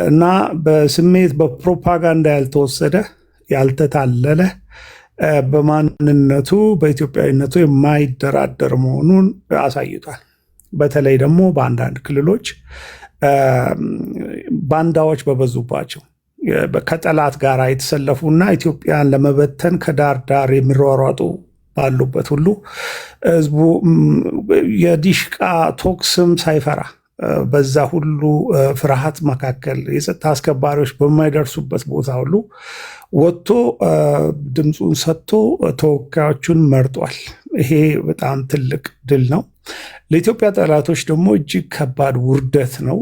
እና በስሜት በፕሮፓጋንዳ ያልተወሰደ ያልተታለለ በማንነቱ በኢትዮጵያዊነቱ የማይደራደር መሆኑን አሳይቷል። በተለይ ደግሞ በአንዳንድ ክልሎች ባንዳዎች በበዙባቸው ከጠላት ጋር የተሰለፉና ኢትዮጵያን ለመበተን ከዳር ዳር የሚሯሯጡ ባሉበት ሁሉ ህዝቡ የዲሽቃ ቶክስም ሳይፈራ በዛ ሁሉ ፍርሃት መካከል የጸጥታ አስከባሪዎች በማይደርሱበት ቦታ ሁሉ ወጥቶ ድምፁን ሰጥቶ ተወካዮቹን መርጧል። ይሄ በጣም ትልቅ ድል ነው። ለኢትዮጵያ ጠላቶች ደግሞ እጅግ ከባድ ውርደት ነው።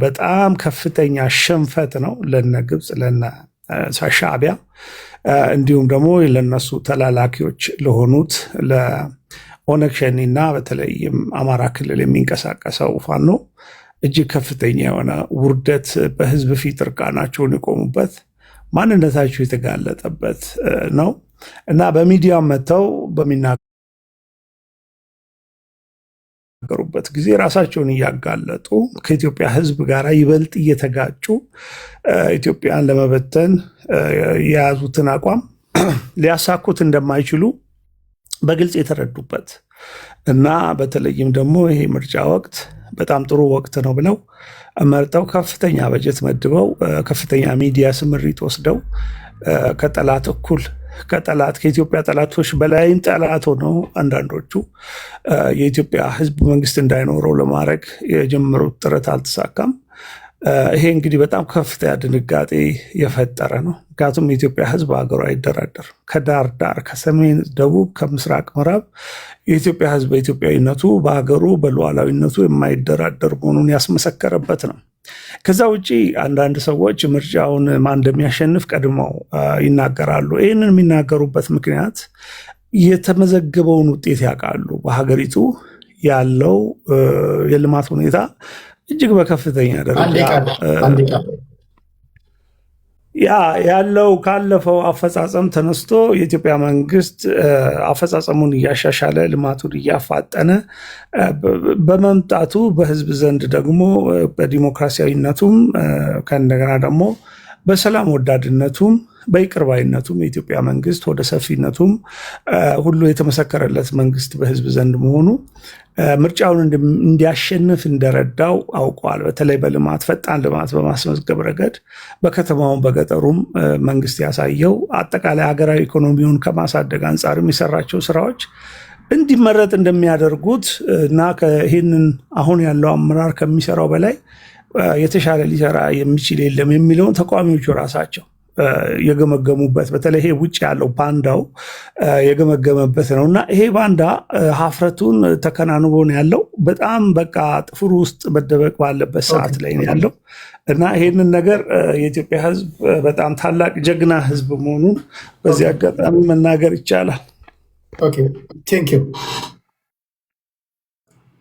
በጣም ከፍተኛ ሽንፈት ነው ለነ ግብፅ፣ ለነ ሻዕቢያ እንዲሁም ደግሞ ለነሱ ተላላኪዎች ለሆኑት ለኦነግ ሸኔና በተለይም አማራ ክልል የሚንቀሳቀሰው ፋኖ እጅግ ከፍተኛ የሆነ ውርደት፣ በህዝብ ፊት እርቃናቸውን የቆሙበት ማንነታቸው የተጋለጠበት ነው እና በሚዲያ መጥተው በሚናገሩበት ጊዜ ራሳቸውን እያጋለጡ ከኢትዮጵያ ህዝብ ጋር ይበልጥ እየተጋጩ ኢትዮጵያን ለመበተን የያዙትን አቋም ሊያሳኩት እንደማይችሉ በግልጽ የተረዱበት እና በተለይም ደግሞ ይሄ ምርጫ ወቅት በጣም ጥሩ ወቅት ነው ብለው መርጠው ከፍተኛ በጀት መድበው ከፍተኛ ሚዲያ ስምሪት ወስደው ከጠላት እኩል ከኢትዮጵያ ጠላቶች በላይም ጠላት ሆነው አንዳንዶቹ የኢትዮጵያ ህዝብ መንግስት እንዳይኖረው ለማድረግ የጀመሩት ጥረት አልተሳካም። ይሄ እንግዲህ በጣም ከፍተኛ ድንጋጤ የፈጠረ ነው። ምክንያቱም የኢትዮጵያ ህዝብ ሀገሩ አይደራደር፣ ከዳር ዳር ከሰሜን ደቡብ፣ ከምስራቅ ምዕራብ የኢትዮጵያ ህዝብ በኢትዮጵያዊነቱ በሀገሩ በሉዓላዊነቱ የማይደራደር መሆኑን ያስመሰከረበት ነው። ከዛ ውጭ አንዳንድ ሰዎች ምርጫውን ማን እንደሚያሸንፍ ቀድመው ይናገራሉ። ይህንን የሚናገሩበት ምክንያት የተመዘገበውን ውጤት ያውቃሉ። በሀገሪቱ ያለው የልማት ሁኔታ እጅግ በከፍተኛ ደረጃ ያለው ካለፈው አፈጻጸም ተነስቶ የኢትዮጵያ መንግስት አፈጻጸሙን እያሻሻለ ልማቱን እያፋጠነ በመምጣቱ በህዝብ ዘንድ ደግሞ በዲሞክራሲያዊነቱም ከእንደገና ደግሞ በሰላም ወዳድነቱም በይቅርባይነቱም የኢትዮጵያ መንግስት ወደ ሰፊነቱም ሁሉ የተመሰከረለት መንግስት በህዝብ ዘንድ መሆኑ ምርጫውን እንዲያሸንፍ እንደረዳው አውቀዋል። በተለይ በልማት ፈጣን ልማት በማስመዝገብ ረገድ በከተማውም በገጠሩም መንግስት ያሳየው አጠቃላይ ሀገራዊ ኢኮኖሚውን ከማሳደግ አንጻር የሚሰራቸው ስራዎች እንዲመረጥ እንደሚያደርጉት እና ይህንን አሁን ያለው አመራር ከሚሰራው በላይ የተሻለ ሊሰራ የሚችል የለም የሚለውን ተቃዋሚዎቹ ራሳቸው የገመገሙበት በተለይ ይሄ ውጭ ያለው ባንዳው የገመገመበት ነው እና ይሄ ባንዳ ሀፍረቱን ተከናንቦ ነው ያለው። በጣም በቃ ጥፍሩ ውስጥ መደበቅ ባለበት ሰዓት ላይ ነው ያለው እና ይሄንን ነገር የኢትዮጵያ ህዝብ በጣም ታላቅ ጀግና ህዝብ መሆኑን በዚህ አጋጣሚ መናገር ይቻላል። ኦኬ ቴንክ ዩ።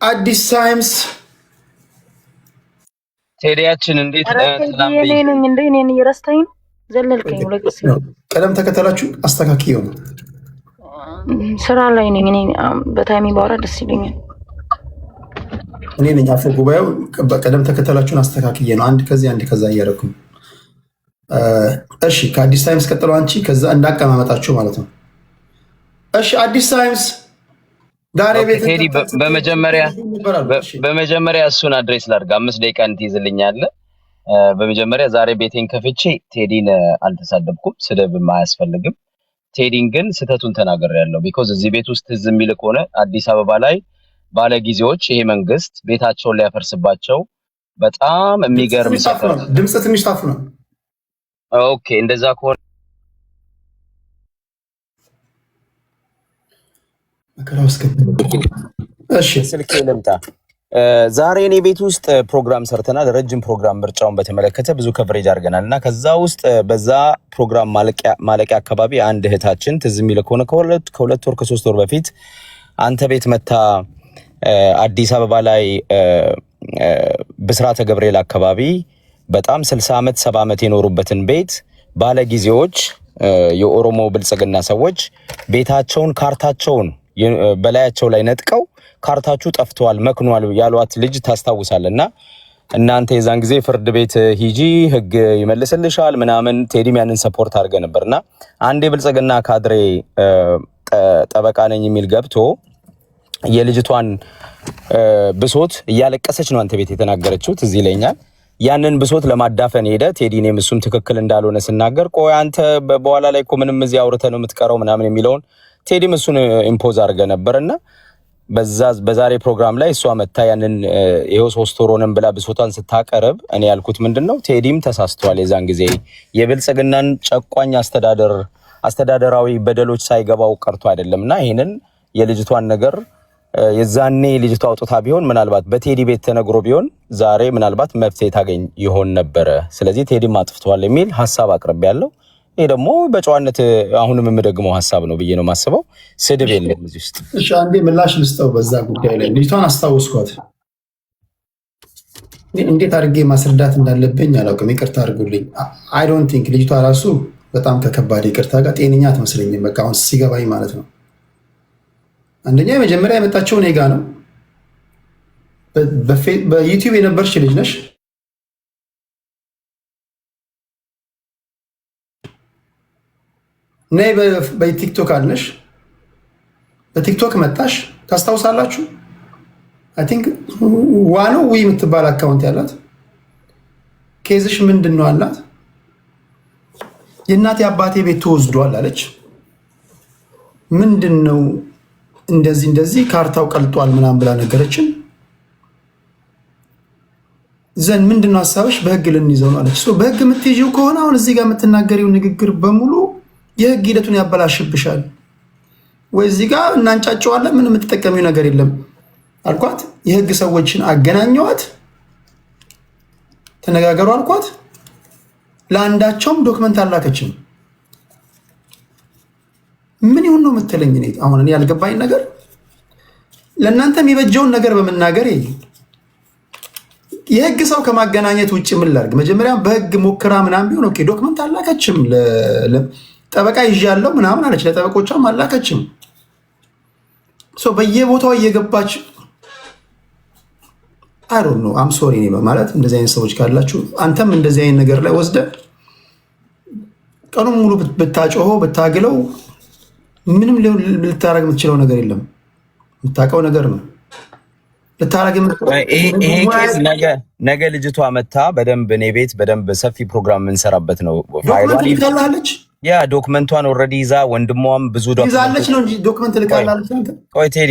አዲስ ታይምስ ቴዲያችን እንዴት ሰላም ነኝ? እኔን እየረስተኝ ነው ዘለልከኝ። ቀደም ተከተላችሁ አስተካክየው ነው ስራ ላይ ነኝ እኔ። በታይሚ ባወራ ደስ ይለኛል። እኔ ነኝ አፈ ጉባኤው። ቀደም ተከተላችሁን አስተካክየ ነው አንድ ከዚህ አንድ ከዛ እያደረኩ። እሺ ከአዲስ ታይምስ ቀጥሎ አንቺ ከዛ እንዳቀማመጣችሁ ማለት ነው። እሺ አዲስ ታይምስ ዛሬ ቤት ቴዲ በመጀመሪያ እሱን አድሬስ ላድርግ። 5 ደቂቃ እንትይዝልኛለህ። በመጀመሪያ ዛሬ ቤቴን ከፍቼ ቴዲን አልተሳደብኩም፣ ስድብም አያስፈልግም። ቴዲን ግን ስህተቱን ተናግሬያለሁ። ቢኮዝ እዚህ ቤት ውስጥ ትዝ የሚል ከሆነ አዲስ አበባ ላይ ባለጊዜዎች ይሄ መንግስት ቤታቸውን ሊያፈርስባቸው በጣም የሚገርም ሰፈር ድምጽ ትንሽ ታፍ ነው። ኦኬ እንደዛ ከሆነ እሺ ስልኬ ልምጣ። ዛሬ እኔ ቤት ውስጥ ፕሮግራም ሰርተናል። ረጅም ፕሮግራም ምርጫውን በተመለከተ ብዙ ከቨሬጅ አድርገናል እና ከዛ ውስጥ በዛ ፕሮግራም ማለቂያ አካባቢ አንድ እህታችን ትዝ የሚል ከሆነ ከሁለት ወር ከ3 ወር በፊት አንተ ቤት መታ አዲስ አበባ ላይ ብስራተ ገብርኤል አካባቢ በጣም 60 ዓመት 70 ዓመት የኖሩበትን ቤት ባለጊዜዎች የኦሮሞ ብልጽግና ሰዎች ቤታቸውን ካርታቸውን በላያቸው ላይ ነጥቀው ካርታችሁ ጠፍቷል መክኗል ያሏት ልጅ ታስታውሳለና እናንተ የዛን ጊዜ ፍርድ ቤት ሂጂ ህግ ይመልስልሻል ምናምን ቴዲም ያንን ሰፖርት አድርገ ነበርና አንዴ ብልጽግና ካድሬ ጠበቃ ነኝ የሚል ገብቶ የልጅቷን ብሶት እያለቀሰች ነው አንተ ቤት የተናገረችው ትዝ ይለኛል። ያንን ብሶት ለማዳፈን ሄደ ቴዲኔም እሱም ትክክል እንዳልሆነ ሲናገር ቆይ አንተ በኋላ ላይ እኮ ምንም እዚህ አውርተህ ነው የምትቀረው ምናምን የሚለውን ቴዲም እሱን ኢምፖዝ አድርገ ነበርና በዛሬ ፕሮግራም ላይ እሷ መታ ያንን ይሄው 3 ወሮንም ብላ ብሶቷን ስታቀርብ እኔ ያልኩት ምንድነው ቴዲም ተሳስቷል። የዛን ጊዜ የብልጽግናን ጨቋኝ አስተዳደራዊ በደሎች ሳይገባው ቀርቶ አይደለምና ይሄንን የልጅቷን ነገር የዛኔ ልጅቷ አውጥታ ቢሆን ምናልባት በቴዲ ቤት ተነግሮ ቢሆን ዛሬ ምናልባት መፍትሄ ታገኝ ይሆን ነበረ። ስለዚህ ቴዲም አጥፍቷል የሚል ሐሳብ አቅርቤያለሁ። ይሄ ደግሞ በጨዋነት አሁንም የምደግመው ሐሳብ ነው ብዬ ነው ማስበው። ስድብ የለም እዚህ ውስጥ። እሺ አንዴ ምላሽ ልስጠው በዛ ጉዳይ ላይ። ልጅቷን አስታውስኳት እንዴት አድርጌ ማስረዳት እንዳለብኝ አላውቅም። ይቅርታ አድርጉልኝ። አይ ዶንት ቲንክ ልጅቷ ራሱ በጣም ከከባድ ይቅርታ ጋር ጤነኛ አትመስለኝም። በቃ አሁን ሲገባኝ ማለት ነው። አንደኛ የመጀመሪያ የመጣቸው እኔ ጋ ነው። በዩቲዩብ የነበርሽ ልጅ ነሽ። ነይ በቲክቶክ አልነሽ። በቲክቶክ መጣሽ። ታስታውሳላችሁ? አይ ቲንክ ዋኖ ዊ የምትባል አካውንት ያላት ኬዝሽ ምንድን ነው አላት። የእናቴ አባቴ ቤት ተወስዷል አለች። ምንድን ነው እንደዚህ ካርታው ቀልጧል ምናምን ብላ ነገረችን። ዘን ምንድነው ሐሳብሽ? በህግ ልንይዘው ነው አለች። በህግ የምትይዥው ከሆነ አሁን እዚህ ጋር የምትናገሪው ንግግር በሙሉ የህግ ሂደቱን ያበላሽብሻል። ወይ እዚህ ጋር እናንጫጨዋለን፣ ምን የምትጠቀሚው ነገር የለም አልኳት። የህግ ሰዎችን አገናኘዋት፣ ተነጋገሩ አልኳት። ለአንዳቸውም ዶክመንት አላከችም። ምን ይሁን ነው የምትለኝ? እኔ አሁን እኔ ያልገባኝ ነገር ለእናንተ የሚበጀውን ነገር በመናገር የህግ ሰው ከማገናኘት ውጭ ምን ላድርግ? መጀመሪያም በህግ ሞክራ ምናምን ቢሆን ኦኬ። ዶክመንት አላከችም። ጠበቃ ይዣለሁ ምናምን አለች። ለጠበቆቿም አላከችም። በየቦታው እየገባች አይ ዶንት ኖ አም ሶሪ ማለት እንደዚህ አይነት ሰዎች ካላችሁ አንተም እንደዚህ አይነት ነገር ላይ ወስደ ቀኑን ሙሉ ብታጮኸው ብታግለው ምንም ልታረግ የምትችለው ነገር የለም። የምታውቀው ነገር ነው ልታረግ። ይሄ ኬዝ ነገ ልጅቷ መታ በደንብ እኔ ቤት በደንብ ሰፊ ፕሮግራም የምንሰራበት ነው። ዶክመንት ልካላለች። ያ ዶክመንቷን ኦልሬዲ ይዛ ወንድሟም ብዙ ይዛለች ነው እንጂ ዶክመንት ልካላለች። ቆይ ቴዲ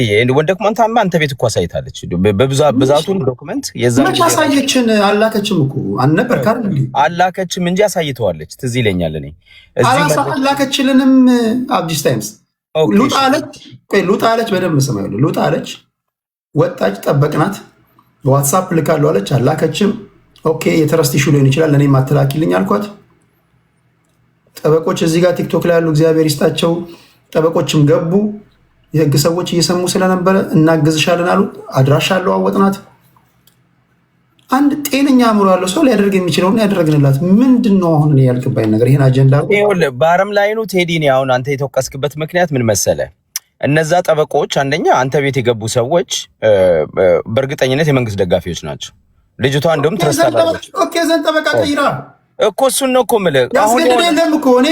ዶክመንቷን አንተ ቤት እኮ አሳይታለች። በብዛቱን ዶክመንት መች አሳየችን? አላከችም እኮ አልነበር ካል አላከችም እንጂ አሳይተዋለች። ትዝ ይለኛል። እኔ አላከችልንም። አብዲስ ታይምስ ሉጣ አለች። በደንብ ስማ። ሉጣ አለች፣ ወጣች፣ ጠበቅናት። በዋትሳፕ ልካለሁ አለች፣ አላከችም። ኦኬ የተረስት ኢሹ ሊሆን ይችላል፣ እኔ ማትላኪልኝ አልኳት። ጠበቆች እዚህ ጋር ቲክቶክ ላይ ያሉ እግዚአብሔር ይስጣቸው ጠበቆችም ገቡ። የህግ ሰዎች እየሰሙ ስለነበረ እናግዝሻለን አሉ። አድራሻ አወጥናት። አንድ ጤነኛ አእምሮ ያለው ሰው ሊያደርግ የሚችለውን ያደረግንላት። ምንድን ነው አሁን ያልገባኝ ነገር? ይሄን አጀንዳ በአረም ላይ ነው ቴዲ። አሁን አንተ የተወቀስክበት ምክንያት ምን መሰለ? እነዛ ጠበቆች አንደኛ አንተ ቤት የገቡ ሰዎች በእርግጠኝነት የመንግስት ደጋፊዎች ናቸው። ልጅቷ እንደውም ትረስታለች። ኦኬ ዘንድ ጠበቃ ቀይራ እኮ እሱን ነው እኮ የምልህ። የለም እኮ እኔ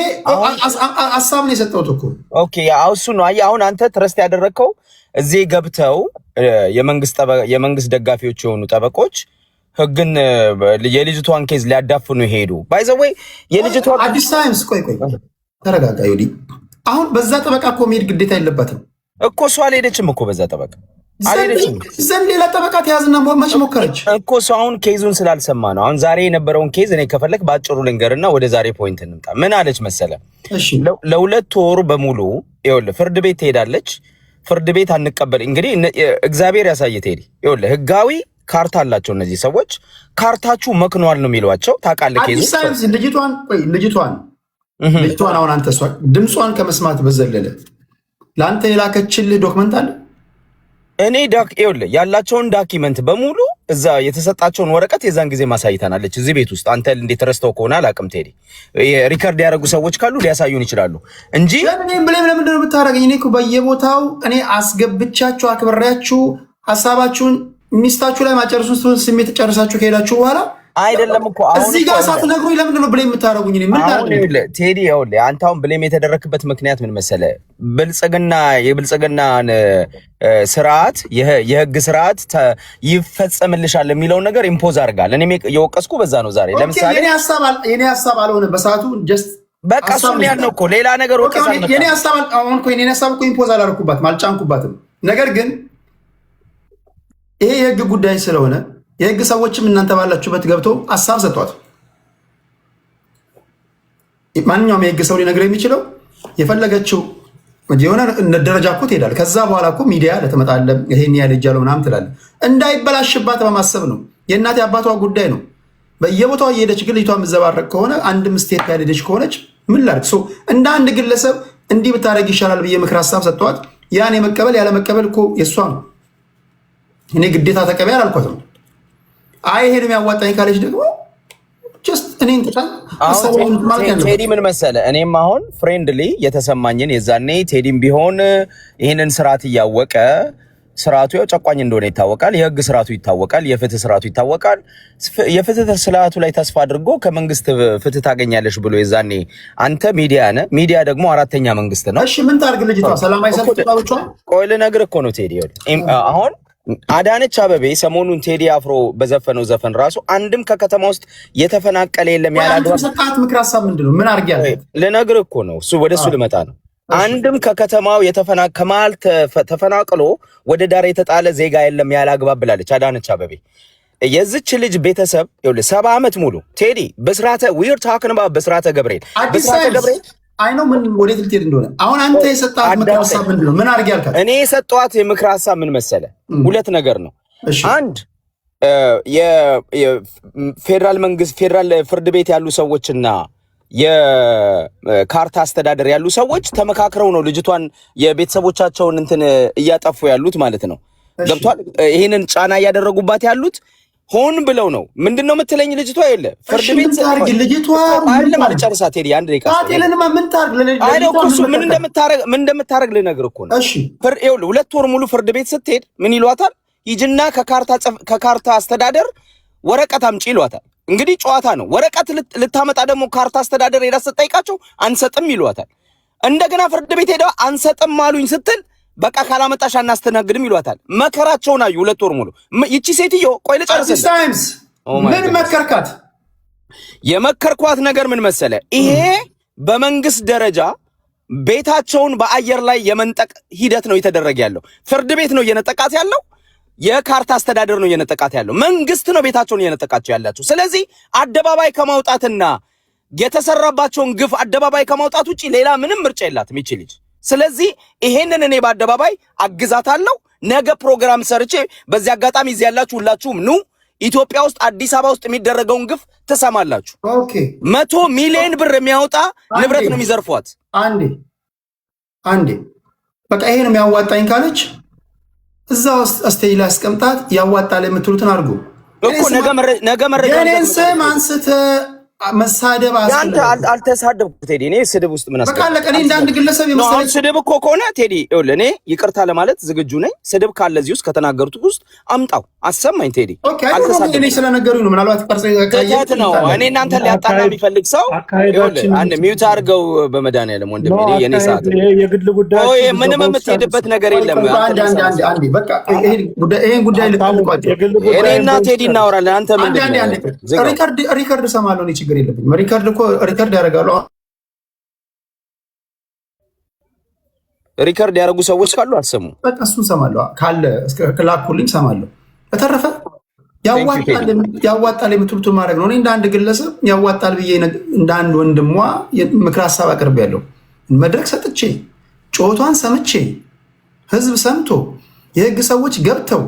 ሀሳብ ነው የሰጠሁት እኮ። ኦኬ እሱን ነው። አሁን አንተ ትረስት ያደረግከው እዚህ ገብተው የመንግስት ደጋፊዎች የሆኑ ጠበቆች ህግን የልጅቷን ኬዝ ሊያዳፍኑ ሄዱ። ባይ ዘ ወይ የልጅቷ አዲስ ታይምስ ቆይ ተረጋጋ። ይዲ አሁን በዛ ጠበቃ እኮ መሄድ ግዴታ የለባትም እኮ። እሷ አልሄደችም እኮ በዛ ጠበቃ አልሄደችም። ዘንድ ሌላ ጠበቃ ተያዝና መች ሞከረች እኮ እሷ። አሁን ኬዙን ስላልሰማ ነው። አሁን ዛሬ የነበረውን ኬዝ እኔ ከፈለክ በአጭሩ ልንገርና ወደ ዛሬ ፖይንት እንምጣ። ምን አለች መሰለ? ለ2 ወር በሙሉ ይኸውልህ ፍርድ ቤት ትሄዳለች። ፍርድ ቤት አንቀበል እንግዲህ እግዚአብሔር ያሳየት ሄዲ። ይኸውልህ ህጋዊ ካርታ አላቸው እነዚህ ሰዎች። ካርታችሁ መክኗል ነው የሚሏቸው። ታውቃለህ ኬዙ ልጅቷን አሁን አንተ እሷ ድምጿን ከመስማት በዘለለ ለአንተ የላከችልህ ዶክመንት አለ? እኔ ይኸውልህ ያላቸውን ዳኪመንት በሙሉ እዛ የተሰጣቸውን ወረቀት የዛን ጊዜ ማሳይታናለች እዚህ ቤት ውስጥ። አንተ እንዴት ረስተው ከሆነ አላውቅም ቴዲ። ሪከርድ ያደረጉ ሰዎች ካሉ ሊያሳዩን ይችላሉ እንጂ ለምንድን ነው የምታደርገኝ? እኔ እኮ በየቦታው እኔ አስገብቻችሁ አክብሬያችሁ ሀሳባችሁን ሚስታችሁ ላይ ማጨረሱን ስሜት ጨርሳችሁ ከሄዳችሁ በኋላ አይደለም እኮ አሁን እዚህ ጋር ሳትነግሩኝ ለምንድን ነው ብሌም የምታደርጉኝ? ምን ታደርጉኝ? ቴዲ ይኸውልህ አንተ አሁን ብሌም የተደረክበት ምክንያት ምን መሰለህ? የብልጽግናን ስርዓት የህግ ስርዓት ይፈጸምልሻል የሚለውን ነገር ኢምፖዝ አድርጋል። እኔም የወቀስኩ በዛ ነው። ዛሬ ለምሳሌ የኔ ሀሳብ አልሆነ በሰዓቱ ጀስት በቃ እሱን ያልነው እኮ ሌላ ነገር ወቀሳ ነው። የኔ ሀሳብ አሁን እኮ የኔ ሀሳብ እኮ ኢምፖዝ አላደረኩባትም አልጫንኩባትም። ነገር ግን ይሄ የህግ ጉዳይ ስለሆነ የህግ ሰዎችም እናንተ ባላችሁበት ገብተው ሀሳብ ሰጧት። ማንኛውም የህግ ሰው ሊነግር የሚችለው የፈለገችው የሆነ ደረጃ እኮ ትሄዳለህ። ከዛ በኋላ እኮ ሚዲያ ለተመጣለ ይሄን ያህል እጃለው ምናምን ትላለህ። እንዳይበላሽባት በማሰብ ነው። የእናቴ አባቷ ጉዳይ ነው። በየቦታው እየሄደች ግን ልጅቷ የምትዘባረቅ ከሆነ አንድም ስቴት ያልሄደች ከሆነች ምን ላድርግ? እንደ አንድ ግለሰብ እንዲህ ብታደርግ ይሻላል ብዬ ምክር ሀሳብ ሰጥተዋት ያን የመቀበል ያለመቀበል እኮ የእሷ ነው። እኔ ግዴታ ተቀበል አላልኳትም። አይ ይሄን የሚያዋጣኝ ካለች ደግሞ ቴዲ ምን መሰለህ፣ እኔም አሁን ፍሬንድሊ የተሰማኝን የዛኔ ቴዲም ቢሆን ይህንን ስርዓት እያወቀ ስርዓቱ ያው ጨቋኝ እንደሆነ ይታወቃል። የህግ ስርዓቱ ይታወቃል። የፍትህ ስርዓቱ ይታወቃል። የፍትህ ስርዓቱ ላይ ተስፋ አድርጎ ከመንግስት ፍትህ ታገኛለሽ ብሎ የዛኔ አንተ ሚዲያ ነህ። ሚዲያ ደግሞ አራተኛ መንግስት ነው። እሺ ምን ታርግ ልጅቷ ሰላማዊ ሰልፍ ተጣውጫ። ቆይ ልነግርህ እኮ ነው ቴዲ። አሁን አዳነች አበቤ ሰሞኑን ቴዲ አፍሮ በዘፈነው ዘፈን ራሱ አንድም ከከተማ ውስጥ የተፈናቀለ የለም ያላግባብ ሰጣት ምክር ሀሳብ ምንድነው? ምን አርግ ያለ ልነግርህ እኮ ነው። እሱ ወደሱ ልመጣ ነው። አንድም ከከተማው ከመሃል ተፈናቅሎ ወደ ዳር የተጣለ ዜጋ የለም ያላግባብ ብላለች አዳነች አበቤ። የዚች ልጅ ቤተሰብ ይኸውልህ 70 ዓመት ሙሉ ቴዲ በስራተ ዊር ታክን ባ በስራተ ገብርኤል አይ ነው ምን ወዴት ልትሄድ እንደሆነ አሁን አንተ የሰጣት ምክር ሀሳብ ምንድነው? ምን አርግ ያልካት? እኔ የሰጠኋት የምክር ሀሳብ ምን መሰለ? ሁለት ነገር ነው። አንድ የፌደራል መንግስት ፌደራል ፍርድ ቤት ያሉ ሰዎችና የካርታ አስተዳደር ያሉ ሰዎች ተመካክረው ነው ልጅቷን የቤተሰቦቻቸውን እንትን እያጠፉ ያሉት ማለት ነው። ገብቷል? ይሄንን ጫና እያደረጉባት ያሉት ሆን ብለው ነው። ምንድነው የምትለኝ ልጅቷ? የለ ፍርድ ቤት ታርግ ልጅቷ አይደለም አልጨርሳት ሄዲ አንድ ደቂቃ ታቴለንማ ምን ታርግ ምን እንደምታረግ ልነግር እኮ ነው። እሺ ይኸውልህ 2 ወር ሙሉ ፍርድ ቤት ስትሄድ ምን ይሏታል? ይጅና ከካርታ አስተዳደር ወረቀት አምጪ ይሏታል። እንግዲህ ጨዋታ ነው። ወረቀት ልታመጣ ደግሞ ካርታ አስተዳደር ሄዳ ስትጠይቃቸው አንሰጥም ይሏታል። እንደገና ፍርድ ቤት ሄዳ አንሰጥም አሉኝ ስትል በቃ ካላመጣሽ አናስተናግድም ይሏታል። መከራቸውን አዩ 2 ወር ሙሉ። ይቺ ሴትዮ ቆይ ልጨርስልህ። ምን መከርካት? የመከርኳት ነገር ምን መሰለ? ይሄ በመንግስት ደረጃ ቤታቸውን በአየር ላይ የመንጠቅ ሂደት ነው የተደረገ ያለው። ፍርድ ቤት ነው እየነጠቃት ያለው። የካርታ አስተዳደር ነው እየነጠቃት ያለው። መንግስት ነው ቤታቸውን እየነጠቃቸው ያላቸው። ስለዚህ አደባባይ ከማውጣትና የተሰራባቸውን ግፍ አደባባይ ከማውጣት ውጪ ሌላ ምንም ምርጫ የላትም ይቺ ልጅ። ስለዚህ ይሄንን እኔ በአደባባይ አግዛታለሁ። ነገ ፕሮግራም ሰርቼ በዚህ አጋጣሚ እዚህ ያላችሁ ሁላችሁም ኑ። ኢትዮጵያ ውስጥ አዲስ አበባ ውስጥ የሚደረገውን ግፍ ትሰማላችሁ። ኦኬ 100 ሚሊዮን ብር የሚያወጣ ንብረት ነው የሚዘርፏት። አንዴ በቃ ይሄን የሚያዋጣኝ ካለች እዛ ውስጥ ስቴጅ ላይ አስቀምጣት። ያዋጣል የምትሉትን አድርጉ እኮ ነገ መረጃ የኔን ስም አንስተህ መሳደብ አንተ አልተሳደብኩ ቴዲ። እኔ ስድብ ውስጥ ምን አስቀምጥ? በቃ እኔ እንደ አንድ ግለሰብ የመሰለኝ ስድብ እኮ ከሆነ ቴዲ ይኸውልህ እኔ ይቅርታ ለማለት ዝግጁ ነኝ። ስድብ ካለ እዚህ ውስጥ ከተናገሩት ውስጥ አምጣው አሰማኝ ቴዲ። አልተሳደብኩም እኔ ስለነገሩኝ ነው። ምናልባት ቀርጸ ከያት ነው እኔ እናንተ ሊያጣላ የሚፈልግ ሰው ይኸውልህ አንድ ሚውት አድርገው በመድኃኒዓለም ወንድሜ። እኔ የኔ ሰዓት የግል ጉዳይ ኦይ ምንም የምትሄድበት ነገር የለም። አንዴ በቃ ይሄን ጉዳይ ልቀልቋቸው እኔ እና ቴዲ እናወራለን። አንተ ምንድን ነው ሪከርድ ሰማለሁ እኔ ችግር የለብኝም። ሪከርድ እኮ ሪከርድ ያደርጋሉ። ሪከርድ ያደረጉ ሰዎች ካሉ አልሰሙ። በቃ እሱን ሰማለሁ ካለ ላኩልኝ ሰማለሁ። በተረፈ ያዋጣል የምትሉትን ማድረግ ነው። እኔ እንደ አንድ ግለሰብ ያዋጣል ብዬ እንደ አንድ ወንድሟ ምክር ሀሳብ አቅርቤያለሁ። መድረክ ሰጥቼ ጮቷን ሰምቼ ህዝብ ሰምቶ የህግ ሰዎች ገብተው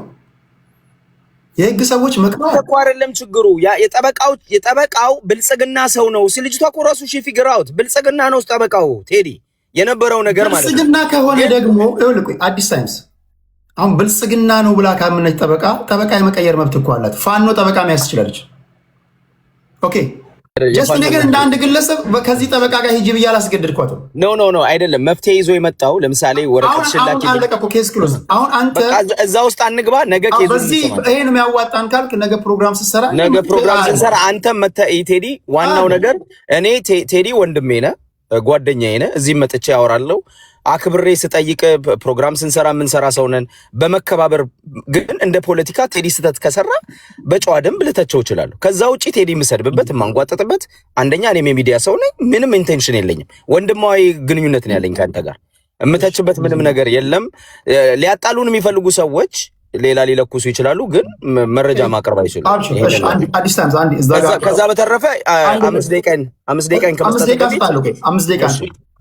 የህግ ሰዎች መቅረብ እኮ አይደለም ችግሩ። የጠበቃው ብልጽግና ሰው ነው። ልጅቷ እኮ ራሱ ፊግር አውት ብልጽግና ነው ጠበቃው ቴዲ የነበረው ነገር ማለት ነው። ብልጽግና ከሆነ ደግሞ ይኸውልህ ቆይ አዲስ ሳይንስ አሁን ብልጽግና ነው ብላ ካመነች ጠበቃ የመቀየር መብት እኮ አላት። ፋኖ ጠበቃ መያዝ ትችላለች። ኦኬ ጀስት ነገር እንደ አንድ ግለሰብ ከዚህ ጠበቃ ጋር ሂጂ ብዬ አላስገድድኳትም። ኖ አይደለም። መፍትሄ ይዞ የመጣው ለምሳሌ ወረቀት ሽላኪ አሁን አለቀ እኮ ኬስ ክሎዝ። አሁን አንተ እዛ ውስጥ አንግባ። ነገ ኬዙ በዚህ ይሄን የሚያዋጣን ካልክ ነገ ፕሮግራም ስንሰራ አንተም መተህ ቴዲ፣ ዋናው ነገር እኔ ቴዲ ወንድሜ ነህ፣ ጓደኛዬ ነህ። እዚህ መጥቼ ያወራለሁ አክብሬ ስጠይቅ ፕሮግራም ስንሰራ የምንሰራ ሰው ነን በመከባበር። ግን እንደ ፖለቲካ ቴዲ ስህተት ከሰራ በጨዋ ደንብ ልተቸው እችላለሁ። ከዛ ውጪ ቴዲ የምሰድብበት የማንጓጠጥበት አንደኛ እኔም የሚዲያ ሰው ነኝ፣ ምንም ኢንቴንሽን የለኝም። ወንድማዊ ግንኙነት ነው ያለኝ ከአንተ ጋር፣ የምተችበት ምንም ነገር የለም። ሊያጣሉን የሚፈልጉ ሰዎች ሌላ ሊለኩሱ ይችላሉ፣ ግን መረጃ ማቅረብ አይችሉም። ከዛ በተረፈ 5 ደቂቃ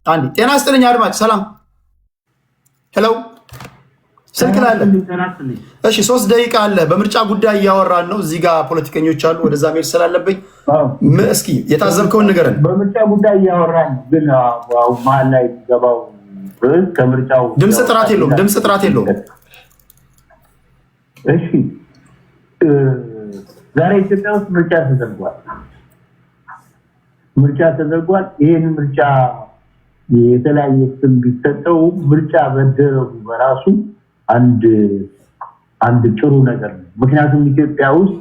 አንዴ ጤና ይስጥልኝ አድማጭ፣ ሰላም ሄሎ፣ ስልክ ላይ አለ። እሺ 3 ደቂቃ አለ። በምርጫ ጉዳይ እያወራን ነው። እዚህ ጋር ፖለቲከኞች አሉ፣ ወደዛ መሄድ ስላለብኝ እስኪ የታዘብከውን ንገረን። በምርጫ ጉዳይ እያወራን ግን መሀል ላይ ገባው ከምርጫው ድምፅ ጥራት የለውም። እሺ ዛሬ ኢትዮጵያ ውስጥ ምርጫ ተደርጓል። ይህን ምርጫ የተለያየ ስም ቢሰጠው ምርጫ መደረጉ በራሱ አንድ ጥሩ ነገር ነው። ምክንያቱም ኢትዮጵያ ውስጥ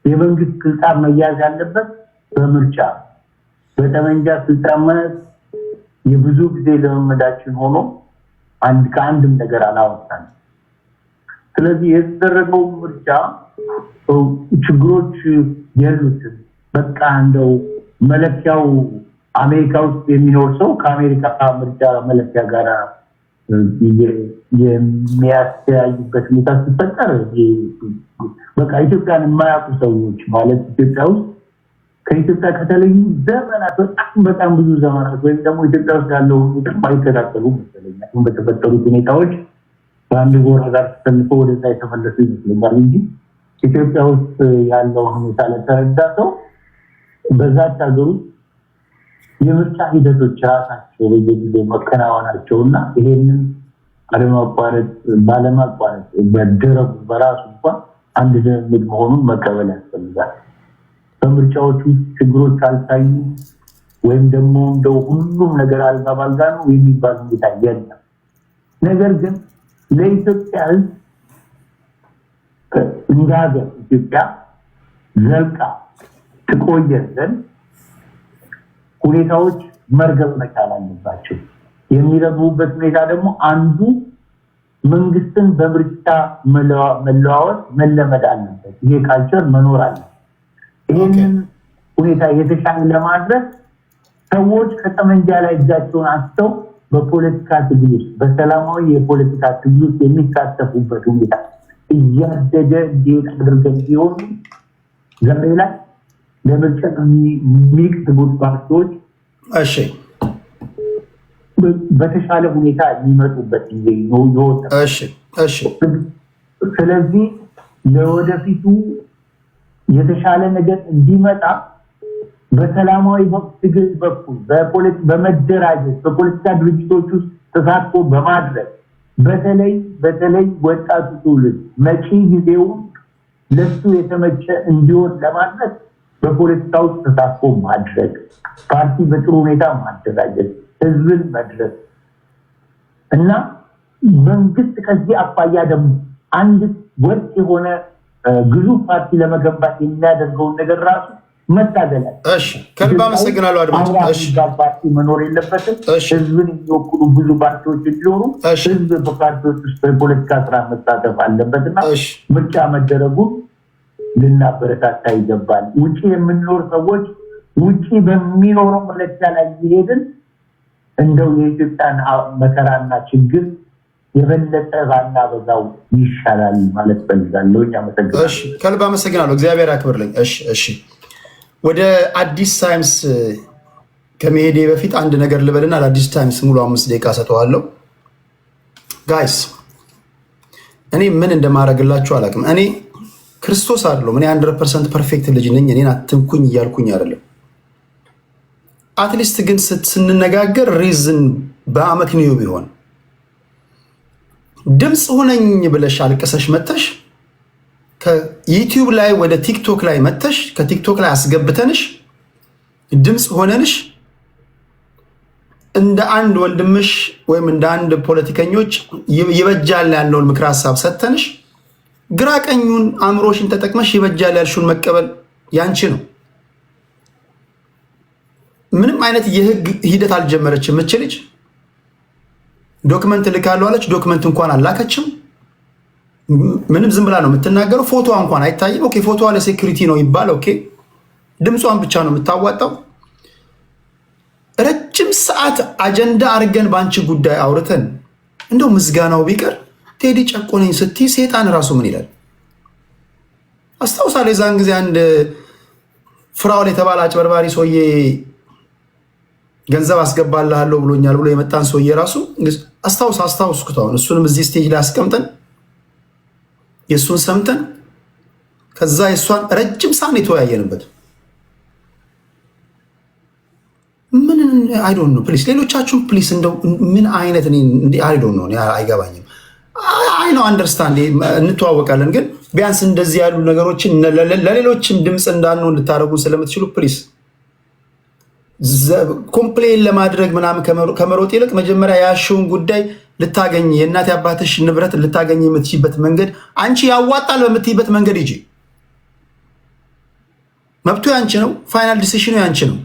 የመንግስት ስልጣን መያዝ ያለበት በምርጫ በጠመንጃ ስልጣን ማለት የብዙ ጊዜ ልምምዳችን ሆኖ ከአንድም ነገር አላወጣን። ስለዚህ የተደረገው ምርጫ ችግሮች የሉትም። በቃ እንደው መለኪያው አሜሪካ ውስጥ የሚኖር ሰው ከአሜሪካ ምርጫ መለኪያ ጋር የሚያስተያዩበት ሁኔታ ሲፈጠር በቃ ኢትዮጵያን የማያውቁ ሰዎች ማለት ኢትዮጵያ ውስጥ ከኢትዮጵያ ከተለዩ ዘመናት በጣም ብዙ ዘመናት ወይም ደግሞ ኢትዮጵያ ውስጥ ያለው ሁኔታ አይከታተሉ መሰለኝ። በተፈጠሩት ሁኔታዎች በአንድ ጎራ ጋር ተሰልፎ ወደዛ የተመለሱ ይመስለኛል እንጂ ኢትዮጵያ ውስጥ ያለውን ሁኔታ ለተረዳ ሰው በዛች ሀገር ውስጥ የምርጫ ሂደቶች ራሳቸው በየጊዜው መከናወናቸውና ይሄንን ባለማቋረጥ መደረጉ በራሱ እንኳን አንድ ልምድ መሆኑን መቀበል ያስፈልጋል። በምርጫዎቹ ችግሮች አልታዩ ወይም ደግሞ እንደው ሁሉም ነገር አልጋ ባልጋ ነው የሚባል ሁኔታ የለም። ነገር ግን ለኢትዮጵያ ሕዝብ እንደ ሀገር ኢትዮጵያ ዘልቃ ትቆየ ዘንድ ሁኔታዎች መርገብ መቻል አለባቸው። የሚረግቡበት ሁኔታ ደግሞ አንዱ መንግስትን በምርጫ መለዋወጥ መለመድ አለበት። ይሄ ካልቸር መኖር አለ። ይህንን ሁኔታ የተሻለ ለማድረግ ሰዎች ከጠመንጃ ላይ እጃቸውን አንስተው በፖለቲካ ትግል ውስጥ በሰላማዊ የፖለቲካ ትግል ውስጥ የሚሳተፉበት ሁኔታ እያደገ እንዲሄድ አድርገን ሲሆን ዛሬ ላይ ለምርጫ የሚቀርቡት ፓርቲዎች በተሻለ ሁኔታ የሚመጡበት ጊዜ ነው ይወጣል። ስለዚህ ለወደፊቱ የተሻለ ነገር እንዲመጣ በሰላማዊ ትግል በኩል በመደራጀት በፖለቲካ ድርጅቶች ውስጥ ተሳትፎ በማድረግ በተለይ ወጣቱ ትውልድ መጪ ጊዜውን ለሱ የተመቸ እንዲሆን ለማድረግ በፖለቲካ ውስጥ ተሳትፎ ማድረግ፣ ፓርቲ በጥሩ ሁኔታ ማደራጀት፣ ህዝብን መድረስ እና መንግስት ከዚህ አኳያ ደግሞ አንድ ወጥ የሆነ ግዙፍ ፓርቲ ለመገንባት የሚያደርገውን ነገር ራሱ መታገላል። ከልብ አመሰግናለሁ አድማጭ። ፓርቲ መኖር የለበትም። ህዝብን የሚወክሉ ብዙ ፓርቲዎች እንዲኖሩ ህዝብ በፓርቲዎች ውስጥ በፖለቲካ ስራ መሳተፍ አለበትና ምርጫ መደረጉን ልናበረታታ ይገባል። ውጪ የምንኖር ሰዎች ውጪ በሚኖረው መለኪያ ላይ እየሄድን እንደው የኢትዮጵያን መከራና ችግር የበለጠ ባናበዛው ይሻላል ማለት ፈልጋለሁ። አመሰግናለሁ። ከልብ አመሰግናለሁ። እግዚአብሔር ያክብርልኝ። እሺ ወደ አዲስ ታይምስ ከመሄዴ በፊት አንድ ነገር ልበልና ለአዲስ ታይምስ ሙሉ 5 ደቂቃ ሰጠዋለሁ። ጋይስ እኔ ምን እንደማደርግላችሁ አላውቅም። እኔ ክርስቶስ አይደለም። እኔ 100% ፐርፌክት ልጅ ነኝ። እኔን አትንኩኝ እያልኩኝ አይደለም። አትሊስት ግን ስንነጋገር ሪዝን በአመክንዮ ቢሆን ድምፅ ሁነኝ ብለሽ አልቀሰሽ መተሽ ከዩቲዩብ ላይ ወደ ቲክቶክ ላይ መተሽ ከቲክቶክ ላይ አስገብተንሽ ድምፅ ሆነንሽ እንደ አንድ ወንድምሽ ወይም እንደ አንድ ፖለቲከኞች ይበጃል ያለውን ምክር ሐሳብ ሰተንሽ ግራ ቀኙን አእምሮሽን ተጠቅመሽ ይበጃል ያልሽውን መቀበል ያንቺ ነው። ምንም አይነት የህግ ሂደት አልጀመረችም። ልጅ ዶክመንት ልካለሁ አለች። ዶክመንት እንኳን አላከችም። ምንም ዝም ብላ ነው የምትናገረው። ፎቶ እንኳን አይታይም። ኦኬ ፎቶ አለ ሴኩሪቲ ነው ይባል። ኦኬ ድምጿን ብቻ ነው የምታዋጣው። ረጅም ሰዓት አጀንዳ አድርገን በአንቺ ጉዳይ አውርተን እንደው ምስጋናው ቢቀር ቴዲ ጨቆነኝ ስትይ ሴጣን ራሱ ምን ይላል አስታውሳለሁ። የዛን ጊዜ አንድ ፍራውል የተባለ አጭበርባሪ ሰውዬ ገንዘብ አስገባልሃለሁ ብሎኛል ብሎ የመጣን ሰውዬ ራሱ አስታውስኩት። አሁን እሱንም እዚህ ስቴጅ ላይ አስቀምጠን የእሱን ሰምተን ከዛ የእሷን ረጅም ሰዓት የተወያየንበት ምን አይ ዶንት ኖ ፕሊስ ሌሎቻችሁ ፕሊስ እንደው ምን አይነት አይ ዶንት ኖ አይገባኝም። አይ ነው አንደርስታንድ እንተዋወቃለን፣ ግን ቢያንስ እንደዚህ ያሉ ነገሮችን ለሌሎችም ድምፅ እንዳንሆን ልታደርጉ ስለምትችሉ ፕሊስ ኮምፕሌን ለማድረግ ምናምን ከመሮጥ ይልቅ መጀመሪያ ያሽውን ጉዳይ ልታገኝ የእናት አባትሽ ንብረት ልታገኝ የምትችይበት መንገድ አንቺ ያዋጣል በምትይበት መንገድ ሂጂ። መብቱ ያንቺ ነው። ፋይናል ዲሲሽኑ ያንቺ ነው።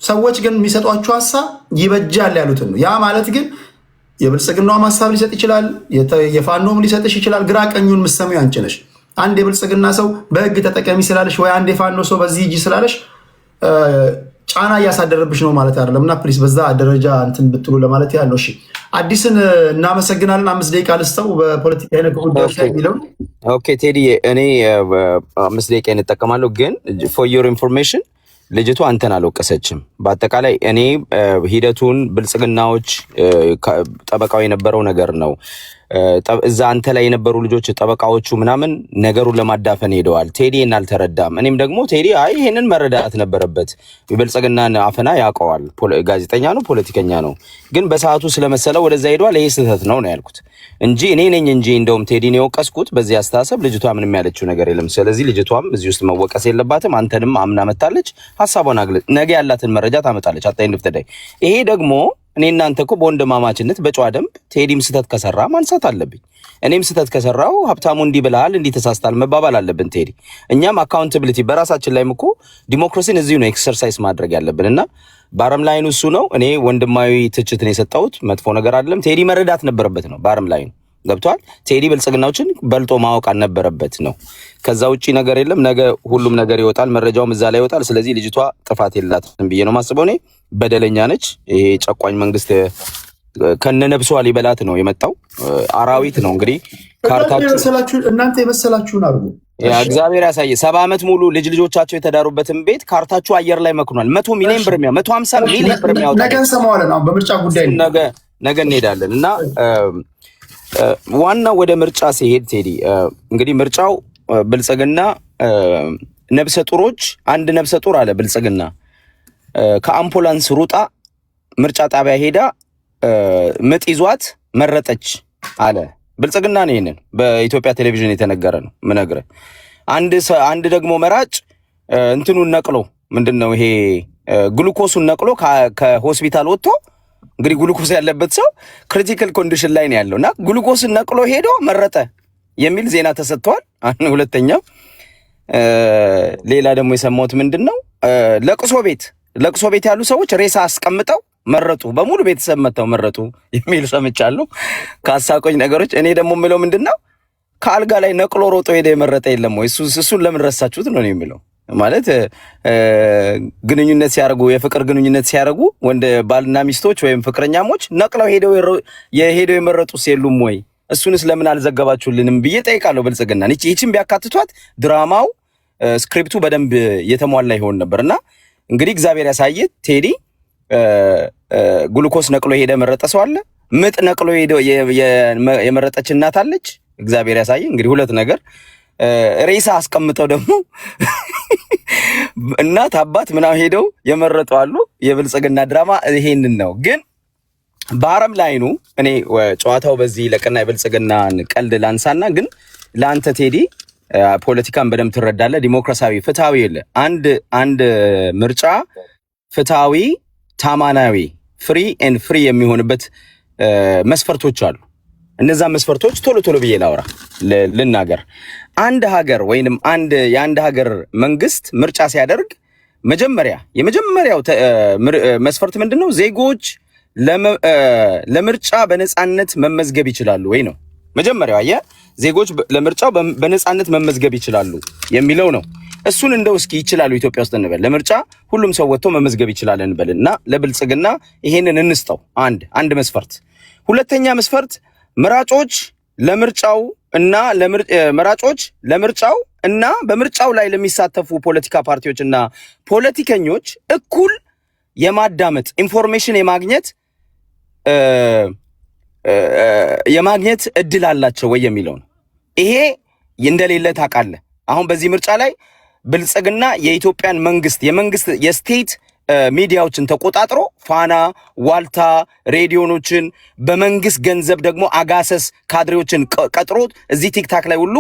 ሰዎች ግን የሚሰጧቸው ሀሳብ ይበጃል ያሉትን ነው። ያ ማለት ግን የብልጽግናውም ሀሳብ ሊሰጥ ይችላል፣ የፋኖም ሊሰጥሽ ይችላል። ግራ ቀኙን ምሰሚው አንቺ ነሽ። አንድ የብልጽግና ሰው በህግ ተጠቀሚ ስላለሽ ወይ አንድ የፋኖ ሰው በዚህ ሂጂ ስላለሽ ጫና እያሳደረብሽ ነው ማለት አይደለም። እና ፕሊስ በዛ ደረጃ እንትን ብትሉ ለማለት ያለው። እሺ አዲስን እናመሰግናለን። 5 ደቂቃ ልስጠው በፖለቲካ አይነት ጉዳዮች ላይ የሚለው። ኦኬ ቴዲ እኔ 5 ደቂቃ እንጠቀማለሁ፣ ግን ፎር ዮር ኢንፎርሜሽን ልጅቷ አንተን አልወቀሰችም። በአጠቃላይ እኔ ሂደቱን ብልጽግናዎች ጠበቃው የነበረው ነገር ነው። እዛ አንተ ላይ የነበሩ ልጆች ጠበቃዎቹ ምናምን ነገሩን ለማዳፈን ሄደዋል። ቴዲ አልተረዳም። እኔም ደግሞ ቴዲ አይ ይሄንን መረዳት ነበረበት። የብልጽግናን አፈና ያውቀዋል። ጋዜጠኛ ነው፣ ፖለቲከኛ ነው። ግን በሰዓቱ ስለመሰለው ወደዛ ሄደዋል። ይሄ ስህተት ነው ነው ያልኩት እንጂ እኔ ነኝ እንጂ እንደውም ቴዲን የወቀስኩት በዚህ አስተሳሰብ። ልጅቷ ምንም ያለችው ነገር የለም። ስለዚህ ልጅቷም እዚህ ውስጥ መወቀስ የለባትም። አንተንም አምና መታለች። ሐሳቧን አግለ ነገ ያላትን መረጃ ታመጣለች። አጣይ ንፍተዳይ ይሄ ደግሞ እኔ እናንተ እኮ በወንድማማችነት በጨዋ ደንብ ቴዲም ስህተት ከሰራ ማንሳት አለብኝ። እኔም ስህተት ከሰራው ሀብታሙ እንዲህ ብለሃል እንዲህ ተሳስታል መባባል አለብን ቴዲ። እኛም አካውንታቢሊቲ በራሳችን ላይም እኮ ዲሞክራሲን እዚሁ ነው ኤክሰርሳይዝ ማድረግ ያለብንና ባረም ላይኑ እሱ ነው። እኔ ወንድማዊ ትችት ነው የሰጠሁት፣ መጥፎ ነገር አይደለም። ቴዲ መረዳት ነበረበት ነው ባረም ላይኑ ገብቷል። ቴዲ ብልጽግናዎችን በልጦ ማወቅ አልነበረበት ነው። ከዛ ውጪ ነገር የለም። ነገ ሁሉም ነገር ይወጣል፣ መረጃውም እዛ ላይ ይወጣል። ስለዚህ ልጅቷ ጥፋት የላትም ብዬ ነው ማስበው። እኔ በደለኛ ነች። ይሄ ጨቋኝ መንግስት ከነነብሷ ሊበላት ነው የመጣው። አራዊት ነው እንግዲህ ካርታችሁ እናንተ የመሰላችሁን አድርጉ። እግዚአብሔር ያሳየ 70 ዓመት ሙሉ ልጆቻቸው የተዳሩበትን ቤት ካርታችሁ አየር ላይ መክኗል። 100 ሚሊዮን ብር 150 ሚሊዮን ብር የሚያወጣ ነገ እንሰማዋለን። አሁን በምርጫ ጉዳይ ነገ እንሄዳለን እና ዋናው ወደ ምርጫ ሲሄድ ቴዲ እንግዲህ ምርጫው ብልጽግና ነብሰ ጡሮች አንድ ነብሰ ጡር አለ ብልጽግና ከአምቡላንስ ሩጣ ምርጫ ጣቢያ ሄዳ ምጥ ይዟት መረጠች አለ ብልጽግና ነው። ይሄንን በኢትዮጵያ ቴሌቪዥን የተነገረ ነው ምነግርህ። አንድ ደግሞ መራጭ እንትኑን ነቅሎ ምንድነው ይሄ ግሉኮሱን ነቅሎ ከሆስፒታል ወጥቶ እንግዲህ ግሉኮስ ያለበት ሰው ክሪቲካል ኮንዲሽን ላይ ነው ያለውና ግሉኮስን ነቅሎ ሄዶ መረጠ የሚል ዜና ተሰጥቷል። ሁለተኛው ሌላ ደግሞ የሰማሁት ምንድነው ለቅሶ ቤት ያሉ ሰዎች ሬሳ አስቀምጠው መረጡ፣ በሙሉ ቤተሰብ መተው መረጡ የሚል ሰምቻለሁ። ካሳቆኝ ነገሮች እኔ ደግሞ የምለው ምንድነው ከአልጋ ላይ ነቅሎ ሮጦ ሄደ የመረጠ የለም ወይ? እሱን ለምን ረሳችሁት ነው የሚለው። ማለት ግንኙነት ሲያደርጉ የፍቅር ግንኙነት ሲያደርጉ ወንድ ባልና ሚስቶች ወይም ፍቅረኛሞች ነቅለው ሄደው የመረጡስ የሉም ወይ? እሱንስ ለምን አልዘገባችሁልንም ብዬ ጠይቃለሁ። ብልጽግና ይህችን ቢያካትቷት ድራማው ስክሪፕቱ በደንብ የተሟላ ይሆን ነበርና እንግዲህ እግዚአብሔር ያሳየ ቴዲ ግሉኮስ ነቅሎ ሄደ መረጠ ሰው አለ። ምጥ ነቅሎ ሄደ የመረጠች እናት አለች። እግዚአብሔር ያሳየ እንግዲህ ሁለት ነገር ሬሳ አስቀምጠው ደግሞ እናት አባት ምናምን ሄደው የመረጡ አሉ። የብልጽግና ድራማ ይሄንን ነው። ግን በአረም ላይኑ እኔ ጨዋታው በዚህ ለቀና የብልጽግናን ቀልድ ላንሳና ግን ለአንተ ቴዲ ፖለቲካን በደንብ ትረዳለህ። ዲሞክራሲያዊ ፍትሃዊ የለ አንድ ምርጫ ፍትሃዊ ታማናዊ ፍሪ የሚሆንበት መስፈርቶች አሉ። እነዛ መስፈርቶች ቶሎ ብዬ ላውራ ልናገር። አንድ ሀገር ወይንም የአንድ ሀገር መንግስት ምርጫ ሲያደርግ የመጀመሪያው መስፈርት ምንድነው? ዜጎች ለምርጫ በነፃነት መመዝገብ ይችላሉ ወይ ነው መጀመሪያው። ዜጎች ለምርጫው በነፃነት መመዝገብ ይችላሉ የሚለው ነው። እሱን እንደው እስኪ ይችላሉ ኢትዮጵያ ውስጥ እንበል፣ ለምርጫ ሁሉም ሰው ወጥቶ መመዝገብ ይችላል እንበልና ለብልጽግና ይሄንን እንስጠው አንድ መስፈርት። ሁለተኛ መስፈርት መራጮች ለምርጫው እና በምርጫው ላይ ለሚሳተፉ ፖለቲካ ፓርቲዎች እና ፖለቲከኞች እኩል የማዳመጥ ኢንፎርሜሽን የማግኘት እድል አላቸው ወይ የሚለው ነው። ይሄ እንደሌለ ታውቃለህ። አሁን በዚህ ምርጫ ላይ ብልጽግና የኢትዮጵያን የስቴት ሚዲያዎችን ተቆጣጥሮ ፋና፣ ዋልታ ሬዲዮኖችን በመንግስት ገንዘብ ደግሞ አጋሰስ ካድሬዎችን ቀጥሮ እዚህ ቲክታክ ላይ ሁሉ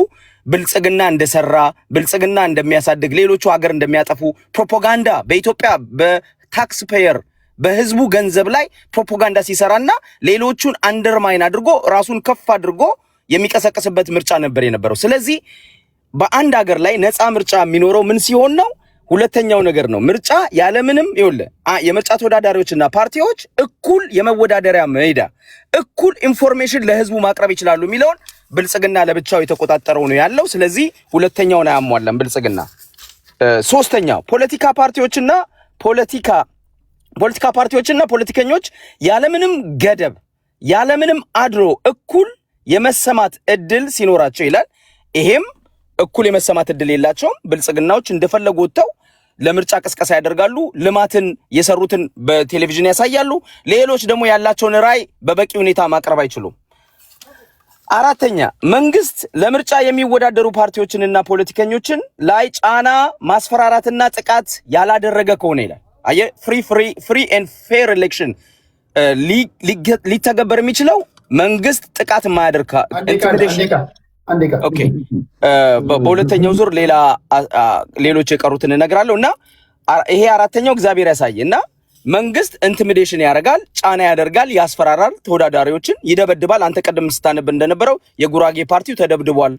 ብልጽግና እንደሰራ ብልጽግና እንደሚያሳድግ ሌሎቹ ሀገር እንደሚያጠፉ ፕሮፓጋንዳ በኢትዮጵያ በታክስ ፔየር በህዝቡ ገንዘብ ላይ ፕሮፓጋንዳ ሲሰራና ሌሎቹን አንደርማይን አድርጎ ራሱን ከፍ አድርጎ የሚቀሰቅስበት ምርጫ ነበር የነበረው። ስለዚህ በአንድ ሀገር ላይ ነፃ ምርጫ የሚኖረው ምን ሲሆን ነው? ሁለተኛው ነገር ነው። ምርጫ ያለምንም የምርጫ ተወዳዳሪዎችና ፓርቲዎች እኩል የመወዳደሪያ ሜዳ እኩል ኢንፎርሜሽን ለህዝቡ ማቅረብ ይችላሉ የሚለውን ብልጽግና ለብቻው የተቆጣጠረው ነው ያለው። ስለዚህ ሁለተኛውን አያሟላም ብልጽግና። ሶስተኛው ፖለቲካ ፓርቲዎችና ፖለቲከኞች ያለምንም ገደብ ያለምንም አድሎ እኩል የመሰማት እድል ሲኖራቸው ይላል። ይሄም እኩል የመሰማት እድል የላቸውም። ብልጽግናዎች እንደፈለጉ ወጥተው ለምርጫ ቅስቀሳ ያደርጋሉ። ልማትን የሰሩትን በቴሌቪዥን ያሳያሉ። ሌሎች ደግሞ ያላቸውን ራዕይ በበቂ ሁኔታ ማቅረብ አይችሉም። አራተኛ መንግስት ለምርጫ የሚወዳደሩ ፓርቲዎችንና ፖለቲከኞችን ላይ ጫና ማስፈራራትና ጥቃት ያላደረገ ከሆነ ይላል። አየ ፍሪ ኤንድ ፌር ኤሌክሽን ሊተገበር የሚችለው መንግስት ጥቃት የማያደርግ ኦኬ። በሁለተኛው ዙር ሌሎች የቀሩትን እነግራለሁ እና ይሄ አራተኛው እግዚአብሔር ያሳይ እና መንግስት ኢንቲሚዴሽን ያደርጋል፣ ጫና ያደርጋል፣ ያስፈራራል፣ ተወዳዳሪዎችን ይደበድባል። አንተ ቀደም ስታነብ እንደነበረው የጉራጌ ፓርቲው ተደብድቧል፣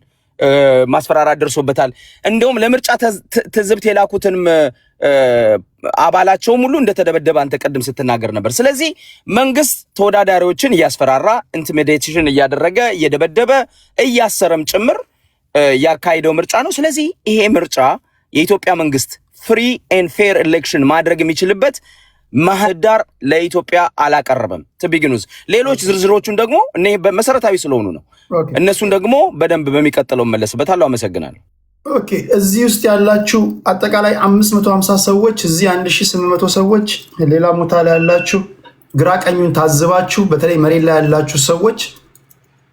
ማስፈራራት ደርሶበታል። እንደውም ለምርጫ ትዝብት የላኩትን አባላቸውም ሁሉ እንደተደበደበ አንተ ቀደም ስትናገር ነበር። ስለዚህ መንግስት ተወዳዳሪዎችን እያስፈራራ ኢንቲሚዴሽን እያደረገ እየደበደበ እያሰረም ጭምር ያካሄደው ምርጫ ነው። ስለዚህ ይሄ ምርጫ የኢትዮጵያ መንግስት ፍሪ ኤንድ ፌር ኤሌክሽን ማድረግ የሚችልበት ምህዳር ለኢትዮጵያ አላቀረበም። ትቢግኑዝ ሌሎች ዝርዝሮቹን ደግሞ እኔ በመሰረታዊ ስለሆኑ ነው። እነሱን ደግሞ በደንብ በሚቀጥለው መለስበታለሁ። አመሰግናለሁ። ኦኬ፣ እዚህ ውስጥ ያላችሁ አጠቃላይ 550 ሰዎች፣ እዚህ 1800 ሰዎች፣ ሌላ ቦታ ላይ ያላችሁ ግራ ቀኙን ታዝባችሁ፣ በተለይ መሬት ላይ ያላችሁ ሰዎች፣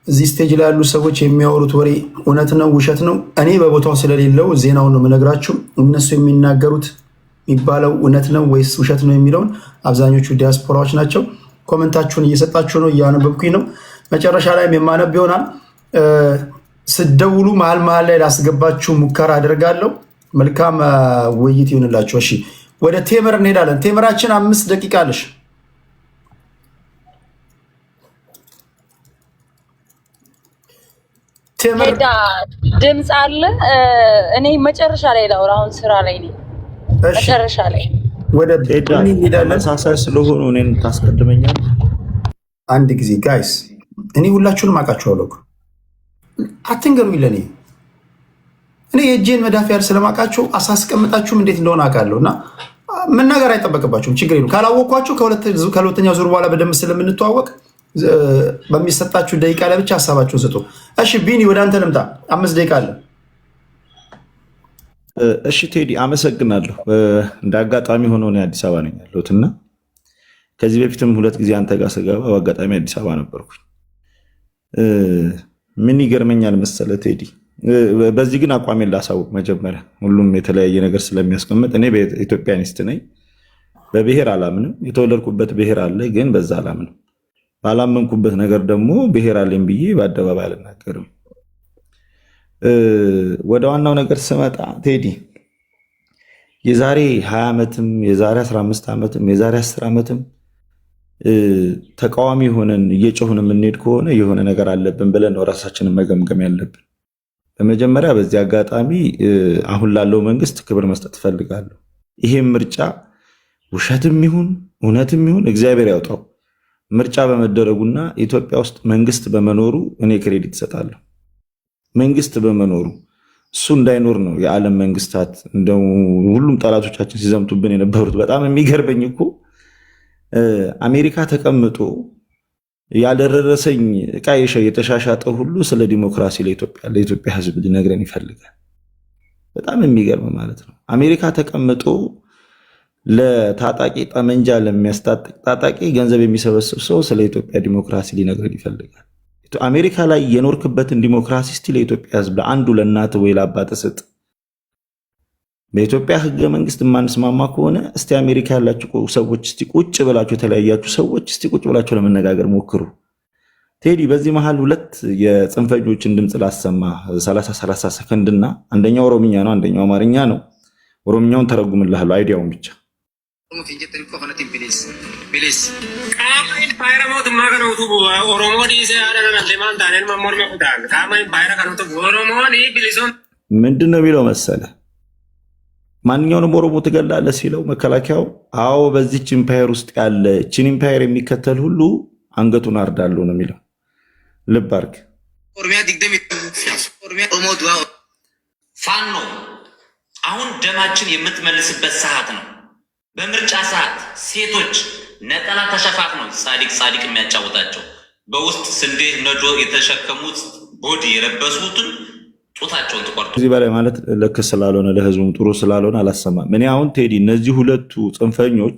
እዚህ ስቴጅ ላይ ያሉ ሰዎች የሚያወሩት ወሬ እውነት ነው ውሸት ነው? እኔ በቦታው ስለሌለው ዜናውን ነው የምነግራችሁ። እነሱ የሚናገሩት የሚባለው እውነት ነው ወይስ ውሸት ነው የሚለውን አብዛኞቹ ዲያስፖራዎች ናቸው። ኮመንታችሁን እየሰጣችሁ ነው፣ እያነበብኩኝ ነው። መጨረሻ ላይም የማነብ ይሆናል። ስደውሉ መሀል ላይ ላስገባችሁ ሙከራ አድርጋለሁ። መልካም ውይይት ይሁንላችሁ። እሺ፣ ወደ ቴምር እንሄዳለን። ቴምራችን 5 ደቂቃ አለሽ። ቴምር ድምፅ አለ። እኔ መጨረሻ ላይ ላውራ፣ አሁን ስራ ላይ ነኝ። መጨረሻ ላይ ወደ ተመሳሳይ ስለሆኑ እኔን ታስቀድመኛል። አንድ ጊዜ ጋይስ፣ እኔ ሁላችሁንም አውቃችኋለሁ። አትንገሩኝ ለኔ። እኔ የእጄን መዳፍ ያህል ስለማውቃችሁ አሳስቀምጣችሁም እንዴት እንደሆነ አውቃለሁ እና መናገር አይጠበቅባችሁም። ችግር የለም። ካላወቅኳችሁ ከሁለተኛው ዙር በኋላ በደንብ ስለምንተዋወቅ በሚሰጣችሁ ደቂቃ ላይ ብቻ ሀሳባችሁን ስጡ። እሺ ቢኒ፣ ወደ አንተ ልምጣ። 5 ደቂቃ አለ። እሺ ቴዲ፣ አመሰግናለሁ። እንደ አጋጣሚ ሆኖ ነው አዲስ አበባ ነኝ ያለሁት እና ከዚህ በፊትም 2 ጊዜ አንተ ጋር ስገባ በአጋጣሚ አዲስ አበባ ነበርኩኝ። ምን ይገርመኛል መሰለ ቴዲ፣ በዚህ ግን አቋሜን ላሳውቅ መጀመሪያ። ሁሉም የተለያየ ነገር ስለሚያስቀምጥ እኔ ኢትዮጵያኒስት ነኝ። በብሔር አላምንም። የተወለድኩበት ብሔር አለ፣ ግን በዛ አላምንም። ባላመንኩበት ነገር ደግሞ ብሔር አለኝ ብዬ በአደባባይ አልናገርም። ወደ ዋናው ነገር ስመጣ ቴዲ የዛሬ 20 ዓመትም የዛሬ 15 ዓመትም የዛሬ 10 ዓመትም ተቃዋሚ ሆነን እየጮህን የምንሄድ ከሆነ የሆነ ነገር አለብን ብለን ነው ራሳችንን መገምገም ያለብን። በመጀመሪያ በዚህ አጋጣሚ አሁን ላለው መንግስት ክብር መስጠት እፈልጋለሁ። ይሄም ምርጫ ውሸትም ይሁን እውነትም ይሁን እግዚአብሔር ያውጣው፣ ምርጫ በመደረጉና ኢትዮጵያ ውስጥ መንግስት በመኖሩ እኔ ክሬዲት እሰጣለሁ። መንግስት በመኖሩ እሱ እንዳይኖር ነው የዓለም መንግስታት እንደው ሁሉም ጠላቶቻችን ሲዘምቱብን የነበሩት። በጣም የሚገርበኝ እኮ አሜሪካ ተቀምጦ ያልደረሰኝ ዕቃ የተሻሻጠ ሁሉ ስለ ዲሞክራሲ ለኢትዮጵያ ህዝብ ሊነግረን ይፈልጋል። በጣም የሚገርም ማለት ነው። አሜሪካ ተቀምጦ ለታጣቂ ጠመንጃ ለሚያስታጥቅ ታጣቂ ገንዘብ የሚሰበስብ ሰው ስለ ኢትዮጵያ ዲሞክራሲ ሊነግረን ይፈልጋል። አሜሪካ ላይ የኖርክበትን ዲሞክራሲ እስቲ ለኢትዮጵያ ህዝብ ለአንዱ ለእናት ወይ ለአባት ስጥ። በኢትዮጵያ ህገ መንግስት የማንስማማ ከሆነ እስቲ አሜሪካ ያላችሁ ሰዎች እስቲ ቁጭ ብላችሁ የተለያያችሁ ሰዎች እስቲ ቁጭ ብላችሁ ለመነጋገር ሞክሩ። ቴዲ በዚህ መሃል ሁለት የጽንፈኞችን ድምፅ ላሰማ 30 ሰከንድና አንደኛው ኦሮምኛ ነው፣ አንደኛው አማርኛ ነው። ኦሮምኛውን ተረጉምልሃለሁ አይዲያውን ብቻ ምንድን ነው የሚለው መሰለ? ማንኛውንም ኦሮሞ ትገላለህ ሲለው መከላከያው አዎ በዚች ኢምፓየር ውስጥ ያለ እችን ኢምፓየር የሚከተል ሁሉ አንገቱን አርዳለሁ ነው የሚለው። ልብ አድርግ። ፋኖ አሁን ደማችን የምትመልስበት ሰዓት ነው። በምርጫ ሰዓት ሴቶች ነጠላ ተሸፋፍነው ጻድቅ የሚያጫውታቸው በውስጥ ስንዴ ነዶ የተሸከሙት ቦዲ የለበሱትን ጡታቸውን ተቆርጦ እዚህ በላይ ማለት ልክ ስላልሆነ ለህዝቡም ጥሩ ስላልሆነ አላሰማም። እኔ አሁን ቴዲ እነዚህ ሁለቱ ጽንፈኞች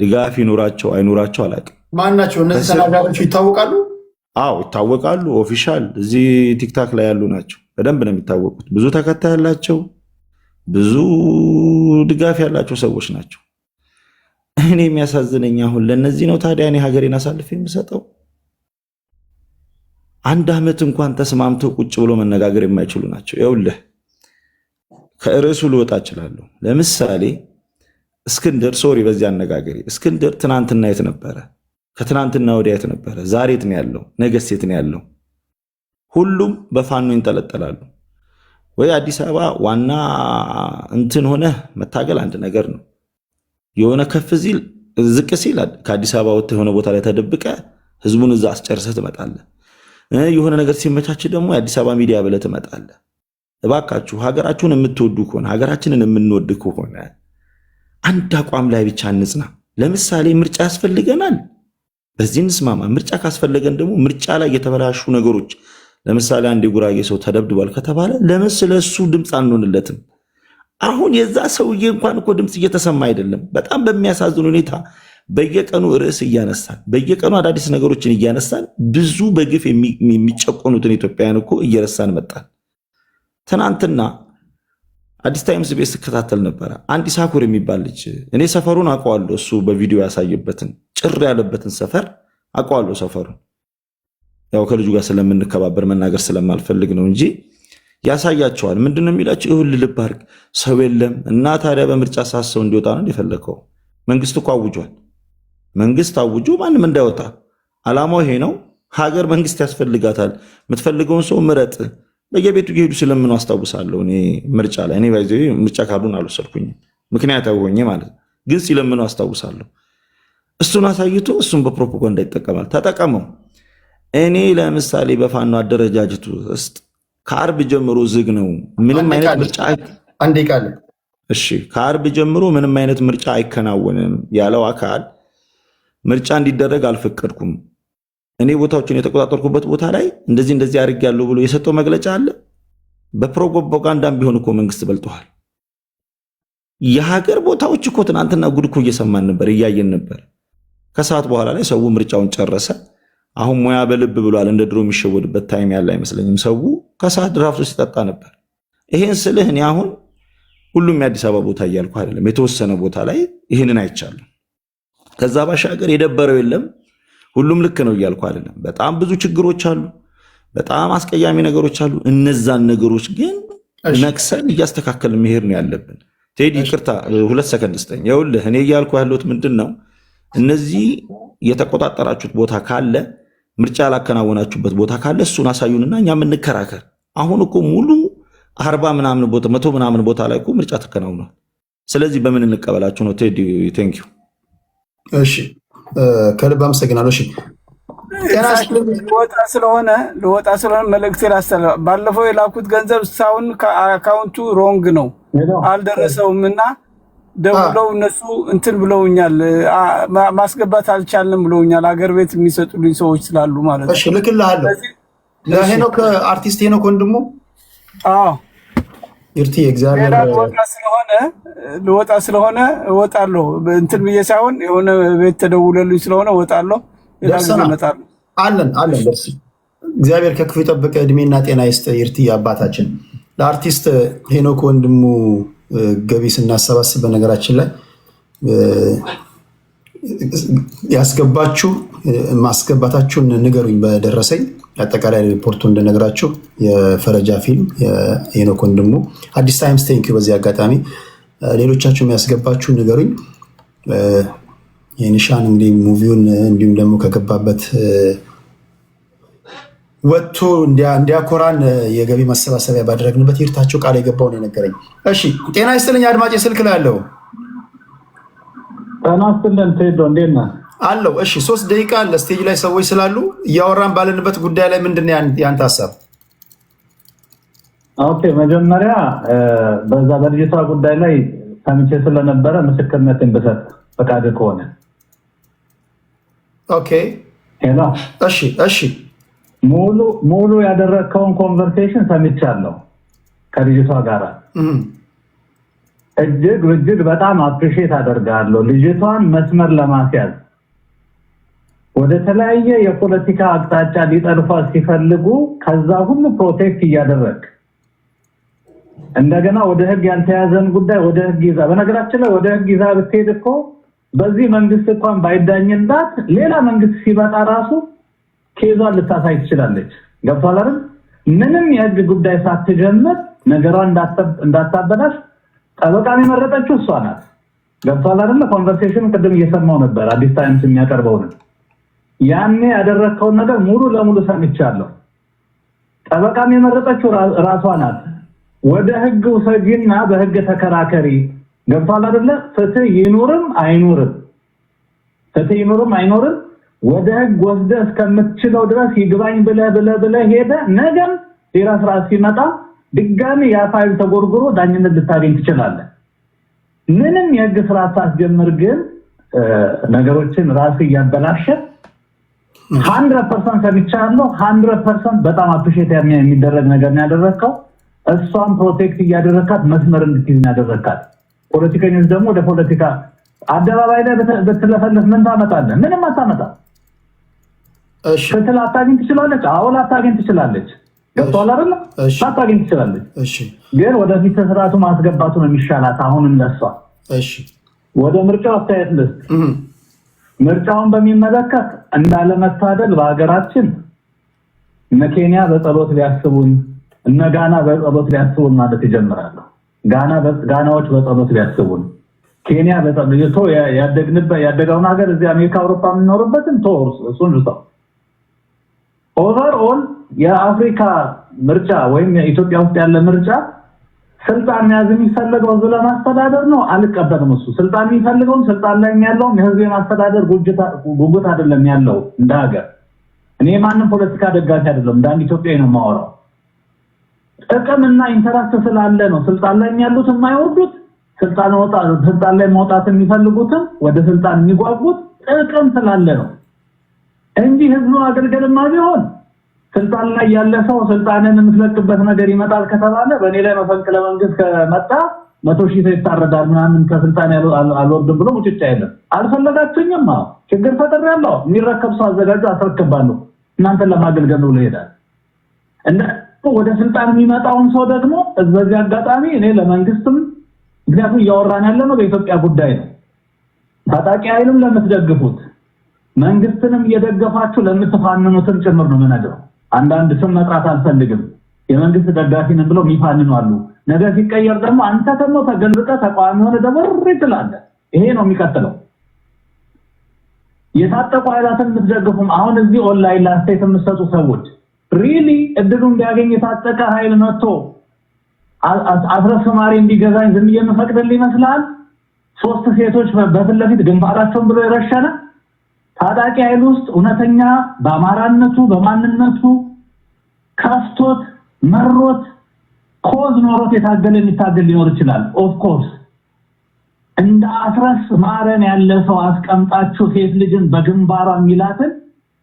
ድጋፍ ይኑራቸው አይኑራቸው አላውቅም። ማን ናቸው እነዚህ ተናጋሪዎች? ይታወቃሉ? አዎ ይታወቃሉ። ኦፊሻል እዚህ ቲክታክ ላይ ያሉ ናቸው። በደንብ ነው የሚታወቁት። ብዙ ተከታይ ያላቸው ብዙ ድጋፍ ያላቸው ሰዎች ናቸው። እኔ የሚያሳዝነኝ አሁን ለነዚህ ነው ታዲያ እኔ ሀገሬን አሳልፍ የምሰጠው? አንድ ዓመት እንኳን ተስማምተው ቁጭ ብሎ መነጋገር የማይችሉ ናቸው። ይኸውልህ ከርዕሱ ልወጣ እችላለሁ። ለምሳሌ እስክንድር ሶሪ፣ በዚህ አነጋገሪ እስክንድር ትናንትና የት ነበረ? ከትናንትና ወዲያ የት ነበረ? ዛሬ የት ነው ያለው? ነገስ የት ነው ያለው? ሁሉም በፋኖ ይንጠለጠላሉ። ወይ አዲስ አበባ ዋና እንትን ሆነ መታገል አንድ ነገር ነው። የሆነ ከፍ ሲል ዝቅ ሲል ከአዲስ አበባ ወጥተህ የሆነ ቦታ ላይ ተደብቀ ህዝቡን እዛ አስጨርሰህ ትመጣለህ። የሆነ ነገር ሲመቻች ደግሞ የአዲስ አበባ ሚዲያ ብለህ ትመጣለህ። እባካችሁ ሀገራችሁን የምትወዱ ከሆነ ሀገራችንን የምንወድ ከሆነ አንድ አቋም ላይ ብቻ እንጽና። ለምሳሌ ምርጫ ያስፈልገናል፣ በዚህ እንስማማ። ምርጫ ካስፈለገን ደግሞ ምርጫ ላይ የተበላሹ ነገሮች ለምሳሌ አንድ የጉራጌ ሰው ተደብድቧል ከተባለ ለምን ስለሱ ድምፅ አንሆንለትም? አሁን የዛ ሰውዬ እንኳን እኮ ድምፅ እየተሰማ አይደለም። በጣም በሚያሳዝን ሁኔታ በየቀኑ ርዕስ እያነሳን በየቀኑ አዳዲስ ነገሮችን እያነሳን ብዙ በግፍ የሚጨቆኑትን ኢትዮጵያውያን እኮ እየረሳን መጣን። ትናንትና አዲስ ታይምስ ቤት ስከታተል ነበረ። አንድ ኢሳኩር የሚባል ልጅ እኔ ሰፈሩን አውቀዋለሁ። እሱ በቪዲዮ ያሳየበትን ጭር ያለበትን ሰፈር አውቀዋለሁ ሰፈሩን። ያው ከልጁ ጋር ስለምንከባበር መናገር ስለማልፈልግ ነው እንጂ ያሳያቸዋል። ምንድነው የሚላቸው? ይሁን ልብ አድርግ፣ ሰው የለም እና ታዲያ በምርጫ ሰዓት ሰው እንዲወጣ ነው የፈለከው? መንግስት እኮ አውጇል። መንግስት አውጆ ማንም እንዳይወጣ አላማው ይሄ ነው። ሀገር መንግስት ያስፈልጋታል። የምትፈልገውን ሰው ምረጥ። በየቤቱ እየሄዱ ስለምኑ አስታውሳለሁ። እኔ ምርጫ ላይ እኔ ባይዘ ምርጫ ካርዱን አልወሰድኩኝም፣ ምክንያታዊ ሆኜ ማለት ግን ሲለምኑ አስታውሳለሁ። እሱን አሳይቶ እሱን በፕሮፓጋንዳ ይጠቀማል። ተጠቀመው። እኔ ለምሳሌ በፋኖ አደረጃጀቱ ውስጥ ከአርብ ጀምሮ ዝግ ነው። ምንም አይነት ምርጫ አንዴ ቃል እሺ፣ ከአርብ ጀምሮ ምንም አይነት ምርጫ አይከናወንም ያለው አካል ምርጫ እንዲደረግ አልፈቀድኩም፣ እኔ ቦታዎችን የተቆጣጠርኩበት ቦታ ላይ እንደዚህ አድርጌያለሁ ብሎ የሰጠው መግለጫ አለ። በፕሮፓጋንዳም ቢሆን እኮ መንግስት በልጧል። የሀገር ቦታዎች እኮ ትናንትና ጉድ እኮ እየሰማን ነበር፣ እያየን ነበር። ከሰዓት በኋላ ላይ ሰው ምርጫውን ጨረሰ። አሁን ሙያ በልብ ብሏል። እንደ ድሮ የሚሸወድበት ታይም ያለ አይመስለኝም። ሰው ከሰዓት ድራፍቶ ሲጠጣ ነበር። ይሄን ስልህ እኔ አሁን ሁሉም የአዲስ አበባ ቦታ እያልኩ አይደለም፣ የተወሰነ ቦታ ላይ ይህንን አይቻልም። ከዛ ባሻገር የደበረው የለም፣ ሁሉም ልክ ነው እያልኩ አይደለም። በጣም ብዙ ችግሮች አሉ፣ በጣም አስቀያሚ ነገሮች አሉ። እነዛን ነገሮች ግን ነክሰን እያስተካከልን መሄድ ነው ያለብን። ቴዲ ይቅርታ 2 ሰከንድ ስጠኝ። ይኸውልህ እኔ እያልኩ ያለሁት ምንድን ነው፣ እነዚህ የተቆጣጠራችሁት ቦታ ካለ፣ ምርጫ ያላከናወናችሁበት ቦታ ካለ እሱን አሳዩንና እኛ የምንከራከር። አሁን እኮ ሙሉ 40 ምናምን ቦታ 100 ምናምን ቦታ ላይ እኮ ምርጫ ተከናውኗል። ስለዚህ በምን እንቀበላችሁ ነው? ቴዲ ቴንክ ዩ። እሺ ከልብ አመሰግናለሁ። እሺ ልወጣ ስለሆነ መልእክት ላስተላልፍ። ባለፈው የላኩት ገንዘብ ሳውን ከአካውንቱ ሮንግ ነው አልደረሰውም እና ደውለው እነሱ እንትን ብለውኛል፣ ማስገባት አልቻልንም ብለውኛል። አገር ቤት የሚሰጡልኝ ሰዎች ስላሉ ማለት ነው። እሺ ልክልሃለሁ። ለሄኖክ አርቲስት ሄኖክ ወንድሙ ይርቲ እግዚአብሔር ልወጣ ስለሆነ እወጣለሁ። እንትን ብዬ ሳይሆን የሆነ ቤት ተደውለልኝ ስለሆነ እወጣለሁ። አለን እግዚአብሔር ከክፉ የጠበቀ እድሜና ጤና ይስጥ። ይርቲ አባታችን ለአርቲስት ሄኖክ ወንድሙ ገቢ ስናሰባስብ በነገራችን ላይ ያስገባችሁ ማስገባታችሁን ንገሩኝ በደረሰኝ አጠቃላይ ሪፖርቱ እንደነገራችሁ የፈረጃ ፊልም ሄኖክ ወንድሙ አዲስ ታይምስ ቴንክ ዩ። በዚህ አጋጣሚ ሌሎቻችሁም ያስገባችሁ ንገሩኝ። የኒሻን እንግዲህ ሙቪውን እንዲሁም ደግሞ ከገባበት ወጥቶ እንዲያኮራን የገቢ ማሰባሰቢያ ባደረግንበት ይርታቸው ቃል የገባው ነው የነገረኝ። እሺ ጤና ይስጥልኝ አድማጭ ስልክ ላይ ያለው ጤና ይስጥልኝ ቴዶ እንዴት ነህ? አለው። እሺ 3 ደቂቃ ለስቴጅ ላይ ሰዎች ስላሉ እያወራን ባለንበት ጉዳይ ላይ ምንድን ነው ያንተ ሀሳብ? ኦኬ መጀመሪያ በዛ በልጅቷ ጉዳይ ላይ ሰምቼ ስለነበረ ምስክርነትን ብሰጥ ፈቃድ ከሆነ። ኦኬ ሄሎ። እሺ ሙሉ ያደረግከውን ኮንቨርሴሽን ሰምቻለሁ ከልጅቷ ጋር። እጅግ በጣም አፕሪሼት አደርጋለሁ። ልጅቷን መስመር ለማስያዝ ወደ ተለያየ የፖለቲካ አቅጣጫ ሊጠልፏት ሲፈልጉ ከዛ ሁሉ ፕሮቴክት እያደረግ እንደገና ወደ ህግ ያልተያዘን ጉዳይ ወደ ህግ ይዛ፣ በነገራችን ላይ ወደ ህግ ይዛ ብትሄድ እኮ በዚህ መንግስት እንኳን ባይዳኝላት ሌላ መንግስት ሲመጣ ራሱ ኬዟን ልታሳይ ትችላለች። ገብቷል አይደል? ምንም የህግ ጉዳይ ሳትጀምር ነገሯን እንዳታበላሽ ጠበቃን የመረጠችው እሷ ናት። ገብቷል አይደል? ኮንቨርሴሽን ቅድም እየሰማው ነበር አዲስ ታይምስ የሚያቀርበው ነው። ያኔ ያደረከውን ነገር ሙሉ ለሙሉ ሰምቻለሁ። ጠበቃን የመረጠችው ራሷ ናት። ወደ ህግ ውሰጂና በህግ ተከራከሪ። ገብቷል አይደል? ፍትህ ይኑርም አይኑርም ወደ ህግ ወስደህ እስከምትችለው ድረስ ይግባኝ ብለህ ሄደ ነገም የራስ ሲመጣ ድጋሚ ያ ፋይል ተጎርጉሮ ዳኝነት ልታገኝ ትችላለህ። ምንም የህግ ስርዓት ሳትጀምር ግን ነገሮችን ራስ እያበላሸ 100% ሰምቻለሁ። 100% በጣም አፕሪሼት የሚደረግ ነገር ነው ያደረከው። እሷን ፕሮቴክት እያደረካት መስመር እንድትይዝ ነው ያደረካት። ፖለቲከኞች ደግሞ ወደ ፖለቲካ አደባባይ ላይ በትለፈለፍ ምን ታመጣለህ? ምንም አታመጣ። እሺ ፍትህ ላታገኝ ትችላለች። አዎ ላታገኝ ትችላለች። ገብቶሃል አይደል? ላታገኝ ትችላለች። እሺ ግን ወደፊት ስርዓቱ ማስገባቱ ነው የሚሻላት አሁንም ለሷ። እሺ ወደ ምርጫው አስተያየት ልስጥ። ምርጫውን በሚመለከት እንዳለመታደል በሀገራችን እነ ኬንያ በጸሎት ሊያስቡን እነ ጋና በጸሎት ሊያስቡን ማለት ይጀምራሉ። ጋናዎች በጸሎት ሊያስቡን፣ ኬንያ በጸሎት ያደገውን ሀገር እዚህ አሜሪካ አውሮፓ የምንኖርበትን እሱን ልተው። ኦቨርኦል የአፍሪካ ምርጫ ወይም የኢትዮጵያ ውስጥ ያለ ምርጫ ስልጣን ያዝ የሚፈልገው ህዝብ ለማስተዳደር ነው። አልቀበልም። እሱ ስልጣን የሚፈልገው ስልጣን ላይ ያለው የህዝብ የማስተዳደር ጉጉት አይደለም ያለው እንደ ሀገር። እኔ ማንም ፖለቲካ ደጋፊ አይደለም፣ እንደ አንድ ኢትዮጵያዊ ነው የማወራው። ጥቅምና ኢንተረስት ስላለ ነው ስልጣን ላይ ያሉት የማይወርዱት፣ ስልጣን ላይ መውጣት የሚፈልጉትም ወደ ስልጣን የሚጓጉት ጥቅም ስላለ ነው እንጂ ህዝቡ አገልገልማ ቢሆን ስልጣን ላይ ያለ ሰው ስልጣንን የምትለቅበት ነገር ይመጣል ከተባለ በእኔ ላይ መፈንቅለ መንግስት ከመጣ 100,000 ሰው ይታረዳል ምናምን ከስልጣን አልወርድም ብሎ ሙጭጫ የለም። አልፈለጋችሁኝም፣ ችግር ፈጥሬያለሁ፣ የሚረከብ ሰው አዘጋጁ፣ አስረክባለሁ፣ እናንተን ለማገልገል ነው ይሄዳል። እና ወደ ስልጣን የሚመጣውን ሰው ደግሞ በዚህ አጋጣሚ እኔ ለመንግስትም ምክንያቱም እያወራን ያለ ነው በኢትዮጵያ ጉዳይ ነው። ታጣቂ ኃይልም ለምትደግፉት መንግስትንም እየደገፋችሁ ለምትፋንኑትም ጭምር ነው የምነግረው። አንዳንድ ስም መጥራት አልፈልግም የመንግስት ደጋፊ ነን ብለው የሚፋንኑ አሉ። ነገር ሲቀየር ደግሞ አንተ ደግሞ ተገልብጠ ተቋሚ ሆነ ደብር ይጥላል። ይሄ ነው የሚቀጥለው። የታጠቁ ኃይላትን የምትደግፉም አሁን እዚህ ኦንላይን ላስቴት የምትሰጡ ሰዎች ሪሊ እድሉን እንዲያገኝ የታጠቀ ኃይል መጥቶ አስረስማሪ እንዲገዛኝ ዝም የምፈቅድል ይመስላል? 3 ሴቶች በፊት ለፊት ግንባራቸውን ብሎ የረሸነ ታጣቂ ኃይል ውስጥ እውነተኛ በአማራነቱ በማንነቱ ከፍቶት መሮት ኮዝ ኖሮት የታገለ የሚታገል ሊኖር ይችላል። ኦፍ ኮርስ እንደ አስረስ ማረን ያለ ሰው አስቀምጣችሁ ሴት ልጅን በግንባሯ የሚላትን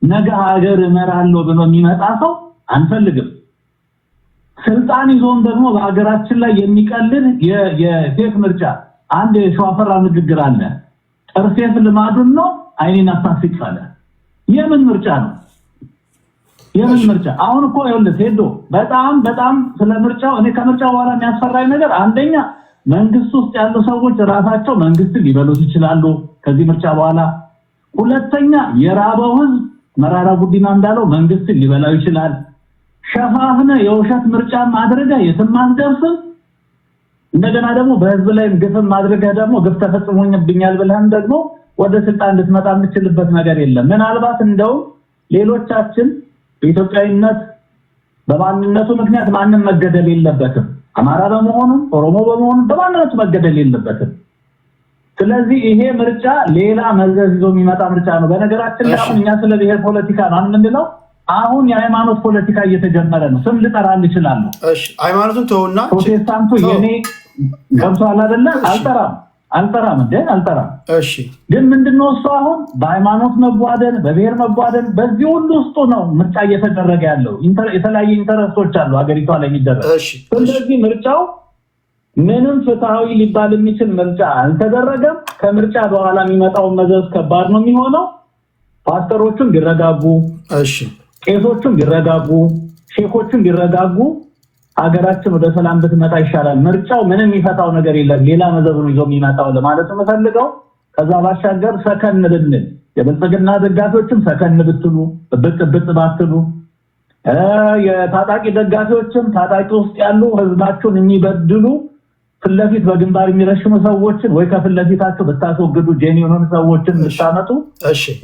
ነገ ሀገር እመራለሁ ብሎ የሚመጣ ሰው አንፈልግም። ስልጣን ይዞም ደግሞ በሀገራችን ላይ የሚቀልል የፌክ ምርጫ አንድ የሸዋፈራ ንግግር አለ። ጥርሴፍ ልማዱን ነው አይኔን አታስቅ አለ። የምን ምርጫ ነው? የምን ምርጫ? አሁን እኮ ይኸውልህ ሄዶ በጣም ስለ ምርጫው እኔ ከምርጫው በኋላ የሚያስፈራኝ ነገር አንደኛ መንግስት ውስጥ ያሉ ሰዎች ራሳቸው መንግስትን ሊበሉት ይችላሉ ከዚህ ምርጫ በኋላ። ሁለተኛ የራበው ህዝብ መራራ ጉዲና እንዳለው መንግስትን ሊበላው ይችላል። ሸፋፍነ የውሸት ምርጫ ማድረግ የትም አትደርስም። እንደገና ደግሞ በህዝብ ላይ ግፍ ማድረግ ደግሞ ግፍ ተፈጽሞኛል ብለህም ደግሞ ወደ ስልጣን ልትመጣ የምትችልበት ነገር የለም። ምናልባት እንደው ሌሎቻችን በኢትዮጵያዊነት በማንነቱ ምክንያት ማንም መገደል የለበትም። አማራ በመሆኑ ኦሮሞ በመሆኑ በማንነቱ መገደል የለበትም። ስለዚህ ይሄ ምርጫ ሌላ መዘዝ ይዞ የሚመጣ ምርጫ ነው። በነገራችን ላይ አሁን እኛ ስለ ብሔር ፖለቲካ ነው የምንለው። አሁን የሃይማኖት ፖለቲካ እየተጀመረ ነው። ስም ልጠራል ይችላል። እሺ ሃይማኖቱን ተውና ፕሮቴስታንቱ የኔ ገብቷል አይደለ? አልጠራም። እሺ ግን ምንድነው እሱ አሁን በሃይማኖት መጓደን በብሔር መጓደን በዚህ ሁሉ ውስጥ ነው ምርጫ እየተደረገ ያለው። የተለያየ ኢንተረስቶች አሉ ሀገሪቷ ላይ የሚደረግ። ስለዚህ ምርጫው ምንም ፍትሃዊ ሊባል የሚችል ምርጫ አልተደረገም። ከምርጫ በኋላ የሚመጣው መዘዝ ከባድ ነው የሚሆነው። ፓስተሮቹም ቢረጋጉ፣ ቄሶቹም ቢረጋጉ፣ ሼኮቹም ቢረጋጉ ሀገራችን ወደ ሰላም ብትመጣ ይሻላል። ምርጫው ምንም የሚፈታው ነገር የለም። ሌላ መዘዝ ነው ይዞ የሚመጣው ለማለት ነው የምፈልገው። ከዛ ባሻገር ሰከን ብንል የብልጽግና ደጋፊዎችም ሰከን ብትሉ ብጥ ባትሉ፣ የታጣቂ ደጋፊዎችም ታጣቂ ውስጥ ያሉ ህዝባቸውን የሚበድሉ ፍለፊት በግንባር የሚረሽሙ ሰዎችን ወይ ከፍለፊታቸው ብታስወግዱ ጄኒዮን ሰዎችን ብታመጡ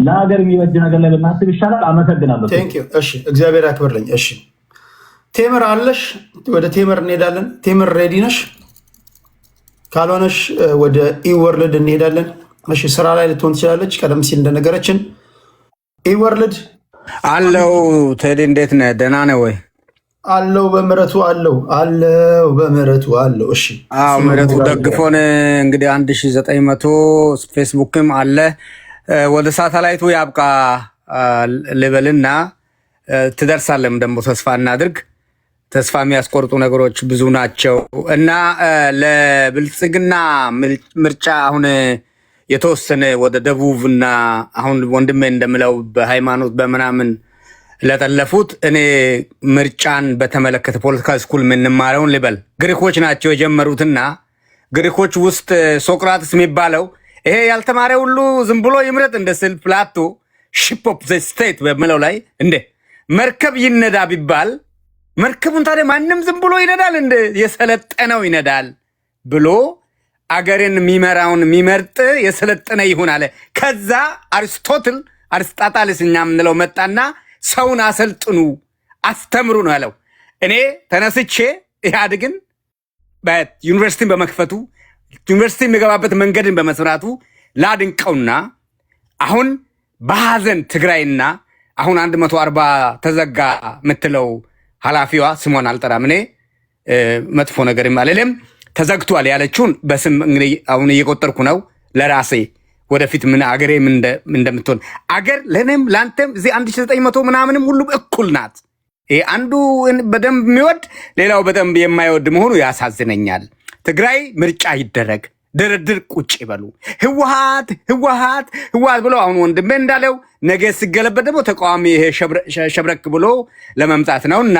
ለሀገር የሚበጅ ነገር ላይ ብናስብ ይሻላል። አመሰግናለሁ። እሺ እግዚአብሔር ያክብርልኝ። እሺ ቴምር አለሽ? ወደ ቴምር እንሄዳለን። ቴምር ሬዲ ነሽ? ካልሆነሽ ወደ ኢወርልድ እንሄዳለን። እሺ ስራ ላይ ልትሆን ትችላለች። ቀደም ሲል እንደነገረችን ኢወርልድ አለው። ቴዲ እንዴት ነህ? ደህና ነህ ወይ? አለው በምህረቱ አለው በምህረቱ አለው። እሺ አዎ ምህረቱ ደግፎን እንግዲህ 1900 ፌስቡክም አለ። ወደ ሳተላይቱ ያብቃ ልበልና ትደርሳለም። ደግሞ ተስፋ እናድርግ። ተስፋ የሚያስቆርጡ ነገሮች ብዙ ናቸው እና ለብልጽግና ምርጫ አሁን የተወሰነ ወደ ደቡብና አሁን ወንድሜ እንደምለው በሃይማኖት በምናምን ለጠለፉት እኔ ምርጫን በተመለከተ ፖለቲካ ስኩል የምንማረውን ልበል። ግሪኮች ናቸው የጀመሩትና ግሪኮች ውስጥ ሶቅራጥስ የሚባለው ይሄ ያልተማረ ሁሉ ዝም ብሎ ይምረጥ እንደ ስል ፕላቶ ሺፕ ኦፍ ዘ ስቴት በሚለው ላይ እንደ መርከብ ይነዳ ቢባል መርከቡን ታዲያ ማንም ዝም ብሎ ይነዳል? እንደ የሰለጠነው ይነዳል ብሎ አገርን የሚመራውን የሚመርጥ የሰለጠነ ይሁን አለ። ከዛ አርስጣጣልስ እኛ የምንለው መጣና ሰውን አሰልጥኑ አስተምሩ ነው ያለው። እኔ ተነስቼ ኢህአዴግን ዩኒቨርሲቲን በመክፈቱ ዩኒቨርሲቲ የሚገባበት መንገድን በመስራቱ ላድንቀውና አሁን በሐዘን ትግራይና አሁን 140 ተዘጋ የምትለው ኃላፊዋ ስሟን አልጠራም። እኔ መጥፎ ነገር አልልም። ተዘግቷል ያለችውን በስም እንግዲህ አሁን እየቆጠርኩ ነው ለራሴ ወደፊት ምን አገሬ ምን እንደምትሆን አገር ለኔም ላንተም እዚህ 1900 ምናምንም ሁሉ እኩል ናት። ይሄ አንዱ በደንብ የሚወድ ሌላው በደንብ የማይወድ መሆኑ ያሳዝነኛል። ትግራይ ምርጫ ይደረግ፣ ድርድር ቁጭ ይበሉ። ህወሓት ብሎ አሁን ወንድሜ እንዳለው ነገ ሲገለበት ደግሞ ተቃዋሚ ይሄ ሸብረክ ብሎ ለመምጣት ነውና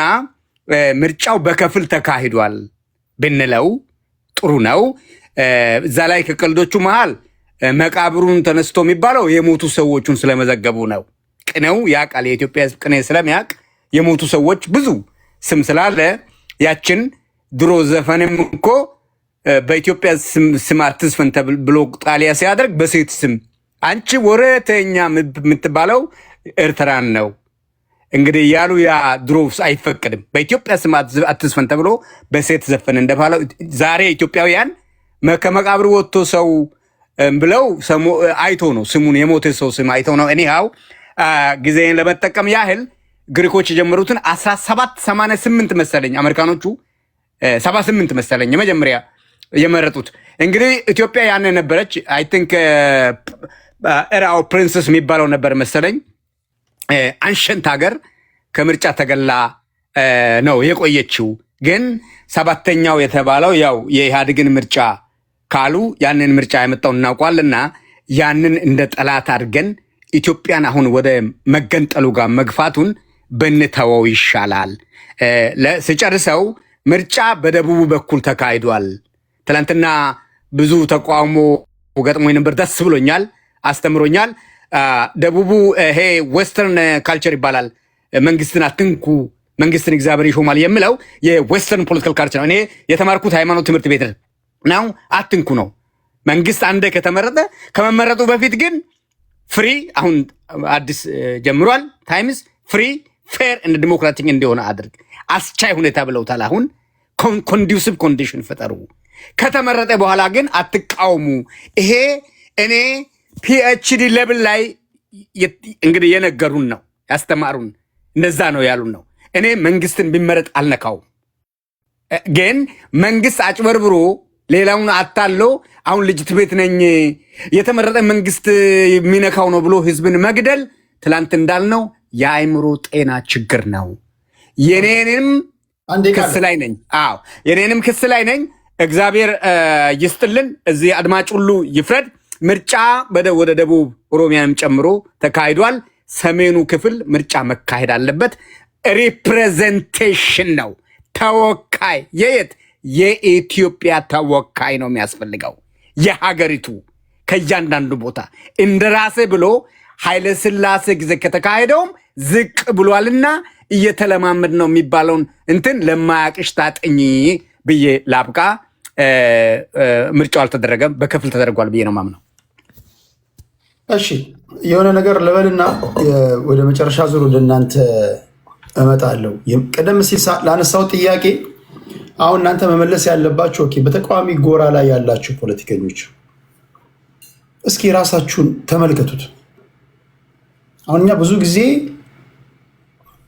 ምርጫው በከፍል ተካሂዷል ብንለው ጥሩ ነው። እዛ ላይ ከቀልዶቹ መሃል መቃብሩን ተነስቶ የሚባለው የሞቱ ሰዎቹን ስለመዘገቡ ነው። ቅኔው ያውቃል፣ የኢትዮጵያ ህዝብ ቅኔ ስለሚያውቅ የሞቱ ሰዎች ብዙ ስም ስላለ ያችን ድሮ ዘፈንም እኮ በኢትዮጵያ ስም አትዝፈን ብሎ ጣሊያ ሲያደርግ በሴት ስም አንቺ ወረተኛ የምትባለው ኤርትራን ነው እንግዲህ ያሉ ያ ድሮ አይፈቀድም። በኢትዮጵያ ስም አትዝፈን ተብሎ በሴት ዘፈን እንደባለው ዛሬ ኢትዮጵያውያን ከመቃብር ወጥቶ ሰው ብለው አይቶ ነው ስሙን የሞተ ሰው ስም አይቶ ነው። እኒሃው ጊዜን ለመጠቀም ያህል ግሪኮች የጀመሩትን 1788 መሰለኝ አሜሪካኖቹ 78 መሰለኝ የመጀመሪያ የመረጡት። እንግዲህ ኢትዮጵያ ያነ ነበረች። አይ ቲንክ ኤራው ፕሪንሰስ የሚባለው ነበር መሰለኝ አንሸንት ሀገር ከምርጫ ተገላ ነው የቆየችው። ግን ሰባተኛው የተባለው ያው የኢህአዴግን ምርጫ ካሉ ያንን ምርጫ ያመጣው እናውቋልና ያንን እንደ ጠላት አድርገን ኢትዮጵያን አሁን ወደ መገንጠሉ ጋር መግፋቱን ብንተወው ይሻላል። ስጨርሰው ምርጫ በደቡብ በኩል ተካሂዷል። ትላንትና ብዙ ተቃውሞ ገጥሞኝ ነበር። ደስ ብሎኛል፣ አስተምሮኛል። ደቡቡ ይሄ ዌስተርን ካልቸር ይባላል። መንግስትን አትንኩ፣ መንግስትን እግዚአብሔር ይሾማል የሚለው የዌስተርን ፖለቲካል ካልቸር ነው። እኔ የተማርኩት ሃይማኖት ትምህርት ቤት ነው። አትንኩ ነው። መንግስት አንዴ ከተመረጠ ከመመረጡ በፊት ግን ፍሪ አሁን አዲስ ጀምሯል ታይምስ ፍሪ ፌር እንደ ዲሞክራቲክ እንዲሆነ አድርግ አስቻይ ሁኔታ ብለውታል። አሁን ኮንዱሲቭ ኮንዲሽን ፈጠሩ። ከተመረጠ በኋላ ግን አትቃውሙ። ይሄ እኔ ፒኤችዲ ሌቭል ላይ እንግዲህ የነገሩን ነው ያስተማሩን፣ እንደዛ ነው ያሉን ነው። እኔ መንግስትን ቢመረጥ አልነካውም። ግን መንግስት አጭበርብሮ ሌላውን አታሎ አሁን ልጅት ቤት ነኝ የተመረጠ መንግስት የሚነካው ነው ብሎ ህዝብን መግደል ትላንት እንዳልነው የአእምሮ ጤና ችግር ነው። የኔንም ክስ ላይ ነኝ። አዎ የኔንም ክስ ላይ ነኝ። እግዚአብሔር ይስጥልን። እዚህ አድማጭ ሁሉ ይፍረድ። ምርጫ ወደ ደቡብ ኦሮሚያንም ጨምሮ ተካሂዷል። ሰሜኑ ክፍል ምርጫ መካሄድ አለበት። ሪፕሬዘንቴሽን ነው። ተወካይ የየት የኢትዮጵያ ተወካይ ነው የሚያስፈልገው። የሀገሪቱ ከእያንዳንዱ ቦታ እንደራሴ ብሎ ኃይለ ሥላሴ ጊዜ ከተካሄደውም ዝቅ ብሏልና እየተለማመድ ነው የሚባለውን እንትን ለማያቅሽ ታጠኝ ብዬ ላብቃ። ምርጫው አልተደረገም፣ በክፍል ተደርጓል ብዬ ነው ማምነው። እሺ የሆነ ነገር ልበልና ወደ መጨረሻ ዙር ወደ እናንተ እመጣለሁ። ቀደም ሲል ላነሳው ጥያቄ አሁን እናንተ መመለስ ያለባችሁ በተቃዋሚ ጎራ ላይ ያላችሁ ፖለቲከኞች እስኪ ራሳችሁን ተመልከቱት። አሁን እኛ ብዙ ጊዜ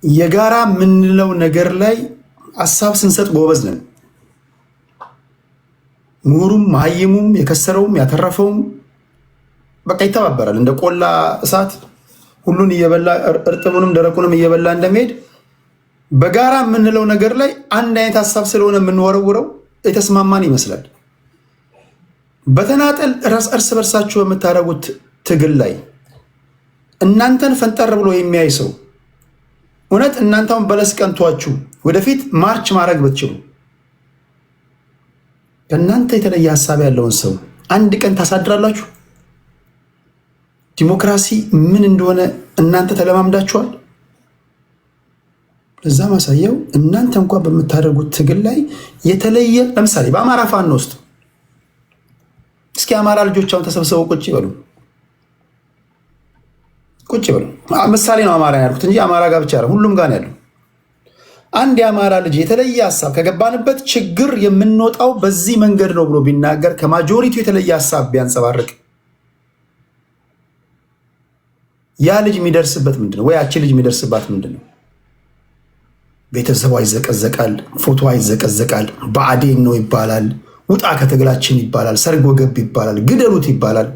የጋራ የምንለው ነገር ላይ ሀሳብ ስንሰጥ ጎበዝ ነን። ምሁሩም መሀይሙም የከሰረውም ያተረፈውም በቃ ይተባበራል። እንደ ቆላ እሳት ሁሉን እየበላ እርጥቡንም ደረቁንም እየበላ እንደሚሄድ በጋራ የምንለው ነገር ላይ አንድ አይነት ሀሳብ ስለሆነ የምንወረውረው የተስማማን ይመስላል። በተናጠል እርስ በርሳችሁ በምታደርጉት ትግል ላይ እናንተን ፈንጠር ብሎ የሚያይ ሰው እውነት እናንተውን በለስ ቀንቷችሁ ወደፊት ማርች ማድረግ ብትችሉ ከእናንተ የተለየ ሀሳብ ያለውን ሰው አንድ ቀን ታሳድራላችሁ? ዲሞክራሲ ምን እንደሆነ እናንተ ተለማምዳችኋል። ለዛ ማሳየው እናንተ እንኳን በምታደርጉት ትግል ላይ የተለየ ለምሳሌ በአማራ ፋኖ ውስጥ እስኪ አማራ ልጆች አሁን ተሰብስበው ቁጭ ይበሉ። ምሳሌ ነው አማራ ያልኩት እንጂ አማራ ጋር ብቻ አይደለም፣ ሁሉም ጋር ነው ያለው። አንድ የአማራ ልጅ የተለየ ሀሳብ ከገባንበት ችግር የምንወጣው በዚህ መንገድ ነው ብሎ ቢናገር ከማጆሪቲው የተለየ ሀሳብ ቢያንጸባርቅ ያ ልጅ የሚደርስበት ምንድነው? ወይ ያቺ ልጅ የሚደርስባት ምንድነው? ቤተሰቧ ይዘቀዘቃል፣ ፎቶ ይዘቀዘቃል፣ ብአዴን ነው ይባላል፣ ውጣ ከትግላችን ይባላል፣ ሰርጎ ገብ ይባላል፣ ግደሉት ይባላል።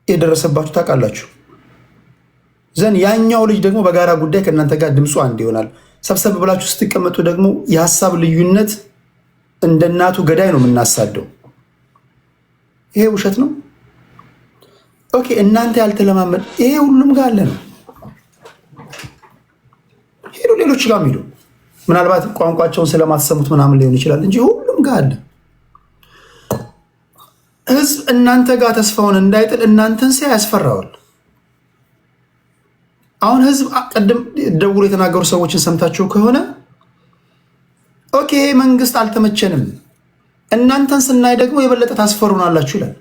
የደረሰባችሁ ታውቃላችሁ። ዘን ያኛው ልጅ ደግሞ በጋራ ጉዳይ ከእናንተ ጋር ድምፁ አንድ ይሆናል። ሰብሰብ ብላችሁ ስትቀመጡ ደግሞ የሀሳብ ልዩነት እንደ እናቱ ገዳይ ነው የምናሳደው። ይሄ ውሸት ነው። ኦኬ እናንተ ያልተለማመድ ይሄ ሁሉም ጋር አለ ነው። ሄዱ ሌሎች ጋር ሄዱ። ምናልባት ቋንቋቸውን ስለማትሰሙት ምናምን ሊሆን ይችላል እንጂ ሁሉም ጋር አለ። ህዝብ እናንተ ጋር ተስፋውን እንዳይጥል እናንተን ሲያ ያስፈራዋል። አሁን ህዝብ ቀደም ደውሎ የተናገሩ ሰዎችን ሰምታችሁ ከሆነ ኦኬ መንግስት አልተመቸንም እናንተን ስናይ ደግሞ የበለጠ ታስፈሩናላችሁ ይላል።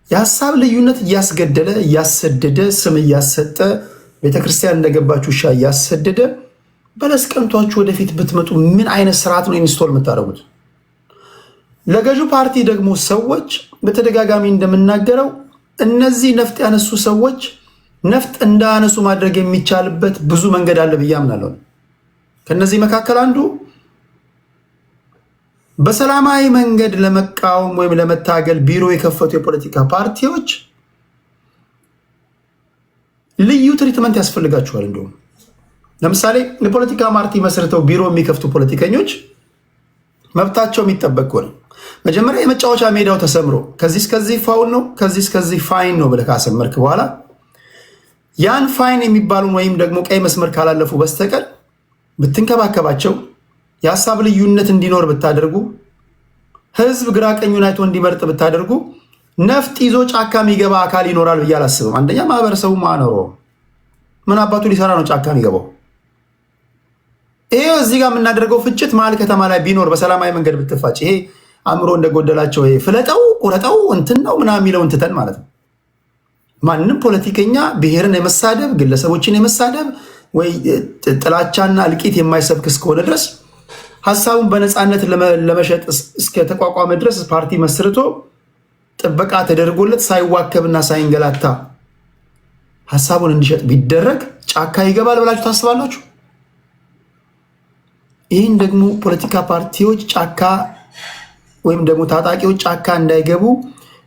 የሐሳብ ልዩነት እያስገደለ እያሰደደ ስም እያሰጠ ቤተክርስቲያን እንደገባችሁ ሻ እያሰደደ በለስ ቀንቷችሁ ወደፊት ብትመጡ ምን አይነት ስርዓት ነው ኢንስቶል የምታደርጉት? ለገዢው ፓርቲ ደግሞ ሰዎች በተደጋጋሚ እንደምናገረው እነዚህ ነፍጥ ያነሱ ሰዎች ነፍጥ እንዳያነሱ ማድረግ የሚቻልበት ብዙ መንገድ አለ ብዬ አምናለሁ። ከነዚህ መካከል አንዱ በሰላማዊ መንገድ ለመቃወም ወይም ለመታገል ቢሮ የከፈቱ የፖለቲካ ፓርቲዎች ልዩ ትሪትመንት ያስፈልጋቸዋል። እንደውም ለምሳሌ የፖለቲካ ፓርቲ መስርተው ቢሮ የሚከፍቱ ፖለቲከኞች መብታቸው የሚጠበቅ ነው። መጀመሪያ የመጫወቻ ሜዳው ተሰምሮ ከዚህ እስከዚህ ፋውል ነው ከዚህ እስከዚህ ፋይን ነው ብለህ ካሰመርክ በኋላ ያን ፋይን የሚባሉን ወይም ደግሞ ቀይ መስመር ካላለፉ በስተቀር ብትንከባከባቸው የሐሳብ ልዩነት እንዲኖር ብታደርጉ ህዝብ ግራ ቀኙን አይቶ እንዲመርጥ ብታደርጉ ነፍጥ ይዞ ጫካ የሚገባ አካል ይኖራል ብዬ አላስብም። አንደኛ ማህበረሰቡ ማኖሮ ምን አባቱ ሊሰራ ነው ጫካ የሚገባው? ይሄ እዚህ ጋር የምናደርገው ፍጭት መሀል ከተማ ላይ ቢኖር በሰላማዊ መንገድ ብትፋጭ ይሄ አእምሮ እንደጎደላቸው ይሄ ፍለጠው ቁረጠው እንትን ነው ምናምን የሚለውን ትተን ማለት ነው። ማንም ፖለቲከኛ ብሔርን የመሳደብ ግለሰቦችን የመሳደብ ወይ ጥላቻና እልቂት የማይሰብክ እስከሆነ ድረስ ሐሳቡን በነፃነት ለመሸጥ እስከ ተቋቋመ ድረስ ፓርቲ መስርቶ ጥበቃ ተደርጎለት ሳይዋከብና ሳይንገላታ ሐሳቡን እንዲሸጥ ቢደረግ ጫካ ይገባል ብላችሁ ታስባላችሁ? ይህን ደግሞ ፖለቲካ ፓርቲዎች ጫካ ወይም ደግሞ ታጣቂዎች ጫካ እንዳይገቡ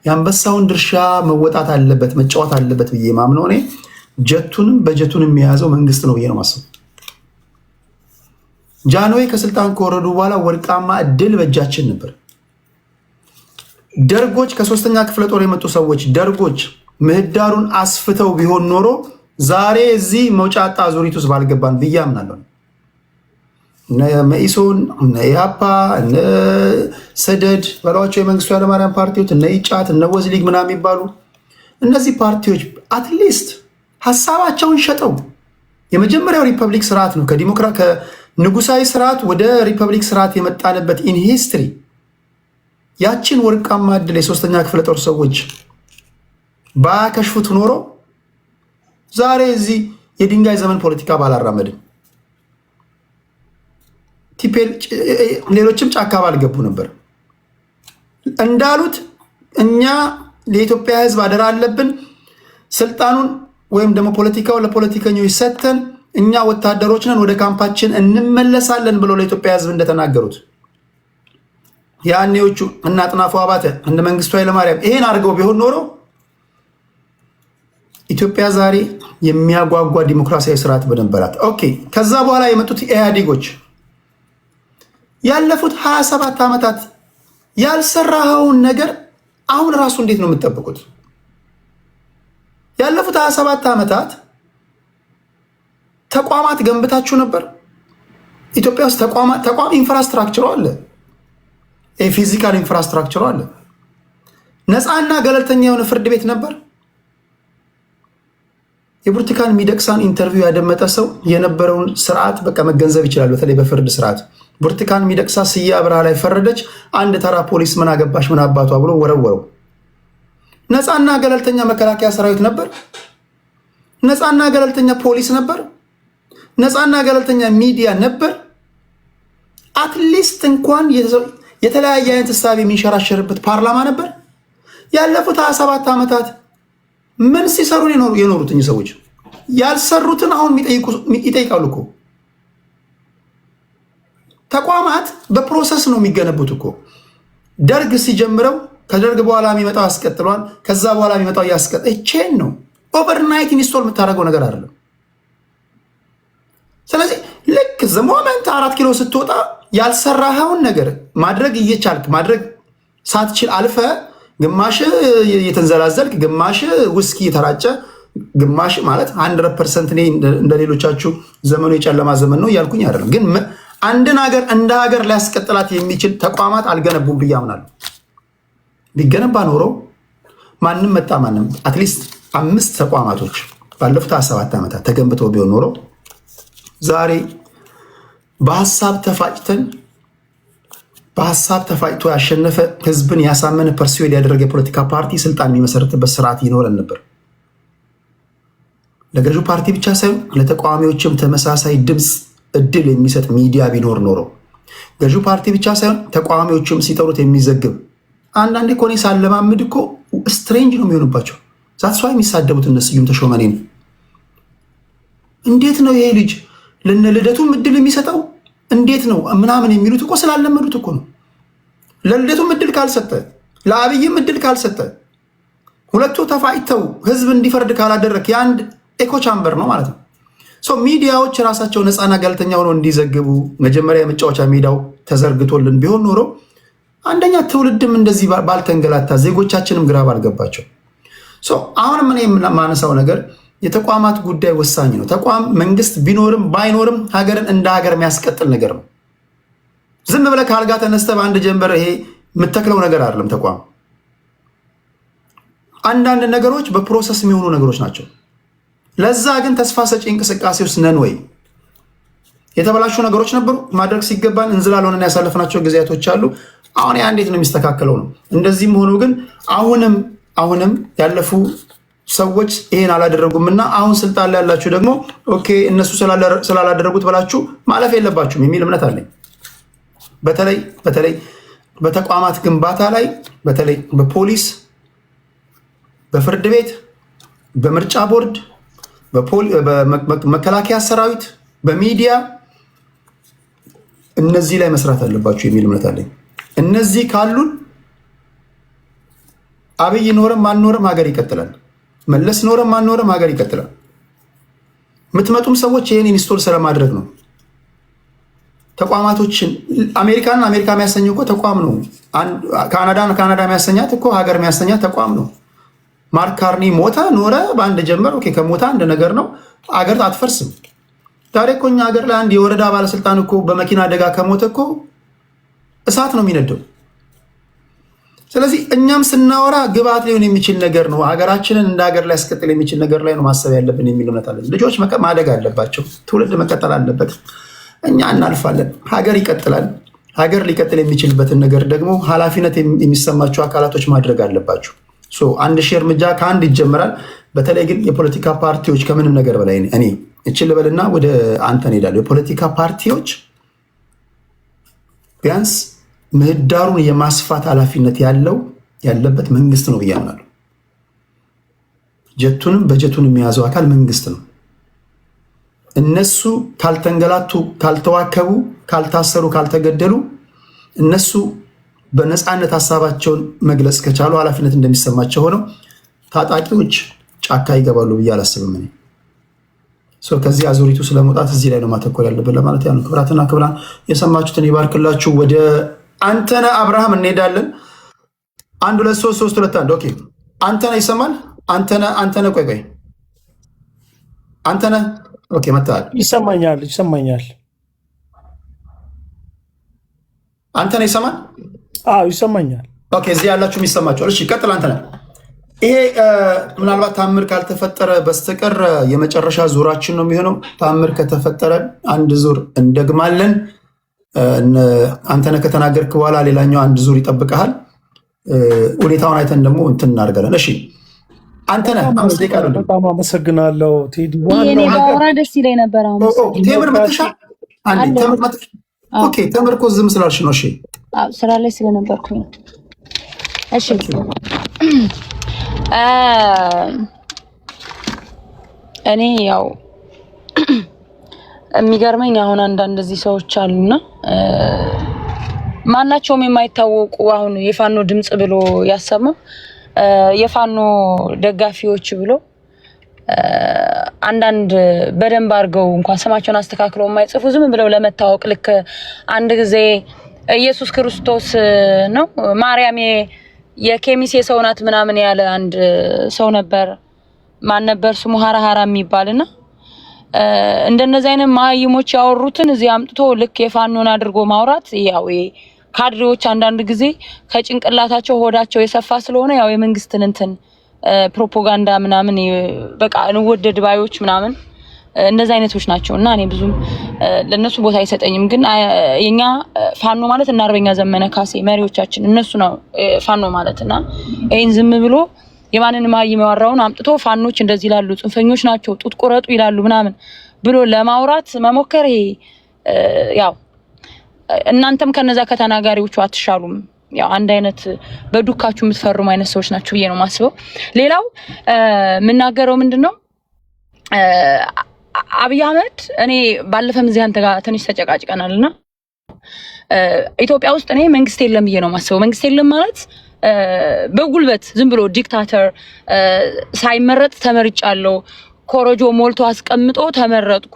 የአንበሳውን ድርሻ መወጣት አለበት መጫወት አለበት ብዬ ማምነው እኔ ጀቱንም በጀቱንም የያዘው መንግስት ነው ብዬ ነው ማስበው። ጃንሆይ ከስልጣን ከወረዱ በኋላ ወርቃማ እድል በእጃችን ነበር። ደርጎች ከሶስተኛ ክፍለ ጦር የመጡ ሰዎች ደርጎች ምህዳሩን አስፍተው ቢሆን ኖሮ ዛሬ እዚህ መውጫ አጣ ዙሪት ውስጥ ባልገባን ብዬ አምናለሁ። እነ መኢሶን እነ ኢህአፓ እነ ሰደድ በሏቸው የመንግስቱ ኃይለማርያም ፓርቲዎች እነ ኢጫት እነ ወዝሊግ ምናምን የሚባሉ እነዚህ ፓርቲዎች አትሊስት ሀሳባቸውን ሸጠው የመጀመሪያው ሪፐብሊክ ስርዓት ነው ከንጉሳዊ ስርዓት ወደ ሪፐብሊክ ስርዓት የመጣንበት ኢን ሂስትሪ ያችን ወርቃማ ዕድል የሶስተኛ ክፍለ ጦር ሰዎች ባያከሽፉት ኖሮ ዛሬ እዚህ የድንጋይ ዘመን ፖለቲካ ባላራመድን ሌሎችም ጫካ ባልገቡ ነበር። እንዳሉት እኛ ለኢትዮጵያ ሕዝብ አደራ አለብን። ስልጣኑን ወይም ደግሞ ፖለቲካው ለፖለቲከኞች ሰጥተን እኛ ወታደሮች ነን ወደ ካምፓችን እንመለሳለን ብለው ለኢትዮጵያ ሕዝብ እንደተናገሩት ያኔዎቹ እና አጥናፉ አባተ እንደ መንግስቱ ኃይለማርያም ይሄን አድርገው ቢሆን ኖሮ ኢትዮጵያ ዛሬ የሚያጓጓ ዲሞክራሲያዊ ስርዓት በነበራት። ኦኬ ከዛ በኋላ የመጡት ኢህአዴጎች ያለፉት 27 ዓመታት ያልሰራኸውን ነገር አሁን ራሱ እንዴት ነው የምትጠብቁት? ያለፉት 27 ዓመታት ተቋማት ገንብታችሁ ነበር። ኢትዮጵያ ውስጥ ተቋም ኢንፍራስትራክቸሩ አለ፣ ፊዚካል ኢንፍራስትራክቸሩ አለ። ነፃና ገለልተኛ የሆነ ፍርድ ቤት ነበር። የብርቱካን ሚደቅሳን ኢንተርቪው ያደመጠ ሰው የነበረውን ስርዓት በቃ መገንዘብ ይችላል። በተለይ በፍርድ ስርዓት ብርቱካን ሚደቅሳ ስዬ አብርሃ ላይ ፈረደች። አንድ ተራ ፖሊስ ምን አገባሽ ምን አባቷ ብሎ ወረወረው። ነፃና ገለልተኛ መከላከያ ሰራዊት ነበር። ነፃና ገለልተኛ ፖሊስ ነበር። ነፃና ገለልተኛ ሚዲያ ነበር። አትሊስት እንኳን የተለያየ አይነት ሀሳብ የሚንሸራሸርበት ፓርላማ ነበር። ያለፉት 27 ዓመታት ምን ሲሰሩ የኖሩት እኚህ ሰዎች? ያልሰሩትን አሁን ይጠይቃሉ እኮ። ተቋማት በፕሮሰስ ነው የሚገነቡት እኮ። ደርግ ሲጀምረው ከደርግ በኋላ የሚመጣው ያስቀጥሏል፣ ከዛ በኋላ የሚመጣው ያስቀጥል። ቼን ነው ኦቨርናይት ኢንስቶል የምታደርገው ነገር አይደለም። ስለዚህ ልክ ዘሞመንት 4 ኪሎ ስትወጣ ያልሰራኸውን ነገር ማድረግ እየቻልክ ማድረግ ሳትችል አልፈ ግማሽ የተንዘላዘልክ ግማሽ ውስኪ የተራጨ ግማሽ ማለት 100% እኔ እንደሌሎቻችሁ ዘመኑ የጨለማ ዘመን ነው እያልኩኝ አይደለም። ግን አንድን ሀገር እንደ ሀገር ሊያስቀጥላት የሚችል ተቋማት አልገነቡም ብዬ አምናለሁ። ቢገነባ ኖሮ ማንም መጣ ማንም አትሊስት 5 ተቋማቶች ባለፉት 27 ዓመታት ተገንብቶ ቢሆን ኖሮ ዛሬ በሐሳብ ተፋጭቶ ያሸነፈ ህዝብን ያሳመነ ፐርሲዌድ ያደረገ የፖለቲካ ፓርቲ ስልጣን የሚመሰረትበት ስርዓት ይኖረን ነበር። ለገዢው ፓርቲ ብቻ ሳይሆን ለተቃዋሚዎችም ተመሳሳይ ድምፅ እድል የሚሰጥ ሚዲያ ቢኖር ኖሮ ገዢው ፓርቲ ብቻ ሳይሆን ተቃዋሚዎችም ሲጠሩት የሚዘግብ አንዳንዴ እኮ እኔ ሳለማምድ እኮ ስትሬንጅ ነው የሚሆኑባቸው። ዛትሷ የሚሳደቡት እነ ስዩም ተሾመኔ ነው። እንዴት ነው ይሄ ልጅ ለልደቱም እድል የሚሰጠው እንዴት ነው ምናምን የሚሉት እኮ ስላለመዱት እኮ ነው። ለልደቱም እድል ካልሰጠ ለአብይም እድል ካልሰጠ ሁለቱ ተፋይተው ህዝብ እንዲፈርድ ካላደረክ የአንድ ኤኮ ቻምበር ነው ማለት ነው። ሚዲያዎች ራሳቸው ነፃና ገለልተኛ ሆነው እንዲዘግቡ መጀመሪያ የመጫወቻ ሜዳው ተዘርግቶልን ቢሆን ኖሮ አንደኛ ትውልድም እንደዚህ ባልተንገላታ ዜጎቻችንም ግራ ባልገባቸው። አሁንም እኔ የማነሳው ነገር የተቋማት ጉዳይ ወሳኝ ነው። ተቋም መንግስት ቢኖርም ባይኖርም ሀገርን እንደ ሀገር የሚያስቀጥል ነገር ነው። ዝም ብለህ ከአልጋ ተነስተህ በአንድ ጀንበር ይሄ የምተክለው ነገር አይደለም። ተቋም አንዳንድ ነገሮች በፕሮሰስ የሚሆኑ ነገሮች ናቸው። ለዛ ግን ተስፋ ሰጪ እንቅስቃሴ ውስጥ ነን ወይ? የተበላሹ ነገሮች ነበሩ ማድረግ ሲገባን እንዝላል ሆነን ያሳለፍናቸው ጊዜያቶች አሉ። አሁን ያ እንዴት ነው የሚስተካከለው ነው። እንደዚህም ሆኖ ግን አሁንም ያለፉ ሰዎች ይሄን አላደረጉምና አሁን ስልጣን ላይ ያላችሁ ደግሞ ኦኬ እነሱ ስላላደረጉት ብላችሁ ማለፍ የለባችሁም የሚል እምነት አለኝ። በተለይ በተቋማት ግንባታ ላይ በተለይ በፖሊስ፣ በፍርድ ቤት፣ በምርጫ ቦርድ፣ በመከላከያ ሰራዊት፣ በሚዲያ እነዚህ ላይ መስራት አለባችሁ የሚል እምነት አለኝ። እነዚህ ካሉን አብይ ኖረም ማንኖረም ሀገር ይቀጥላል። መለስ ኖረም ማንኖረም ሀገር ይቀጥላል። የምትመጡም ሰዎች ይህን ኢንስቶል ስለማድረግ ነው። ተቋማቶችን አሜሪካ የሚያሰኘው እኮ ተቋም ነው። ካናዳ የሚያሰኛት እኮ ሀገር የሚያሰኛት ተቋም ነው። ማርክ ካርኒ ሞተ ኖረ በአንድ ጀመር። ኦኬ ከሞተ አንድ ነገር ነው። አገር አትፈርስም። ዛሬ እኮ እኛ ሀገር ላይ አንድ የወረዳ ባለስልጣን እኮ በመኪና አደጋ ከሞተ እኮ እሳት ነው የሚነደው። ስለዚህ እኛም ስናወራ ግብዓት ሊሆን የሚችል ነገር ነው። ሀገራችንን እንደ ሀገር ላይ ያስቀጥል የሚችል ነገር ላይ ነው ማሰብ ያለብን የሚል እምነት አለ። ልጆች ማደግ አለባቸው። ትውልድ መቀጠል አለበት። እኛ እናልፋለን፣ ሀገር ይቀጥላል። ሀገር ሊቀጥል የሚችልበትን ነገር ደግሞ ኃላፊነት የሚሰማቸው አካላቶች ማድረግ አለባቸው። አንድ ሺህ እርምጃ ከአንድ ይጀምራል። በተለይ ግን የፖለቲካ ፓርቲዎች ከምንም ነገር በላይ እኔ እችል ልበልና ወደ አንተ እንሄዳለሁ። የፖለቲካ ፓርቲዎች ቢያንስ ምህዳሩን የማስፋት ኃላፊነት ያለበት መንግስት ነው ብዬ አምናለሁ። ጀቱንም በጀቱን የሚያዘው አካል መንግስት ነው። እነሱ ካልተንገላቱ፣ ካልተዋከቡ፣ ካልታሰሩ፣ ካልተገደሉ እነሱ በነፃነት ሀሳባቸውን መግለጽ ከቻሉ ኃላፊነት እንደሚሰማቸው ሆነው ታጣቂዎች ጫካ ይገባሉ ብዬ አላስብም። እኔ ከዚህ አዙሪቱ ስለመውጣት እዚህ ላይ ነው ማተኮር ያለብን ለማለት ያ ነው። ክብራትና ክብራን የሰማችሁትን ይባርክላችሁ። ወደ አንተነህ አብርሃም እንሄዳለን። 1 2 3 3 2 1 ኦኬ። አንተነህ ይሰማል? አንተነህ ቆይ አንተነህ ኦኬ መጣል ይሰማኛል። አንተነህ ይሰማል? አዎ ይሰማኛል። ኦኬ እዚህ ያላችሁ የሚሰማችኋል። እሺ ቀጥል አንተነህ። ይሄ ምናልባት ታምር ካልተፈጠረ በስተቀር የመጨረሻ ዙራችን ነው የሚሆነው። ታምር ከተፈጠረ አንድ ዙር እንደግማለን። አንተነህ ከተናገርክ በኋላ ሌላኛው አንድ ዙር ይጠብቀሃል። ሁኔታውን አይተን ደግሞ እንትን እናደርጋለን። እሺ አንተነህ 5 ደቂቃ ነው። በጣም አመሰግናለሁ ቴዲ። እኔ ባወራ ደስ ይለኝ ነበር። አሁን ቴምር መጥተሻል? ኦኬ ተምር እኮ ዝም ስላልሽ ነው። እሺ ስራ ላይ ስለነበርኩኝ። እሺ እኔ ያው የሚገርመኝ አሁን አንዳንድ እዚህ ሰዎች አሉና ማናቸውም የማይታወቁ አሁን የፋኖ ድምጽ ብሎ ያሰማ የፋኖ ደጋፊዎች ብሎ አንዳንድ በደንብ አድርገው እንኳን ስማቸውን አስተካክለው የማይጽፉ ዝም ብለው ለመታወቅ ልክ አንድ ጊዜ ኢየሱስ ክርስቶስ ነው ማርያም የኬሚሴ ሰው ናት ምናምን ያለ አንድ ሰው ነበር። ማን ነበር ስሙ? ሀራሃራ የሚባልና እንደነዚህ አይነት ማይሞች ያወሩትን እዚህ አምጥቶ ልክ የፋኖን አድርጎ ማውራት ያው ካድሬዎች አንዳንድ ጊዜ ከጭንቅላታቸው ሆዳቸው የሰፋ ስለሆነ ያው የመንግስትን እንትን ፕሮፓጋንዳ ምናምን በቃ እንወደድ ባዮች ምናምን እንደዛ አይነቶች ናቸውና እኔ ብዙም ለነሱ ቦታ አይሰጠኝም። ግን የኛ ፋኖ ማለት እና አርበኛ ዘመነ ካሴ መሪዎቻችን እነሱ ነው ፋኖ ማለትና ይሄን ዝም ብሎ የማንንም ማይመዋራውን አምጥቶ ፋኖች እንደዚህ ይላሉ ጽንፈኞች ናቸው ጡት ቆረጡ ይላሉ ምናምን ብሎ ለማውራት መሞከር ያው እናንተም ከነዛ ከተናጋሪዎቹ አትሻሉም። ያው አንድ አይነት በዱካችሁ የምትፈርሙ አይነት ሰዎች ናችሁ ብዬ ነው ማስበው። ሌላው ምናገረው ምንድነው አብይ አህመድ እኔ ባለፈም እዚህ አንተ ጋር ትንሽ ተጨቃጭቀናልና ኢትዮጵያ ውስጥ እኔ መንግስት የለም ብዬ ነው ማስበው። መንግስት የለም ማለት በጉልበት ዝም ብሎ ዲክታተር ሳይመረጥ ተመርጫለሁ ኮሮጆ ሞልቶ አስቀምጦ ተመረጥኩ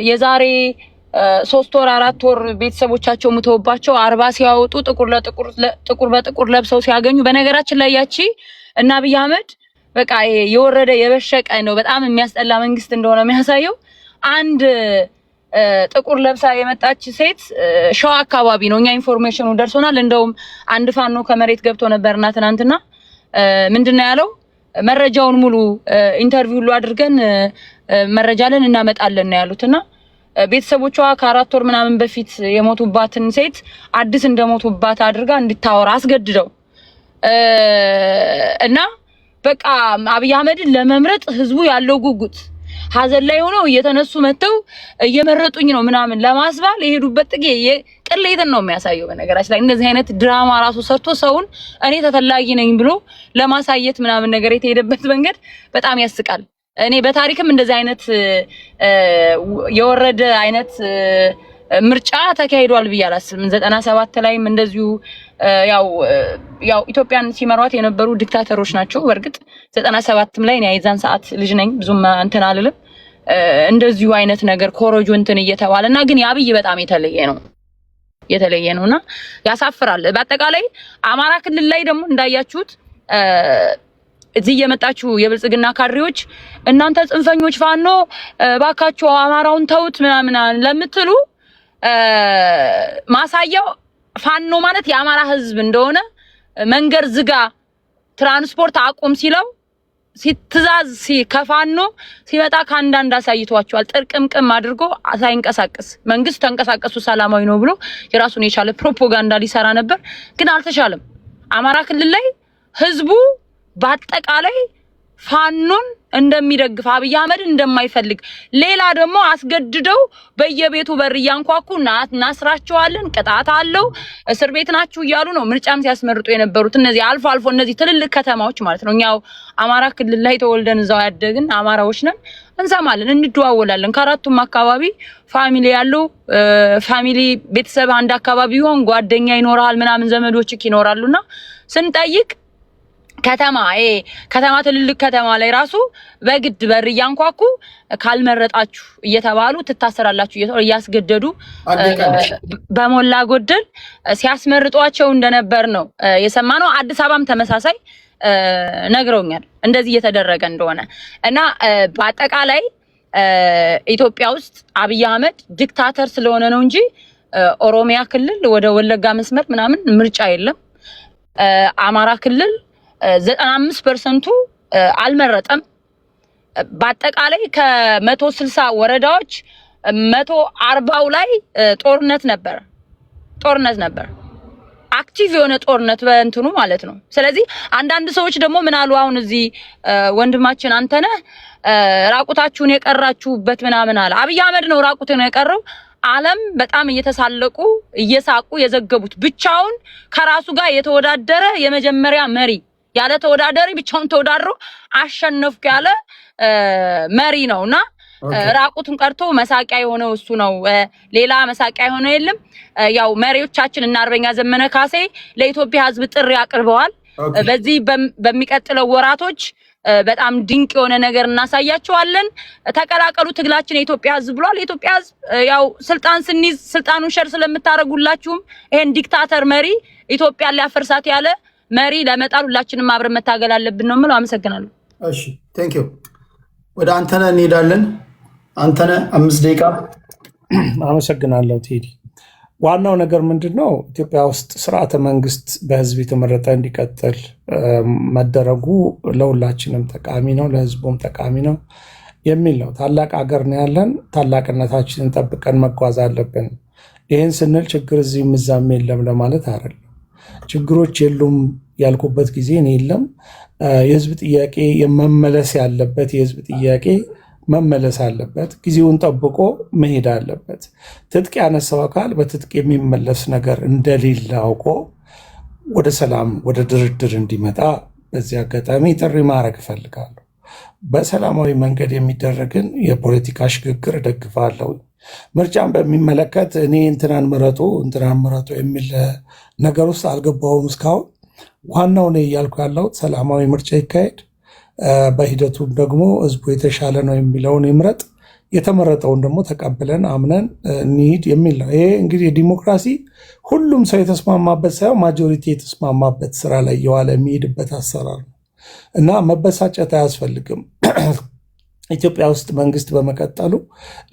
የዛሬ 3 ወር 4 ወር ቤተሰቦቻቸው ሙተውባቸው 40 ሲያወጡ ጥቁር በጥቁር ለብሰው ሲያገኙ በነገራችን ላይ ያቺ እና አብይ አህመድ በቃ የወረደ የበሸቀ ነው በጣም የሚያስጠላ መንግስት እንደሆነ የሚያሳየው አንድ ጥቁር ለብሳ የመጣች ሴት ሸዋ አካባቢ ነው እኛ ኢንፎርሜሽኑ ደርሶናል። እንደውም አንድ ፋኖ ከመሬት ገብቶ ነበርና ትናንትና ምንድነው ያለው መረጃውን ሙሉ ኢንተርቪው ሁሉ አድርገን መረጃለን እናመጣለን ነው ያሉትና ቤተሰቦቿ ከ4 ወር ምናምን በፊት የሞቱባትን ሴት አዲስ እንደሞቱባት አድርጋ እንድታወራ አስገድደው እና በቃ አብይ አህመድን ለመምረጥ ህዝቡ ያለው ጉጉት ሀዘን ላይ ሆነው እየተነሱ መተው እየመረጡኝ ነው ምናምን ለማስባል የሄዱበት ጥጌ ቅሌትን ነው የሚያሳየው። በነገራችን ላይ እንደዚህ አይነት ድራማ ራሱ ሰርቶ ሰውን እኔ ተፈላጊ ነኝ ብሎ ለማሳየት ምናምን ነገር የተሄደበት መንገድ በጣም ያስቃል። እኔ በታሪክም እንደዚህ አይነት የወረደ አይነት ምርጫ ተካሂዷል ብዬ አላስብም። 97 ላይም እንደዚሁ ያው ኢትዮጵያን ሲመሯት የነበሩ ዲክታተሮች ናቸው። በርግጥ 97ም ላይ ነው የዛን ሰዓት ልጅ ነኝ ብዙም እንትን አልልም። እንደዚሁ አይነት ነገር ኮሮጆ እንትን እየተባለና ግን የአብይ በጣም የተለየ ነውና ያሳፍራል። በአጠቃላይ አማራ ክልል ላይ ደግሞ እንዳያችሁት እዚህ የመጣችሁ የብልጽግና ካድሬዎች እናንተ ጽንፈኞች ፋኖ ባካችሁ አማራውን ተውት ምናምን ለምትሉ ማሳያው ፋኖ ማለት የአማራ ህዝብ እንደሆነ መንገድ ዝጋ ትራንስፖርት አቁም ሲለው ሲትዛዝ ከፋኖ ሲመጣ ካንዳንድ አሳይቷቸዋል። ጥርቅምቅም አድርጎ ሳይንቀሳቀስ መንግስት ተንቀሳቀሱ ሰላማዊ ነው ብሎ የራሱን የቻለ ፕሮፓጋንዳ ሊሰራ ነበር፣ ግን አልተቻለም። አማራ ክልል ላይ ህዝቡ በአጠቃላይ ፋኖን እንደሚደግፍ አብይ አህመድ እንደማይፈልግ ሌላ ደግሞ አስገድደው በየቤቱ በር ያንኳኩ እናስራቸዋለን ቅጣት አለው እስር ቤት ናችሁ እያሉ ነው ምርጫም ሲያስመርጡ የነበሩት። እነዚህ አልፎ እነዚህ ትልልቅ ከተማዎች ማለት ነው። እኛው አማራ ክልል ላይ ተወልደን እዛው ያደግን አማራዎች ነን፣ እንሰማለን፣ እንደዋወላለን። ከአራቱም አካባቢ ፋሚሊ ያለው ፋሚሊ ቤተሰብ አንድ አካባቢ ይሆን ጓደኛ ይኖራል ምናምን ዘመዶችክ ይኖራሉና ስንጠይቅ ከተማ ትልልቅ ከተማ ላይ ራሱ በግድ በር ያንኳኩ ካልመረጣችሁ እየተባሉ ትታሰራላችሁ እያስገደዱ በሞላ ጎደል ሲያስመርጧቸው እንደነበር ነው የሰማነው። አዲስ አበባም ተመሳሳይ ነግረውኛል እንደዚህ እየተደረገ እንደሆነ እና በአጠቃላይ ኢትዮጵያ ውስጥ አብይ አህመድ ዲክታተር ስለሆነ ነው እንጂ ኦሮሚያ ክልል ወደ ወለጋ መስመር ምናምን ምርጫ የለም። አማራ ክልል 95% አልመረጠም። በአጠቃላይ ከ160 ወረዳዎች 140ው ላይ ጦርነት ነበር። አክቲቭ የሆነ ጦርነት በእንትኑ ማለት ነው። ስለዚህ አንዳንድ ሰዎች ደግሞ ምን አሉ አሁን እዚህ ወንድማችን አንተነህ ራቁታችሁን የቀራችሁበት ምናምን አለ። አብይ አህመድ ነው ራቁቱን የቀረው። ዓለም በጣም እየተሳለቁ እየሳቁ የዘገቡት ብቻውን ከራሱ ጋር የተወዳደረ የመጀመሪያ መሪ ያለ ተወዳዳሪ ብቻውን ተወዳድሮ አሸነፍኩ ያለ መሪ ነውና ራቁቱን ቀርቶ መሳቂያ የሆነው እሱ ነው። ሌላ መሳቂያ የሆነው የለም። ያው መሪዎቻችን እና አርበኛ ዘመነ ካሴ ለኢትዮጵያ ሕዝብ ጥሪ አቅርበዋል። በዚህ በሚቀጥለው ወራቶች በጣም ድንቅ የሆነ ነገር እናሳያቸዋለን። ተቀላቀሉ ትግላችን የኢትዮጵያ ሕዝብ ብሏል። የኢትዮጵያ ሕዝብ ያው ስልጣን ስንይዝ ስልጣኑን ሸር ስለምታረጉላችሁም ይሄን ዲክታተር መሪ ኢትዮጵያ ሊያፈርሳት ያለ መሪ ለመጣል ሁላችንም አብረን መታገል አለብን ነው የምለው። አመሰግናለሁ። እሺ ቴንክ ዩ። ወደ አንተነህ እንሄዳለን። አንተነህ 5 ደቂቃ። አመሰግናለሁ ቴዲ። ዋናው ነገር ምንድን ነው? ኢትዮጵያ ውስጥ ስርዓተ መንግስት በህዝብ የተመረጠ እንዲቀጥል መደረጉ ለሁላችንም ጠቃሚ ነው፣ ለህዝቡም ጠቃሚ ነው የሚል ነው። ታላቅ አገር ነው ያለን። ታላቅነታችንን ጠብቀን መጓዝ አለብን። ይህን ስንል ችግር እዚህም እዛም የለም ለማለት አይደለም። ችግሮች የሉም ያልኩበት ጊዜ የለም። የህዝብ ጥያቄ መመለስ ያለበት የህዝብ ጥያቄ መመለስ አለበት። ጊዜውን ጠብቆ መሄድ አለበት። ትጥቅ ያነሳው አካል በትጥቅ የሚመለስ ነገር እንደሌለ አውቆ ወደ ሰላም ወደ ድርድር እንዲመጣ በዚህ አጋጣሚ ጥሪ ማድረግ እፈልጋለሁ። በሰላማዊ መንገድ የሚደረግን የፖለቲካ ሽግግር እደግፋለሁ። ምርጫን በሚመለከት እኔ እንትናን ምረጡ የሚል ነገር ውስጥ አልገባውም እስካሁን። ዋናው ነው እያልኩ ያለሁት ሰላማዊ ምርጫ ይካሄድ፣ በሂደቱም ደግሞ ህዝቡ የተሻለ ነው የሚለውን ይምረጥ፣ የተመረጠውን ደግሞ ተቀብለን አምነን እንሂድ የሚል ነው። ይሄ እንግዲህ ዲሞክራሲ ሁሉም ሰው የተስማማበት ሳይሆን ማጆሪቲ የተስማማበት ስራ ላይ የዋለ የሚሄድበት አሰራር ነው እና መበሳጨት አያስፈልግም። ኢትዮጵያ ውስጥ መንግስት በመቀጠሉ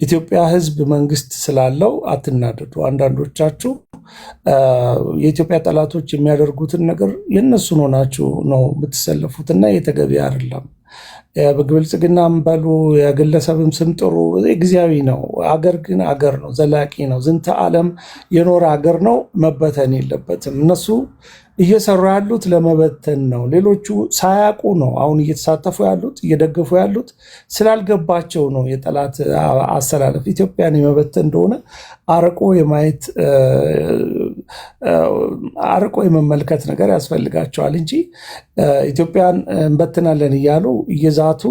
ኢትዮጵያ ህዝብ መንግስት ስላለው አትናደዱ። አንዳንዶቻችሁ የኢትዮጵያ ጠላቶች የሚያደርጉትን ነገር የእነሱን ሆናችሁ ነው የምትሰለፉት እና የተገቢ አይደለም። በብልጽግናም በሉ የግለሰብም ስም ጥሩ ጊዜያዊ ነው። አገር ግን አገር ነው፣ ዘላቂ ነው፣ ዝንተ ዓለም የኖረ አገር ነው። መበተን የለበትም። እነሱ እየሰሩ ያሉት ለመበተን ነው። ሌሎቹ ሳያውቁ ነው አሁን እየተሳተፉ ያሉት እየደገፉ ያሉት ስላልገባቸው ነው። የጠላት አሰላለፍ ኢትዮጵያን የመበተን እንደሆነ አርቆ የማየት አርቆ የመመልከት ነገር ያስፈልጋቸዋል እንጂ ኢትዮጵያን እንበትናለን እያሉ እየዛቱ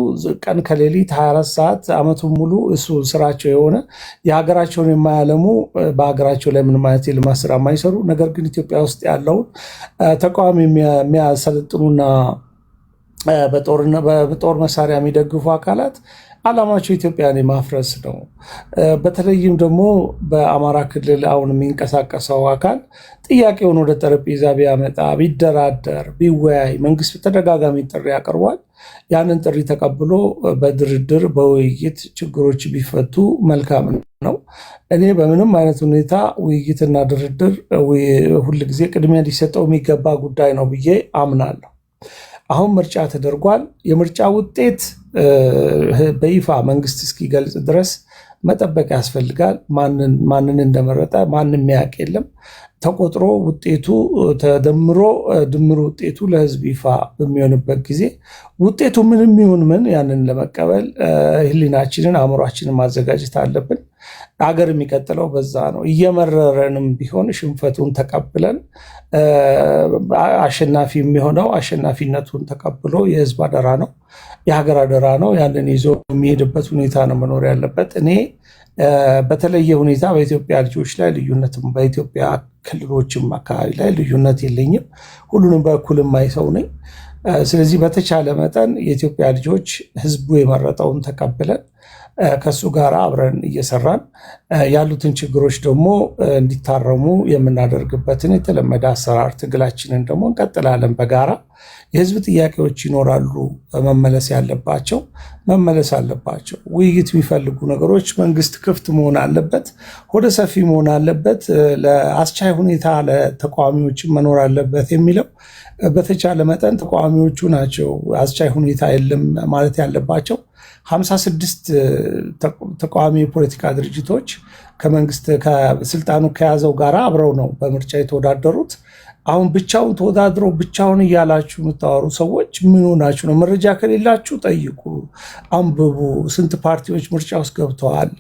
ቀን ከሌሊት 24 ሰዓት ዓመቱን ሙሉ እሱ ስራቸው የሆነ የሀገራቸውን የማያለሙ በሀገራቸው ላይ ምንም አይነት የልማት ስራ የማይሰሩ ነገር ግን ኢትዮጵያ ውስጥ ያለውን ተቃዋሚ የሚያሰለጥኑና በጦር መሳሪያ የሚደግፉ አካላት ዓላማቸው ኢትዮጵያን የማፍረስ ነው። በተለይም ደግሞ በአማራ ክልል አሁን የሚንቀሳቀሰው አካል ጥያቄውን ወደ ጠረጴዛ ቢያመጣ ቢደራደር ቢወያይ መንግስት በተደጋጋሚ ጥሪ ያቀርቧል። ያንን ጥሪ ተቀብሎ በድርድር በውይይት ችግሮች ቢፈቱ መልካም ነው። እኔ በምንም አይነት ሁኔታ ውይይትና ድርድር ሁልጊዜ ቅድሚያ ሊሰጠው የሚገባ ጉዳይ ነው ብዬ አምናለሁ። አሁን ምርጫ ተደርጓል። የምርጫ ውጤት በይፋ መንግስት እስኪገልጽ ድረስ መጠበቅ ያስፈልጋል። ማንን እንደመረጠ ማንም የሚያውቅ የለም። ተቆጥሮ ውጤቱ ተደምሮ ድምር ውጤቱ ለህዝብ ይፋ በሚሆንበት ጊዜ ውጤቱ ምንም ይሁን ምን ያንን ለመቀበል ህሊናችንን አእምሯችንን ማዘጋጀት አለብን። አገር የሚቀጥለው በዛ ነው። እየመረረንም ቢሆን ሽንፈቱን ተቀብለን አሸናፊ የሚሆነው አሸናፊነቱን ተቀብሎ የህዝብ አደራ ነው፣ የሀገር አደራ ነው። ያንን ይዞ የሚሄድበት ሁኔታ ነው መኖር ያለበት። እኔ በተለየ ሁኔታ በኢትዮጵያ ልጆች ላይ ልዩነትም በኢትዮጵያ ክልሎችም አካባቢ ላይ ልዩነት የለኝም። ሁሉንም በእኩል የማይ ሰው ነኝ። ስለዚህ በተቻለ መጠን የኢትዮጵያ ልጆች ህዝቡ የመረጠውን ተቀብለን ከሱ ጋር አብረን እየሰራን ያሉትን ችግሮች ደግሞ እንዲታረሙ የምናደርግበትን የተለመደ አሰራር ትግላችንን ደግሞ እንቀጥላለን። በጋራ የህዝብ ጥያቄዎች ይኖራሉ፣ መመለስ ያለባቸው መመለስ አለባቸው። ውይይት የሚፈልጉ ነገሮች መንግስት ክፍት መሆን አለበት፣ ወደ ሰፊ መሆን አለበት፣ ለአስቻይ ሁኔታ ለተቃዋሚዎችን መኖር አለበት የሚለው በተቻለ መጠን ተቃዋሚዎቹ ናቸው አስቻይ ሁኔታ የለም ማለት ያለባቸው። 56 ተቃዋሚ የፖለቲካ ድርጅቶች ከመንግስት ከስልጣኑ ከያዘው ጋር አብረው ነው በምርጫ የተወዳደሩት። አሁን ብቻውን ተወዳድረው ብቻውን እያላችሁ የምታወሩ ሰዎች ምን ሆናችሁ ነው? መረጃ ከሌላችሁ ጠይቁ፣ አንብቡ። ስንት ፓርቲዎች ምርጫ ውስጥ ገብተዋል?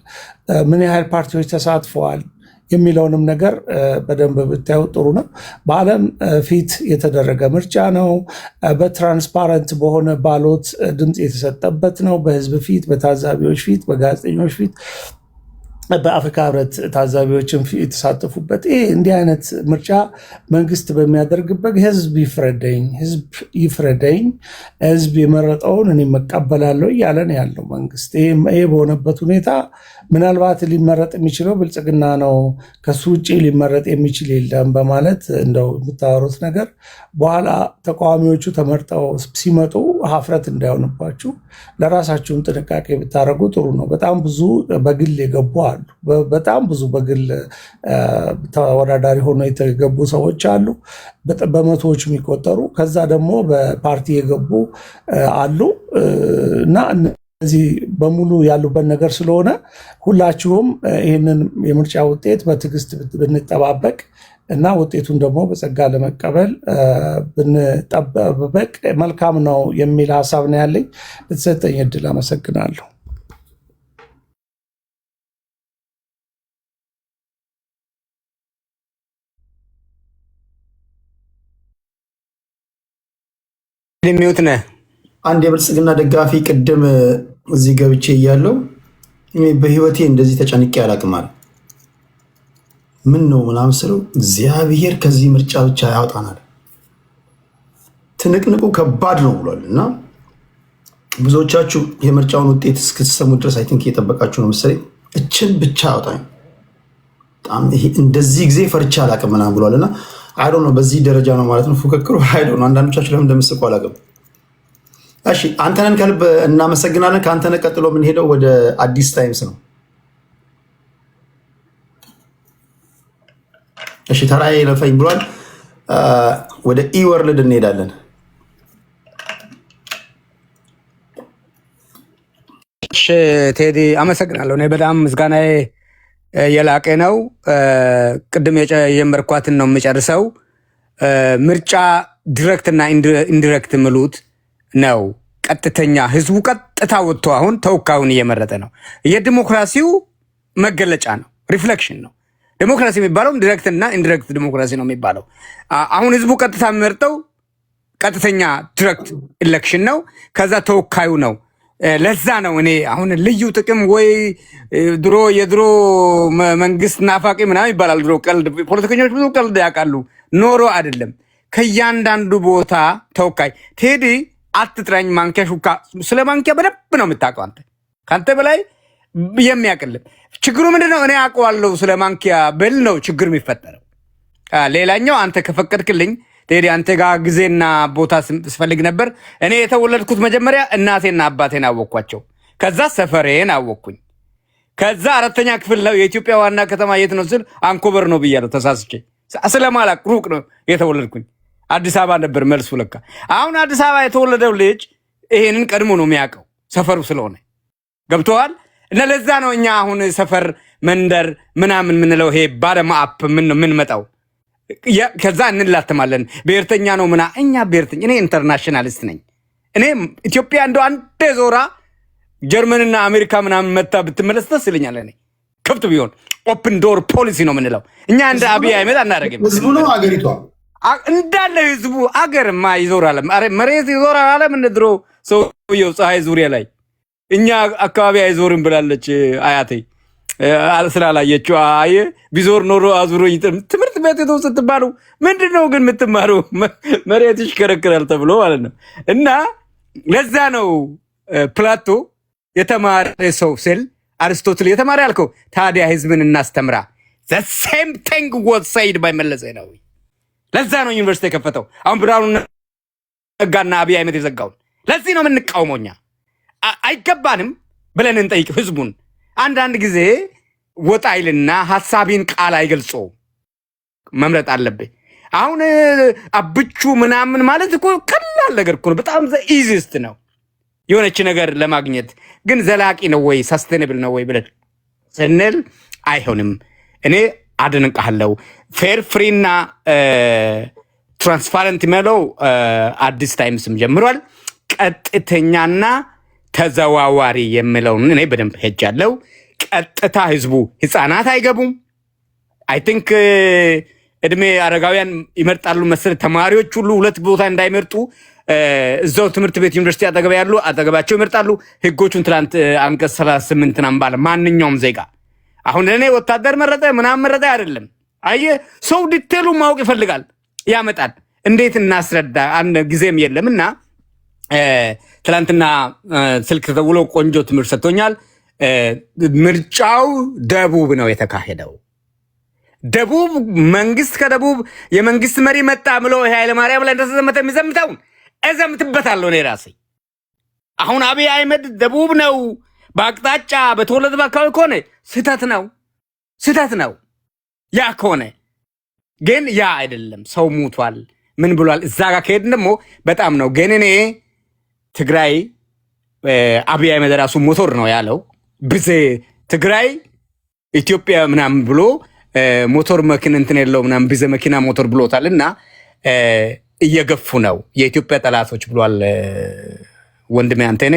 ምን ያህል ፓርቲዎች ተሳትፈዋል? የሚለውንም ነገር በደንብ ብታዩ ጥሩ ነው። በዓለም ፊት የተደረገ ምርጫ ነው። በትራንስፓረንት በሆነ ባሎት ድምፅ የተሰጠበት ነው። በህዝብ ፊት፣ በታዛቢዎች ፊት፣ በጋዜጠኞች ፊት፣ በአፍሪካ ህብረት ታዛቢዎችን የተሳተፉበት ይሄ እንዲህ አይነት ምርጫ መንግስት በሚያደርግበት ህዝብ ይፍረደኝ፣ ህዝብ የመረጠውን እኔ መቀበላለሁ እያለ ነው ያለው መንግስት። ይሄ በሆነበት ሁኔታ ምናልባት ሊመረጥ የሚችለው ብልጽግና ነው፣ ከሱ ውጭ ሊመረጥ የሚችል የለም በማለት እንደው የምታወሩት ነገር በኋላ ተቃዋሚዎቹ ተመርጠው ሲመጡ ሀፍረት እንዳይሆንባችሁ ለራሳችሁም ጥንቃቄ ብታደርጉ ጥሩ ነው። በጣም ብዙ በግል የገቡ አሉ። አሉ። በጣም ብዙ በግል ተወዳዳሪ ሆኖ የተገቡ ሰዎች አሉ፣ በመቶዎች የሚቆጠሩ። ከዛ ደግሞ በፓርቲ የገቡ አሉ እና እነዚህ በሙሉ ያሉበት ነገር ስለሆነ ሁላችሁም ይህንን የምርጫ ውጤት በትዕግስት ብንጠባበቅ እና ውጤቱን ደግሞ በጸጋ ለመቀበል ብንጠባበቅ መልካም ነው የሚል ሀሳብ ነው ያለኝ። ለተሰጠኝ እድል አመሰግናለሁ። ሚውት ነህ። አንድ የብልጽግና ደጋፊ ቅድም እዚህ ገብቼ እያለው በህይወቴ እንደዚህ ተጨንቄ አላቅማል ምን ነው ምናምን ስለው እግዚአብሔር ከዚህ ምርጫ ብቻ ያወጣናል፣ ትንቅንቁ ከባድ ነው ብሏል። እና ብዙዎቻችሁ የምርጫውን ውጤት እስክትሰሙ ድረስ አይ ቲንክ እየጠበቃችሁ ነው መሰለኝ። እችን ብቻ ያወጣኝ በጣም ይሄ እንደዚህ ጊዜ ፈርቻ አላቅም ምናምን ብሏል። እና አይ ዶንት ኖ በዚህ ደረጃ ነው ማለት ነው ፉክክሩ። አይ ዶንት ኖ አንዳንዶቻችሁ ለምን እንደምትስቁ አላቅም። እሺ አንተነን ከልብ እናመሰግናለን። ከአንተነህ ቀጥሎ የምንሄደው ወደ አዲስ ታይምስ ነው። እሺ ተራዬ ለፈኝ ብሏል። ወደ ኢወርልድ እንሄዳለን። እሺ ቴዲ አመሰግናለሁ። እኔ በጣም ምስጋናዬ የላቀ ነው። ቅድም የጀመርኳትን ነው የምጨርሰው። ምርጫ ዲሬክት እና ኢንዲሬክት ምሉት ነው። ቀጥተኛ ህዝቡ ቀጥታ ወጥቶ አሁን ተወካዩን እየመረጠ ነው። የዲሞክራሲው መገለጫ ነው፣ ሪፍሌክሽን ነው። ዲሞክራሲ የሚባለው ዲሬክት እና ኢንዲሬክት ዲሞክራሲ ነው የሚባለው። አሁን ህዝቡ ቀጥታ የሚመርጠው ቀጥተኛ ዲሬክት ኢሌክሽን ነው። ከዛ ተወካዩ ነው። ለዛ ነው እኔ አሁን ልዩ ጥቅም ወይ የድሮ መንግስት ናፋቂ ምናምን ይባላል። ድሮ ቀልድ ፖለቲከኞች ብዙ ቀልድ ያውቃሉ። ኖሮ አይደለም። ከእያንዳንዱ ቦታ ተወካይ ቴዲ አትጥራኝ ማንኪያ ሹካ። ስለ ማንኪያ በደንብ ነው የምታውቀው አንተ፣ ከአንተ በላይ የሚያቅልም። ችግሩ ምንድነው? እኔ አውቀዋለሁ ስለ ማንኪያ ብል ነው ችግር የሚፈጠረው። ሌላኛው አንተ ከፈቀድክልኝ ቴዲ አንተ ጋር ጊዜና ቦታ ስፈልግ ነበር። እኔ የተወለድኩት መጀመሪያ እናቴና አባቴን አወቅኳቸው። ከዛ ሰፈሬን አወቅኩኝ። ከዛ 4ኛ ክፍል ነው የኢትዮጵያ ዋና ከተማ የት ነው ስል አንኮበር ነው ብያለሁ ተሳስቼ። ስለማላቅ ሩቅ ነው የተወለድኩኝ። አዲስ አበባ ነበር መልሱ ለካ። አሁን አዲስ አበባ የተወለደው ልጅ ይሄንን ቀድሞ ነው የሚያውቀው ሰፈሩ ስለሆነ ገብተዋል። እና ለዛ ነው እኛ አሁን ሰፈር መንደር ምናምን ምንለው ይሄ ባለማ አፕ ምን መጣው ከዛ እንላተማለን። ብሔርተኛ ነው ምና እኛ ብሔርተኛ። እኔ ኢንተርናሽናሊስት ነኝ። እኔ ኢትዮጵያ እንደው አንዴ ዞራ ጀርመንና አሜሪካ ምናምን መታ ብትመለስ ደስ ይለኛል። እኔ ክፍት ቢሆን ኦፕን ዶር ፖሊሲ ነው ምንለው እኛ። እንደ አብይ አህመድ አናደርግም። ህዝቡ ነው አገሪቷ እንዳለ ህዝቡ አገርማ ይዞራል። መሬት ይዞራል አለ ምን ድሮ ሰውየው ፀሐይ ዙሪያ ላይ እኛ አካባቢ አይዞርም ብላለች አያቴ ስላላየችው። አይ ቢዞር ኖሮ አዙሮኝ ትምህርት ቤት የተው ስትባሉ ምንድነው ግን የምትማሩ መሬት ይሽከረከራል ተብሎ ማለት ነው። እና ለዛ ነው ፕላቶ የተማረ ሰው ስል አርስቶትል የተማረ ያልከው። ታዲያ ህዝብን እናስተምራ። the same thing was said by መለስ ዜናዊ። ለዛ ነው ዩኒቨርሲቲ የከፈተው። አሁን ብርሃኑ ነጋና አብይ አህመድ የዘጋውን ለዚህ ነው የምንቃወመው። እኛ አይገባንም ብለን እንጠይቅ ህዝቡን። አንዳንድ ጊዜ ወጣ ይልና ሐሳቢን ቃል አይገልጾ መምረጥ አለብህ። አሁን አብቹ ምናምን ማለት እኮ ቀላል ነገር እኮ ነው። በጣም ኢዚስት ነው የሆነች ነገር ለማግኘት። ግን ዘላቂ ነው ወይ ሰስቴኔብል ነው ወይ ብለን ስንል አይሆንም። እኔ አደንቃለሁ። ፌር ፍሪና ትራንስፓረንት የሚለው አዲስ ታይምስም ጀምሯል። ቀጥተኛና ተዘዋዋሪ የሚለውን እኔ በደንብ ሄጃለሁ። ቀጥታ ህዝቡ ህፃናት አይገቡም። አይ ቲንክ እድሜ አረጋውያን ይመርጣሉ መሰለኝ። ተማሪዎች ሁሉ ሁለት ቦታ እንዳይመርጡ እዛው ትምህርት ቤት ዩኒቨርሲቲ አጠገብ ያሉ አጠገባቸው ይመርጣሉ። ህጎቹን ትላንት አንቀጽ 38 ናምባለ ማንኛውም ዜጋ አሁን እኔ ወታደር መረጠ ምናምን መረጠ አይደለም። አየህ ሰው ዲቴሉ ማወቅ ይፈልጋል፣ ያመጣል። እንዴት እናስረዳ? አንድ ጊዜም የለምና ትላንትና ስልክ ተደውሎ ቆንጆ ትምህርት ሰጥቶኛል። ምርጫው ደቡብ ነው የተካሄደው። ደቡብ መንግስት ከደቡብ የመንግስት መሪ መጣ ብሎ ኃይለ ማርያም ላይ እንደተዘመተ የሚዘምተውን እዘምትበታለሁ እኔ ራሴ። አሁን አብይ አህመድ ደቡብ ነው በአቅጣጫ በተወለደ አካባቢ ከሆነ ስህተት ነው። ያ ከሆነ ግን ያ አይደለም። ሰው ሞቷል ምን ብሏል። እዛ ጋር ከሄድን ደግሞ በጣም ነው። ግን እኔ ትግራይ አብይ አህመድ ራሱ ሞቶር ነው ያለው። ብዜ ትግራይ ኢትዮጵያ ምናምን ብሎ ሞቶር መኪና እንትን የለው ምናምን ብዜ መኪና ሞቶር ብሎታል። እና እየገፉ ነው የኢትዮጵያ ጠላቶች ብሏል። ወንድሜ አንተኔ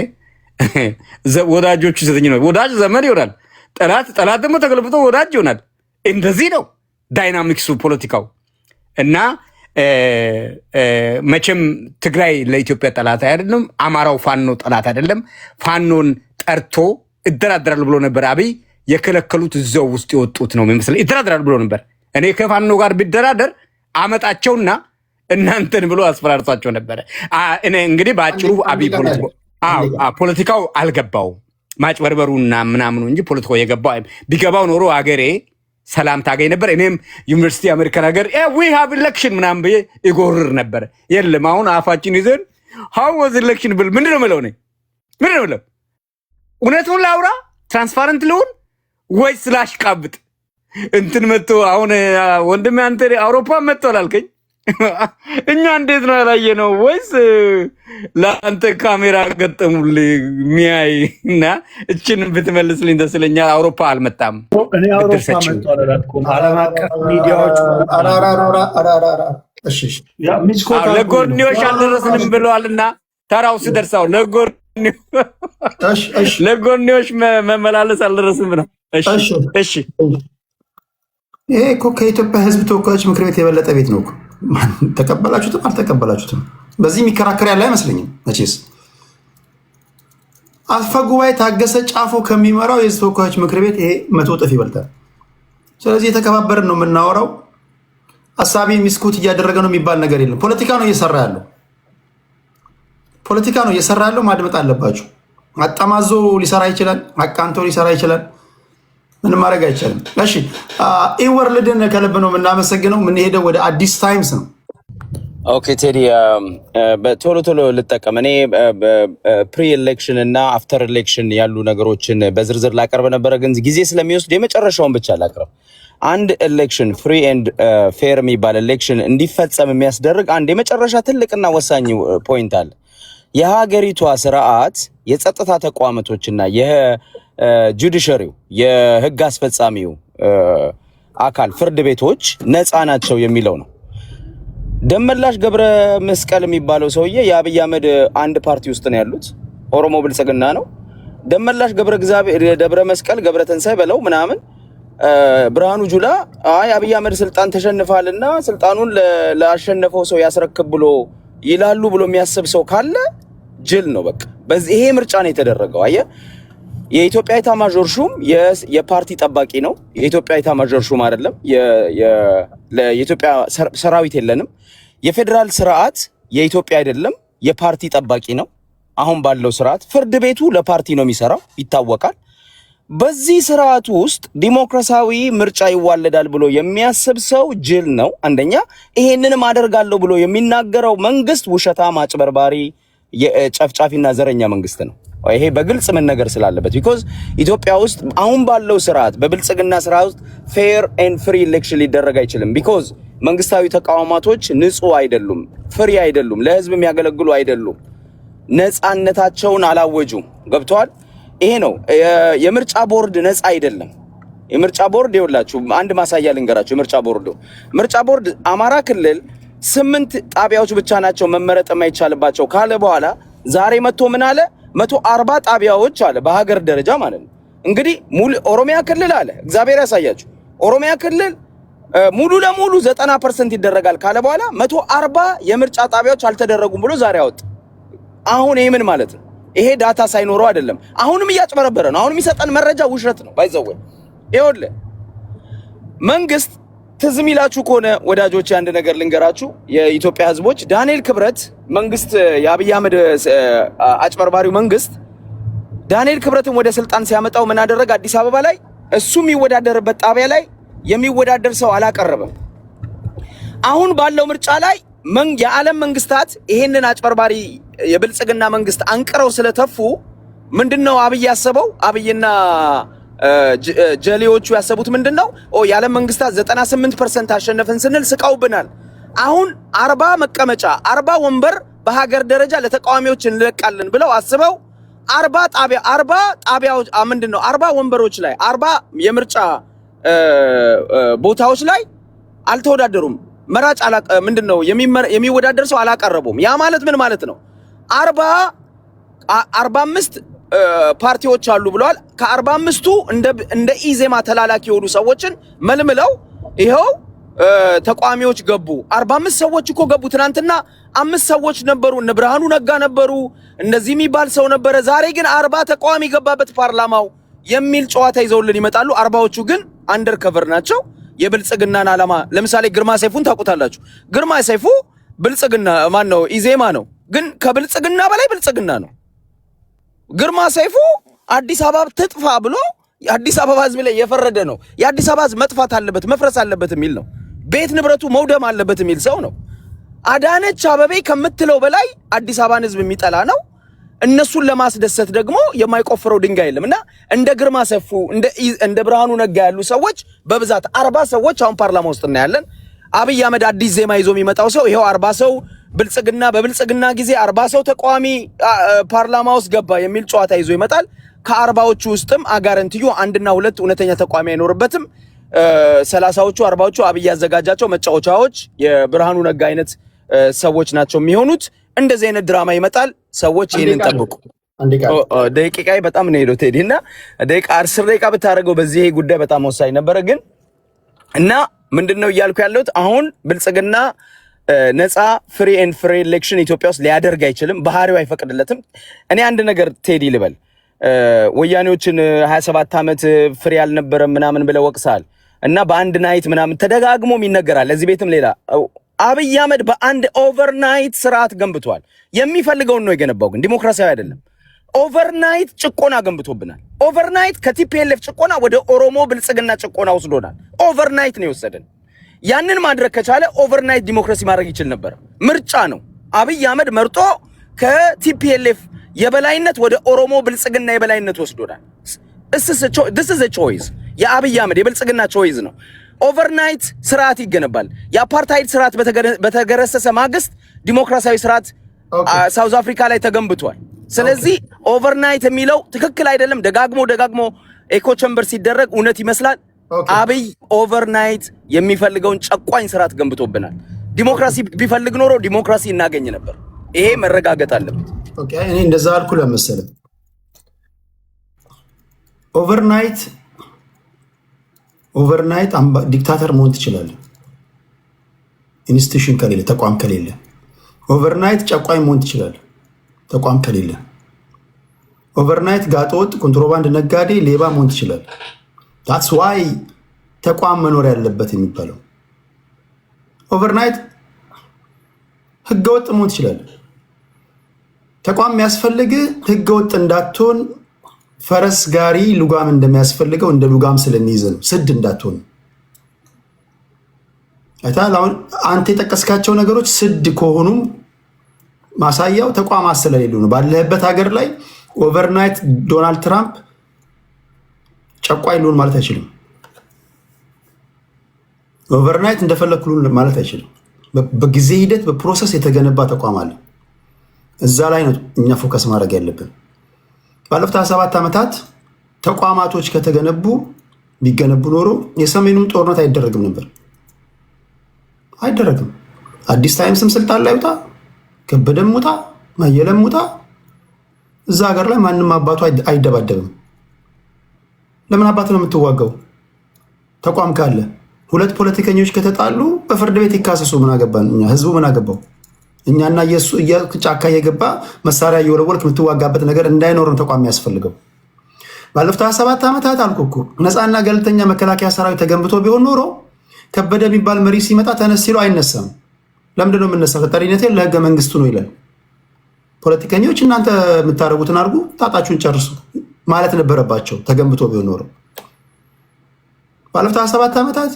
ወዳጆቹ ዘጠኝ ነው። ወዳጅ ዘመድ ይሆናል፣ ጠላት ደግሞ ተገልብጦ ወዳጅ ይሆናል። እንደዚህ ነው ዳይናሚክሱ ፖለቲካው። እና መቼም ትግራይ ለኢትዮጵያ ጠላት አይደለም። አማራው ፋኖ ጠላት አይደለም። ፋኖን ጠርቶ እደራደራል ብሎ ነበር አብይ። የከለከሉት እዛው ውስጥ የወጡት ነው የሚመስለው። ይደራደራል ብሎ ነበር። እኔ ከፋኖ ጋር ቢደራደር አመጣቸውና እናንተን ብሎ አስፈራርቷቸው ነበረ። እኔ እንግዲህ በአጭሩ አብይ ፖለቲካው አልገባው ማጭበርበሩና ምናምኑ እንጂ ፖለቲካው የገባው ቢገባው ኖሮ አገሬ ሰላም ታገኝ ነበር። እኔም ዩኒቨርሲቲ አሜሪካን ሀገር ዊ ሃቭ ኢሌክሽን ምናምን ብዬ ይጎርር ነበር። የለም አሁን አፋችን ይዘን ሃው ዋዝ ኢሌክሽን ብል ምንድን ነው የምለው? ምንድን ነው የምለው? እውነቱን ላውራ ትራንስፓረንት ልሁን ወይስ ላሽቃብጥ? እንትን መጥቶ አሁን ወንድሜ አንተ አውሮፓ መጥቷል አልከኝ። እኛ እንዴት ነው ያላየነው? ወይስ ለአንተ ካሜራ ገጠሙልኝ ሚያይ እና እችን ብትመልስልኝ ደስ ይለኛል። አውሮፓ አልመጣም። እኔ አውሮፓ መጥቷል አላልኩም። ዓለም አቀፍ ሚዲያዎች ለጎርኒዎች አልደረስንም ብለዋልና ተራው ሲደርሳው ለጎርኒዎች መመላለስ አልደረስም ብለው። እሺ ይሄ እኮ ከኢትዮጵያ ሕዝብ ተወካዮች ምክር ቤት የበለጠ ቤት ነው እኮ። ተቀበላችሁትም አልተቀበላችሁትም በዚህ የሚከራከር ያለ አይመስለኝም። መቼስ አፈ ጉባኤ ታገሰ ጫፎ ከሚመራው የሕዝብ ተወካዮች ምክር ቤት ይሄ 100 እጥፍ ይበልጣል። ስለዚህ የተከባበርን ነው የምናወራው። አሳቢ ሚስኩት እያደረገ ነው የሚባል ነገር የለም። ፖለቲካ ነው እየሰራ ያለው። ማድመጥ አለባችሁ። አጣማዞ ሊሰራ ይችላል፣ አቃንቶ ሊሰራ ይችላል። ምንም ማድረግ አይቻልም። እሺ ኢወርልድን ከልብ ነው የምናመሰግነው። የምንሄደው ወደ አዲስ ታይምስ ነው። ኦኬ ቴዲ ቶሎ ልጠቀም። እኔ ፕሪ ኤሌክሽን እና አፍተር ኤሌክሽን ያሉ ነገሮችን በዝርዝር ላቀርብ ነበረ፣ ግን ጊዜ ስለሚወስድ የመጨረሻውን ብቻ ላቅርብ። አንድ ኤሌክሽን ፍሪ ኤንድ ፌር የሚባል ኤሌክሽን እንዲፈጸም የሚያስደርግ አንድ የመጨረሻ ትልቅና ወሳኝ ፖይንት አለ። የሀገሪቷ ስርዓት የጸጥታ ተቋማቶችና የጁዲሽሪው የህግ አስፈጻሚው አካል ፍርድ ቤቶች ነፃ ናቸው የሚለው ነው። ደመላሽ ገብረ መስቀል የሚባለው ሰውዬ የአብይ አህመድ አንድ ፓርቲ ውስጥ ነው ያሉት፣ ኦሮሞ ብልጽግና ነው። ደመላሽ ገብረ መስቀል ገብረ ተንሳይ በለው ምናምን ብርሃኑ ጁላ አይ አብይ አህመድ ስልጣን ተሸንፋልና ስልጣኑን ላሸነፈው ሰው ያስረክብ ብሎ ይላሉ ብሎ የሚያስብ ሰው ካለ ጅል ነው። በቃ በዚህ ይሄ ምርጫ ነው የተደረገው። አየ የኢትዮጵያ ኤታማዦር ሹም የፓርቲ ጠባቂ ነው። የኢትዮጵያ ኤታማዦር ሹም አይደለም። የኢትዮጵያ ሰራዊት የለንም። የፌደራል ስርዓት የኢትዮጵያ አይደለም፣ የፓርቲ ጠባቂ ነው። አሁን ባለው ስርዓት ፍርድ ቤቱ ለፓርቲ ነው የሚሰራው፣ ይታወቃል። በዚህ ስርዓት ውስጥ ዲሞክራሲያዊ ምርጫ ይዋለዳል ብሎ የሚያስብ ሰው ጅል ነው። አንደኛ ይሄንንም አደርጋለሁ ብሎ የሚናገረው መንግስት ውሸታም፣ አጭበርባሪ፣ ጨፍጫፊና ዘረኛ መንግስት ነው። ይሄ በግልጽ መነገር ስላለበት ቢኮዝ ኢትዮጵያ ውስጥ አሁን ባለው ስርዓት በብልጽግና ስርዓት ውስጥ ፌር ኤንድ ፍሪ ኤሌክሽን ሊደረግ አይችልም። ቢኮዝ መንግስታዊ ተቋማቶች ንጹህ አይደሉም፣ ፍሪ አይደሉም፣ ለህዝብ የሚያገለግሉ አይደሉም፣ ነፃነታቸውን አላወጁም። ገብተዋል። ይሄ ነው የምርጫ ቦርድ ነፃ አይደለም። የምርጫ ቦርድ ይኸውላችሁ አንድ ማሳያ ልንገራችሁ። ምርጫ ቦርድ አማራ ክልል 8 ጣቢያዎች ብቻ ናቸው መመረጥ የማይቻልባቸው ካለ በኋላ ዛሬ መጥቶ ምን አለ? 140 ጣቢያዎች አለ በሀገር ደረጃ ማለት ነው። እንግዲህ ሙሉ ኦሮሚያ ክልል አለ፣ እግዚአብሔር ያሳያችሁ። ኦሮሚያ ክልል ሙሉ ለሙሉ 90% ይደረጋል ካለ በኋላ 140 የምርጫ ጣቢያዎች አልተደረጉም ብሎ ዛሬ አወጣ። አሁን ይሄ ምን ማለት ነው? ይሄ ዳታ ሳይኖረው አይደለም። አሁንም እያጭበረበረ ነው። አሁንም የሚሰጠን መረጃ ውሸት ነው። ባይዘው ይኸውልህ መንግስት ትዝ የሚላችሁ ከሆነ ወዳጆች አንድ ነገር ልንገራችሁ። የኢትዮጵያ ህዝቦች ዳንኤል ክብረት መንግስት የአብይ አህመድ አጭበርባሪው መንግስት ዳንኤል ክብረትን ወደ ስልጣን ሲያመጣው ምን አደረገ? አዲስ አበባ ላይ እሱ የሚወዳደርበት ጣቢያ ላይ የሚወዳደር ሰው አላቀረበም። አሁን ባለው ምርጫ ላይ የዓለም መንግስታት ይሄንን አጭበርባሪ የብልጽግና መንግስት አንቅረው ስለተፉ ምንድነው አብይ ያሰበው? አብይና ጀሌዎቹ ያሰቡት ምንድነው? ያለ መንግስታት 98% አሸነፈን ስንል ስቃውብናል። አሁን 40 መቀመጫ 40 ወንበር በሀገር ደረጃ ለተቃዋሚዎች እንለቃለን ብለው አስበው 40 ጣቢያዎች ምንድነው 40 ወንበሮች ላይ 40 የምርጫ ቦታዎች ላይ አልተወዳደሩም። መራጭ ምንድነው የሚወዳደር ሰው አላቀረቡም። ያ ማለት ምን ማለት ነው? 45 ፓርቲዎች አሉ ብለዋል። ከ45ቱ እንደ ኢዜማ ተላላኪ የሆኑ ሰዎችን መልምለው ይሄው ተቃዋሚዎች ገቡ። 45 ሰዎች እኮ ገቡ። ትናንትና 5 ሰዎች ነበሩ፣ እነ ብርሃኑ ነጋ ነበሩ፣ እንደዚህ የሚባል ሰው ነበረ። ዛሬ ግን 40 ተቃዋሚ ገባበት ፓርላማው የሚል ጨዋታ ይዘውልን ይመጣሉ። 40ዎቹ ግን አንደር ከቨር ናቸው። የብልጽግናን ዓላማ ለምሳሌ ግርማ ሰይፉን ታውቁታላችሁ። ግርማ ሰይፉ ብልጽግና ማን ነው? ኢዜማ ነው። ግን ከብልጽግና በላይ ብልጽግና ነው። ግርማ ሰይፉ አዲስ አበባ ትጥፋ ብሎ የአዲስ አበባ ህዝብ ላይ የፈረደ ነው። የአዲስ አበባ ህዝብ መጥፋት አለበት መፍረስ አለበት የሚል ነው። ቤት ንብረቱ መውደም አለበት የሚል ሰው ነው። አዳነች አበቤ ከምትለው በላይ አዲስ አበባን ህዝብ የሚጠላ ነው። እነሱን ለማስደሰት ደግሞ የማይቆፍረው ድንጋይ የለምና እንደ ግርማ ሰይፉ እንደ ብርሃኑ ነጋ ያሉ ሰዎች በብዛት 40 ሰዎች አሁን ፓርላማ ውስጥ እናያለን። አብይ አህመድ አዲስ ዜማ ይዞ የሚመጣው ሰው ይሄው 40 ሰው ብልጽግና በብልጽግና ጊዜ 40 ሰው ተቃዋሚ ፓርላማ ውስጥ ገባ የሚል ጨዋታ ይዞ ይመጣል። ከ40ዎቹ ውስጥም አጋረንቲዩ አንድና ሁለት እውነተኛ ተቃዋሚ አይኖርበትም። 30ዎቹ 40ዎቹ አብይ ያዘጋጃቸው መጫወቻዎች የብርሃኑ ነጋ አይነት ሰዎች ናቸው የሚሆኑት። እንደዚህ አይነት ድራማ ይመጣል። ሰዎች ይሄንን ጠብቁ። ደቂቃዬ በጣም ነው ሄዶ ቴዲና ደቂቃ 10 ደቂቃ ብታደርገው በዚህ ጉዳይ በጣም ወሳኝ ነበረ። ግን እና ምንድነው እያልኩ ያለሁት አሁን ብልጽግና ነፃ ፍሪ ኤንድ ፍሪ ኤሌክሽን ኢትዮጵያ ውስጥ ሊያደርግ አይችልም። ባህሪው አይፈቅድለትም። እኔ አንድ ነገር ቴዲ ልበል። ወያኔዎችን 27 ዓመት ፍሪ አልነበረም ምናምን ብለው ወቅሳል እና በአንድ ናይት ምናምን ተደጋግሞም ይነገራል። እዚህ ቤትም ሌላ አብይ አህመድ በአንድ ኦቨርናይት ስርዓት ገንብቷል። የሚፈልገውን ነው የገነባው፣ ግን ዲሞክራሲያዊ አይደለም። ኦቨርናይት ጭቆና ገንብቶብናል። ኦቨርናይት ከቲፒኤልኤፍ ጭቆና ወደ ኦሮሞ ብልጽግና ጭቆና ወስዶናል። ኦቨርናይት ነው የወሰደን። ያንን ማድረግ ከቻለ ኦቨርናይት ዲሞክራሲ ማድረግ ይችል ነበር። ምርጫ ነው። አብይ አህመድ መርጦ ከቲፒኤልኤፍ የበላይነት ወደ ኦሮሞ ብልጽግና የበላይነት ወስዶናል። this is a choice የአብይ አህመድ የብልጽግና ቾይዝ ነው። ኦቨርናይት ስርዓት ይገነባል። የአፓርታይድ ስርዓት በተገረሰሰ ማግስት ዲሞክራሲያዊ ስርዓት ሳውዝ አፍሪካ ላይ ተገንብቷል። ስለዚህ ኦቨርናይት የሚለው ትክክል አይደለም። ደጋግሞ ኤኮ ቸምበር ሲደረግ እውነት ይመስላል። አብይ ኦቨርናይት የሚፈልገውን ጨቋኝ ስርዓት ገንብቶብናል። ዲሞክራሲ ቢፈልግ ኖሮ ዲሞክራሲ እናገኝ ነበር። ይሄ መረጋገጥ አለበት። ኦኬ እኔ እንደዛ አልኩ ለመሰለ ኦቨርናይት ዲክታተር መሆን ትችላለህ። ኢንስቲትዩሽን ከሌለ ተቋም ከሌለ ኦቨርናይት ጨቋኝ መሆን ትችላለህ። ተቋም ከሌለ ኦቨርናይት ጋጠወጥ፣ ኮንትሮባንድ ነጋዴ፣ ሌባ መሆን ትችላለህ። ታትስ ዋይ ተቋም መኖር ያለበት የሚባለው። ኦቨርናይት ህገወጥ መሆን ትችላለህ። ተቋም የሚያስፈልግ ህገወጥ እንዳትሆን ፈረስ ጋሪ ሉጋም እንደሚያስፈልገው እንደ ሉጋም ስለሚይዝ ነው። ስድ እንዳትሆን አይታል። አሁን አንተ የጠቀስካቸው ነገሮች ስድ ከሆኑም ማሳያው ተቋማት ስለሌሉ ነው። ባለህበት ሀገር ላይ ኦቨርናይት ዶናልድ ትራምፕ ጨቋኝ ሊሆን ማለት አይችልም። ኦቨርናይት እንደፈለክ ሊሆን ማለት አይችልም። በጊዜ ሂደት በፕሮሰስ የተገነባ ተቋም አለ። እዛ ላይ ነው እኛ ፎከስ ማድረግ ያለብን። ባለፉት 27 ዓመታት ተቋማቶች ቢገነቡ ኖሮ የሰሜኑን ጦርነት አይደረግም ነበር። አይደረግም። አዲስ ታይምስም ስልጣን ላይ ውጣ፣ ከበደም ውጣ፣ ማየለም ውጣ፣ እዛ ሀገር ላይ ማንም አባቱ አይደባደብም። ለምን አባት ነው የምትዋጋው? ተቋም ካለ ሁለት ፖለቲከኞች ከተጣሉ በፍርድ ቤት ይካሰሱ። ምን አገባን እኛ? ህዝቡ ምን አገባው? እኛና የሱ ጫካ እየገባ መሳሪያ እየወረወርክ የምትዋጋበት ነገር እንዳይኖር ነው ተቋም የሚያስፈልገው። ባለፉት 27 ዓመታት አልኩ እኮ ነፃና ገለልተኛ መከላከያ ሰራዊት ተገንብቶ ቢሆን ኖሮ ከበደ የሚባል መሪ ሲመጣ ተነስ ሲለው አይነሳም። ለምንድን ነው የምነሳው? ተጠሪነቴ ለህገ መንግስቱ ነው ይላል። ፖለቲከኞች እናንተ የምታደርጉትን አድርጉ፣ ጣጣችሁን ጨርሱ ማለት ነበረባቸው ተገንብቶ ቢሆን ኖሮ። ባለፉት 27 ዓመታት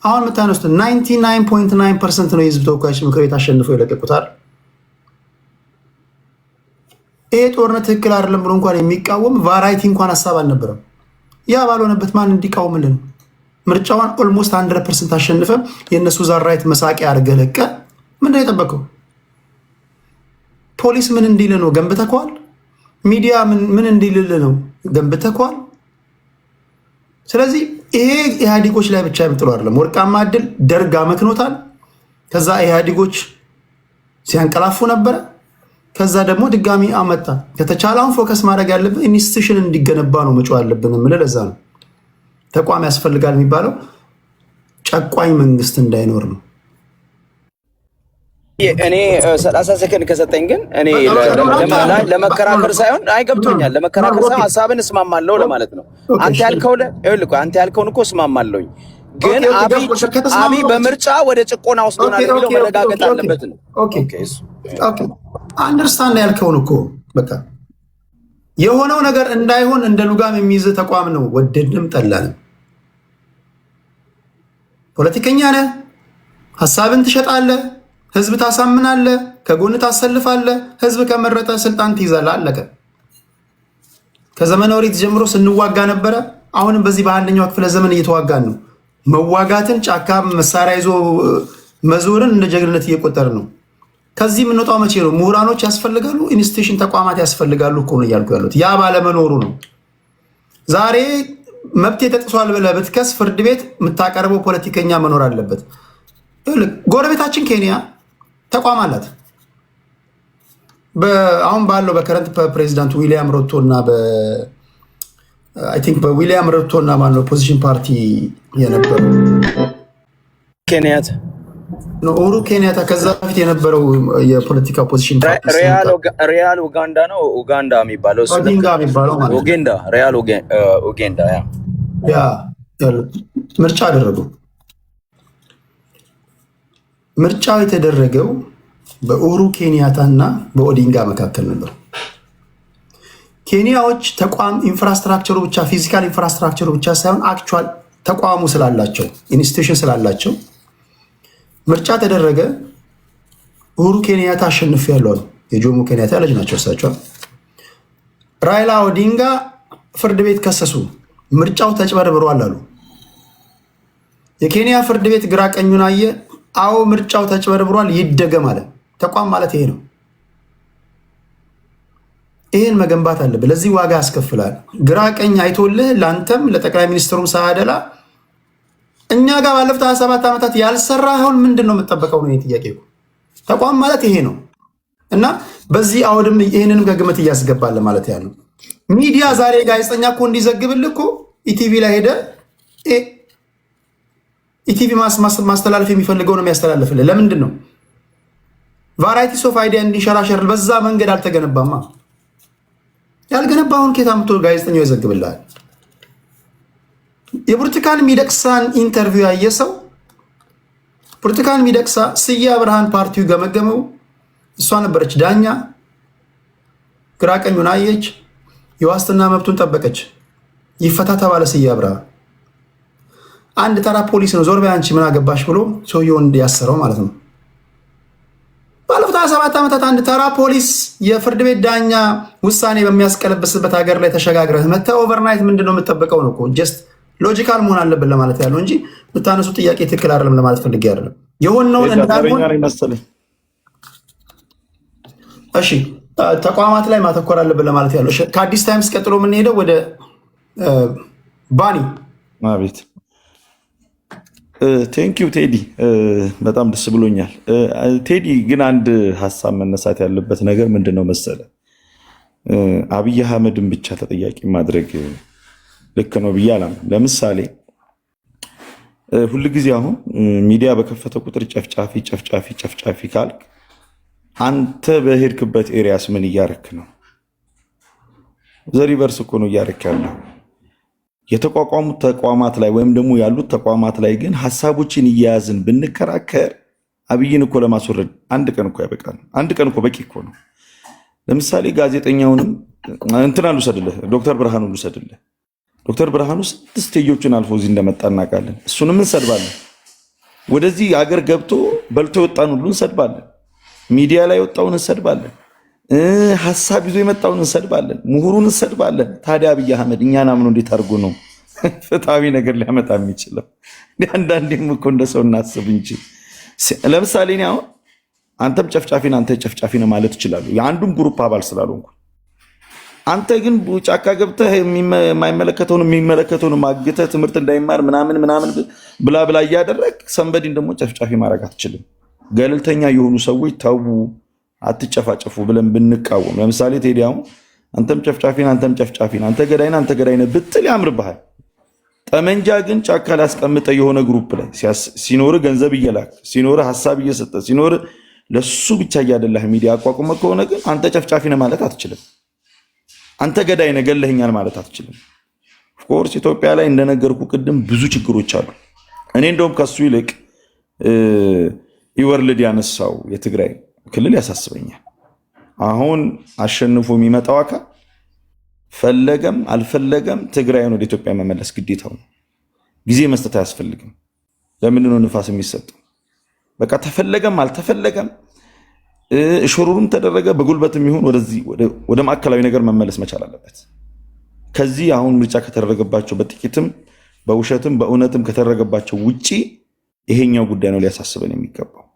አሁን የምታነሱት 99.9% ነው የህዝብ ተወካዮች ምክር ቤት አሸንፈው የለቀቁታል። ይሄ ጦርነት ትክክል አይደለም ብሎ እንኳን የሚቃወም ቫራይቲ እንኳን ሀሳብ አልነበረም። ያ ባልሆነበት ማን እንዲቃወምልን? ምርጫዋን ኦልሞስት 100% አሸንፈ የእነሱ ዛራይት መሳቂያ አድርገህ ለቀ። ምንድን ነው የጠበቀው? ፖሊስ ምን እንዲል ነው? ገንብተከዋል። ሚዲያ ምን እንዲልል ነው? ገንብተከዋል። ስለዚህ ይሄ ኢህአዴጎች ላይ ብቻ የምጥለው አይደለም። ወርቃማ እድል ደርግ አመክኖታል። ከዛ ኢህአዴጎች ሲያንቀላፉ ነበረ። ከዛ ደግሞ ድጋሚ አመጣ። ከተቻለ አሁን ፎከስ ማድረግ ያለብን ኢንስቲትዩሽን እንዲገነባ ነው መጮህ ያለብን የምልህ ለዛ ነው። ተቋም ያስፈልጋል የሚባለው ጨቋኝ መንግስት እንዳይኖር ነው። እኔ 30 ሰከንድ ከሰጠኝ ግን እኔ ለመከራከር ሳይሆን አይገብቶኛል። ለመከራከር ሳይሆን ሀሳብን እስማማለሁ ለማለት ነው። አንተ ያልከውን እኮ እስማማለሁኝ። ግን አብይ በምርጫ ወደ ጭቆና ወስዶናል የሚለው መረጋገጥ አለበት ነው። አንደርስታንድ ያልከውን እኮ በቃ የሆነው ነገር እንዳይሆን እንደ ሉጋም የሚይዝ ተቋም ነው። ወደድንም ጠላንም ፖለቲከኛ ነህ፣ ሀሳብን ትሸጣለህ፣ ህዝብ ታሳምናለህ፣ ከጎን ታሰልፋለህ። ህዝብ ከመረጠ ስልጣን ትይዛለህ። አለቀ። ከዘመነ ኦሪት ጀምሮ ስንዋጋ ነበረ። አሁንም በዚህ በአንደኛው ክፍለ ዘመን እየተዋጋን ነው። መዋጋትን፣ ጫካ መሳሪያ ይዞ መዞርን እንደ ጀግንነት እየቆጠር ነው። ከዚህ የምንወጣው መቼ ነው? ምሁራኖች ያስፈልጋሉ፣ ኢንስቲትዩሽን ተቋማት ያስፈልጋሉ እኮ ነው እያልኩ ያሉት። ያ ባለመኖሩ ነው። ዛሬ መብት ተጥሷል ብለህ ብትከስ ፍርድ ቤት የምታቀርበው ፖለቲከኛ መኖር አለበት። ጎረቤታችን ኬንያ ተቋም አላት። አሁን ባለው በከረንት ፕሬዚዳንት ዊሊያም ሩቶ እና በዊሊያም ሩቶ እና ማነው ፖዚሽን ፓርቲ የነበረው ኬንያታ ኡሁሩ ኬንያታ ከዛ በፊት የነበረው የፖለቲካ ፖዚሽን ሪያል ኡጋንዳ ነው። ኡጋንዳ የሚባለው ኦዲንጋ የሚባለው ማለት ነው። ኡጋንዳ ሪያል ኡጋንዳ ያ ምርጫ አደረጉ። ምርጫው የተደረገው በኡሁሩ ኬንያታ እና በኦዲንጋ መካከል ነበር። ኬንያዎች ተቋም ኢንፍራስትራክቸሩ ብቻ ፊዚካል ኢንፍራስትራክቸሩ ብቻ ሳይሆን አክቹዋል ተቋሙ ስላላቸው ኢንስቲትዩሽን ስላላቸው ምርጫ ተደረገ። ኡሁሩ ኬንያታ አሸንፍ ያለው የጆሞ ኬንያታ ልጅ ናቸው እሳቸው። ራይላ ኦዲንጋ ፍርድ ቤት ከሰሱ። ምርጫው ተጭበርብሯል አሉ። የኬንያ ፍርድ ቤት ግራ ቀኙን አየ። አዎ ምርጫው ተጭበርብሯል ይደገም አለ። ተቋም ማለት ይሄ ነው። ይሄን መገንባት አለብህ። ለዚህ ዋጋ ያስከፍላል። ግራ ቀኝ አይቶልህ ለአንተም ለጠቅላይ ሚኒስትሩም ሳያደላ እኛ ጋር ባለፉት 27 ዓመታት ያልሰራኸውን ምንድን ነው የምጠበቀው ነው ጥያቄ። ተቋም ማለት ይሄ ነው እና በዚህ አውድም ይሄንንም ከግምት እያስገባለ ማለት ያለው ሚዲያ ዛሬ ጋዜጠኛ እኮ እንዲዘግብልህ እኮ ኢቲቪ ላይ ሄደ ኢቲቪ ማስተላለፍ የሚፈልገው ነው የሚያስተላልፍልህ። ለምንድን ነው ቫራይቲስ ኦፍ አይዲያ እንዲሸራሸር በዛ መንገድ አልተገነባማ። ያልገነባውን ኬታ ምቶ ጋዜጠኛው ይዘግብልሃል። የብርቱካን ሚደቅሳን ኢንተርቪው ያየ ሰው ብርቱካን ሚደቅሳ ስዬ አብርሃን ፓርቲው ገመገመው። እሷ ነበረች ዳኛ። ግራ ቀኙን አየች። የዋስትና መብቱን ጠበቀች። ይፈታ ተባለ ስዬ አብርሃ። አንድ ተራ ፖሊስ ነው ዞር በይ አንቺ ምን አገባሽ ብሎ ሰውየውን እንዲያሰረው ማለት ነው። ባለፉት 27 ዓመታት አንድ ተራ ፖሊስ የፍርድ ቤት ዳኛ ውሳኔ በሚያስቀለብስበት ሀገር ላይ ተሸጋግረህ መተህ ኦቨርናይት ምንድነው የምጠብቀው ነው እኮ። ጀስት ሎጂካል መሆን አለብን ለማለት ያለው እንጂ ብታነሱ ጥያቄ ትክክል አይደለም ለማለት ፈልጌ አይደለም። የሆነውን እንዳልሆነ እሺ፣ ተቋማት ላይ ማተኮር አለብን ለማለት ያለው። ከአዲስ ታይምስ ቀጥሎ የምንሄደው ወደ ባኒ። አቤት ቴንኪው ቴዲ፣ በጣም ደስ ብሎኛል። ቴዲ ግን አንድ ሀሳብ መነሳት ያለበት ነገር ምንድን ነው መሰለ፣ አብይ አህመድን ብቻ ተጠያቂ ማድረግ ልክ ነው ብዬ አላምንም። ለምሳሌ ሁልጊዜ አሁን ሚዲያ በከፈተ ቁጥር ጨፍጫፊ ጨፍጫፊ ጨፍጫፊ ካልክ አንተ በሄድክበት ኤሪያስ ምን እያረክ ነው? ዘሪቨርስ እኮ ነው እያረክ ያለው። የተቋቋሙት ተቋማት ላይ ወይም ደግሞ ያሉት ተቋማት ላይ ግን ሀሳቦችን እያያዝን ብንከራከር አብይን እኮ ለማስወረድ አንድ ቀን እኮ ያበቃል። አንድ ቀን እኮ በቂ እኮ ነው። ለምሳሌ ጋዜጠኛውንም እንትን ልውሰድልህ፣ ዶክተር ብርሃኑ ልውሰድልህ። ዶክተር ብርሃኑ ስንት ስቴጆችን አልፎ እዚህ እንደመጣ እናውቃለን። እሱንም እንሰድባለን። ወደዚህ አገር ገብቶ በልቶ የወጣን ሁሉ እንሰድባለን። ሚዲያ ላይ የወጣውን እንሰድባለን። ሐሳብ ይዞ የመጣውን እንሰድባለን፣ ምሁሩን እንሰድባለን። ታዲያ አብይ አህመድ እኛን አምኖ እንዴት አድርጎ ነው ፍትሃዊ ነገር ሊያመጣ የሚችለው? አንዳንዴም እኮ እንደ ሰው እናስብ እንጂ። ለምሳሌ እኔ አሁን አንተም ጨፍጫፊ ነህ አንተ ጨፍጫፊ ነህ ማለት እችላለሁ የአንዱም ግሩፕ አባል ስላልሆንኩ። አንተ ግን ጫካ ገብተህ የማይመለከተውን የሚመለከተውን ማግተህ ትምህርት እንዳይማር ምናምን ምናምን ብላ ብላ እያደረግ ሰንበዲን ደግሞ ጨፍጫፊ ማድረግ አትችልም። ገለልተኛ የሆኑ ሰዎች ተው አትጨፋጨፉ ብለን ብንቃወም፣ ለምሳሌ ቴዲ አሁን አንተም ጨፍጫፊ ነህ አንተም ጨፍጫፊ ነህ አንተ ገዳይ ነህ አንተ ገዳይ ነህ ብትል ያምርብሃል። ጠመንጃ ግን ጫካ ላስቀምጠ የሆነ ግሩፕ ላይ ሲኖር ገንዘብ እየላክ ሲኖር ሐሳብ እየሰጠ ሲኖር ለሱ ብቻ እያደላህ ሚዲያ አቋቁመ ከሆነ ግን አንተ ጨፍጫፊ ነህ ማለት አትችልም። አንተ ገዳይ ነህ ገለህኛል ማለት አትችልም። ኦፍኮርስ ኢትዮጵያ ላይ እንደነገርኩ ቅድም ብዙ ችግሮች አሉ። እኔ እንደውም ከሱ ይልቅ ኢወርልድ ያነሳው የትግራይ ክልል ያሳስበኛል። አሁን አሸንፎ የሚመጣው አካል ፈለገም አልፈለገም ትግራይን ወደ ኢትዮጵያ መመለስ ግዴታው ነው። ጊዜ መስጠት አያስፈልግም። ለምንድን ነው ንፋስ የሚሰጠው? በቃ ተፈለገም አልተፈለገም ሽሩሩም ተደረገ በጉልበትም ይሁን ወደዚህ ወደ ማዕከላዊ ነገር መመለስ መቻል አለበት። ከዚህ አሁን ምርጫ ከተደረገባቸው በጥቂትም በውሸትም በእውነትም ከተደረገባቸው ውጪ ይሄኛው ጉዳይ ነው ሊያሳስበን የሚገባው።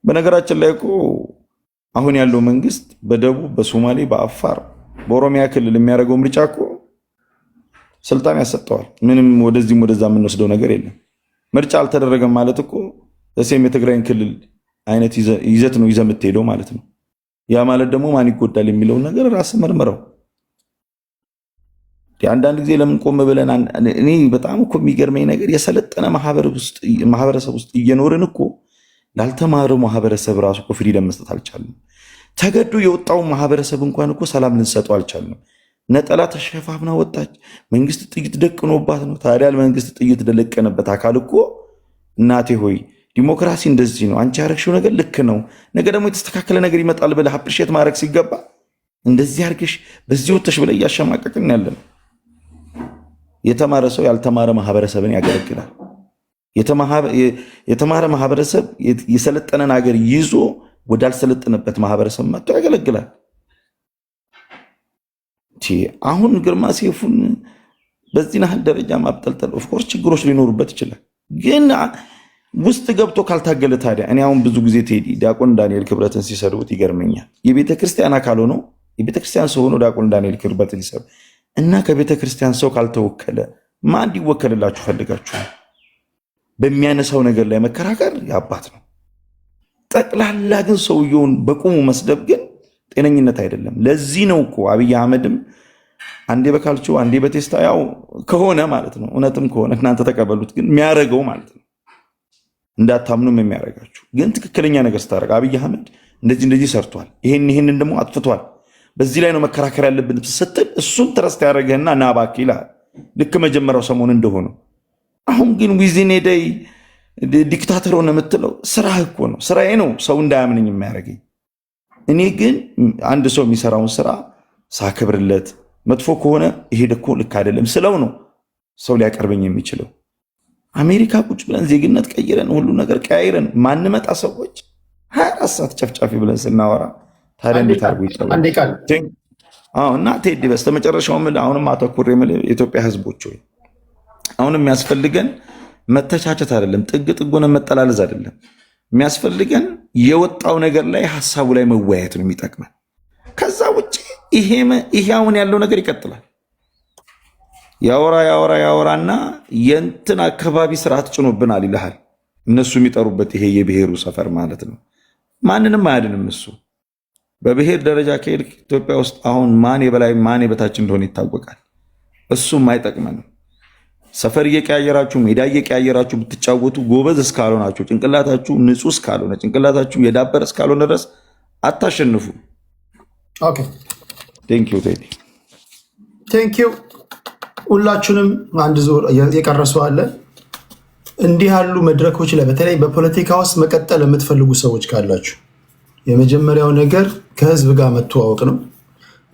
በነገራችን ላይ እኮ አሁን ያለው መንግስት በደቡብ በሶማሌ በአፋር በኦሮሚያ ክልል የሚያደርገው ምርጫ እኮ ስልጣን ያሰጠዋል። ምንም ወደዚህም ወደዛ የምንወስደው ነገር የለም። ምርጫ አልተደረገም ማለት እኮ እሴም የትግራይን ክልል አይነት ይዘት ነው ይዘህ የምትሄደው ማለት ነው። ያ ማለት ደግሞ ማን ይጎዳል የሚለውን ነገር ራስ መርምረው። አንዳንድ ጊዜ ለምን ቆም ብለን እኔ በጣም እኮ የሚገርመኝ ነገር የሰለጠነ ማህበረሰብ ውስጥ እየኖርን እኮ ላልተማረው ማህበረሰብ ራሱ እኮ ፍሪደም መስጠት አልቻልንም። ተገዶ የወጣው ማህበረሰብ እንኳን እኮ ሰላም ልንሰጠው አልቻልንም። ነጠላ ተሸፋፍና ወጣች። መንግስት ጥይት ደቅኖባት ነው። ታዲያ መንግስት ጥይት ደለቀነበት አካል እኮ እናቴ ሆይ ዲሞክራሲ እንደዚህ ነው፣ አንቺ ያረግሽው ነገር ልክ ነው፣ ነገ ደግሞ የተስተካከለ ነገር ይመጣል ብለህ አፕሪሼት ማድረግ ሲገባ እንደዚህ አርገሽ በዚህ ወጥተሽ ብለህ እያሸማቀቅን ያለ ነው። የተማረ ሰው ያልተማረ ማህበረሰብን ያገለግላል። የተማረ ማህበረሰብ የሰለጠነን ሀገር ይዞ ወዳልሰለጠነበት ማህበረሰብ መጥቶ ያገለግላል። አሁን ግርማ ሰይፉን በዚህ ናህል ደረጃ ማብጠልጠል ኦፍኮርስ ችግሮች ሊኖሩበት ይችላል፣ ግን ውስጥ ገብቶ ካልታገለ ታዲያ እኔ አሁን ብዙ ጊዜ ቴዲ ዲያቆን ዳንኤል ክብረትን ሲሰድቡት ይገርመኛል። የቤተክርስቲያን አካል ሆኖ የቤተክርስቲያን ሰው ሆኖ ዲያቆን ዳንኤል ክብረትን ሲሰድቡ እና ከቤተክርስቲያን ሰው ካልተወከለ ማን እንዲወከልላችሁ ፈልጋችሁ? በሚያነሳው ነገር ላይ መከራከር ያባት ነው። ጠቅላላ ግን ሰውየውን በቁሙ መስደብ ግን ጤነኝነት አይደለም። ለዚህ ነው እኮ አብይ አህመድም አንዴ በካልቾ አንዴ በቴስታ ያው ከሆነ ማለት ነው እውነትም ከሆነ እናንተ ተቀበሉት፣ ግን የሚያደርገው ማለት ነው እንዳታምኑም የሚያደርጋችሁ ግን ትክክለኛ ነገር ስታደርግ አብይ አህመድ እንደዚህ ሰርቷል፣ ይሄንን ደግሞ አጥፍቷል፣ በዚህ ላይ ነው መከራከር ያለብን ስትል እሱም ትረስት ያደረገህና ና እባክህ ይልሃል። ልክ መጀመሪያው ሰሞን እንደሆነው አሁን ግን ዊዝን ዴይ ዲክታተር ሆነ የምትለው ስራህ እኮ ነው። ስራዬ ነው ሰው እንዳያምንኝ የሚያደርገኝ። እኔ ግን አንድ ሰው የሚሰራውን ስራ ሳከብርለት መጥፎ ከሆነ ይሄ እኮ ልክ አይደለም ስለው ነው ሰው ሊያቀርበኝ የሚችለው። አሜሪካ ቁጭ ብለን ዜግነት ቀይረን ሁሉ ነገር ቀያይረን ማንመጣ ሰዎች 24 ሰዓት ጨፍጫፊ ብለን ስናወራ ታዲያ እንዴት አድርጎ ይቻላል? እና ቴዲ በስተመጨረሻው አሁንም አተኩሬ የኢትዮጵያ ህዝቦች ሆይ አሁንም የሚያስፈልገን መተቻቸት አይደለም፣ ጥግ ጥጉን መጠላለዝ አይደለም። የሚያስፈልገን የወጣው ነገር ላይ ሐሳቡ ላይ መወያየት ነው የሚጠቅመን። ከዛ ውጭ ይሄ አሁን ያለው ነገር ይቀጥላል። ያወራና የእንትን አካባቢ ስርዓት ጭኖብናል ይልሃል። እነሱ የሚጠሩበት ይሄ የብሔሩ ሰፈር ማለት ነው። ማንንም አያድንም እሱ። በብሔር ደረጃ ከሄድ ኢትዮጵያ ውስጥ አሁን ማን የበላይ ማን የበታች እንደሆነ ይታወቃል። እሱም አይጠቅመንም። ሰፈር እየቀያየራችሁ ሜዳ እየቀያየራችሁ ብትጫወቱ ጎበዝ እስካልሆናችሁ ጭንቅላታችሁ ንጹህ እስካልሆነ ጭንቅላታችሁ የዳበረ እስካልሆነ ድረስ አታሸንፉ። ኦኬ ቴንክ ዩ ቴዲ ቴንክ ዩ። ሁላችሁንም አንድ ዙር የቀረሱ አለ። እንዲህ ያሉ መድረኮች ላይ በተለይ በፖለቲካ ውስጥ መቀጠል የምትፈልጉ ሰዎች ካላችሁ የመጀመሪያው ነገር ከህዝብ ጋር መተዋወቅ ነው።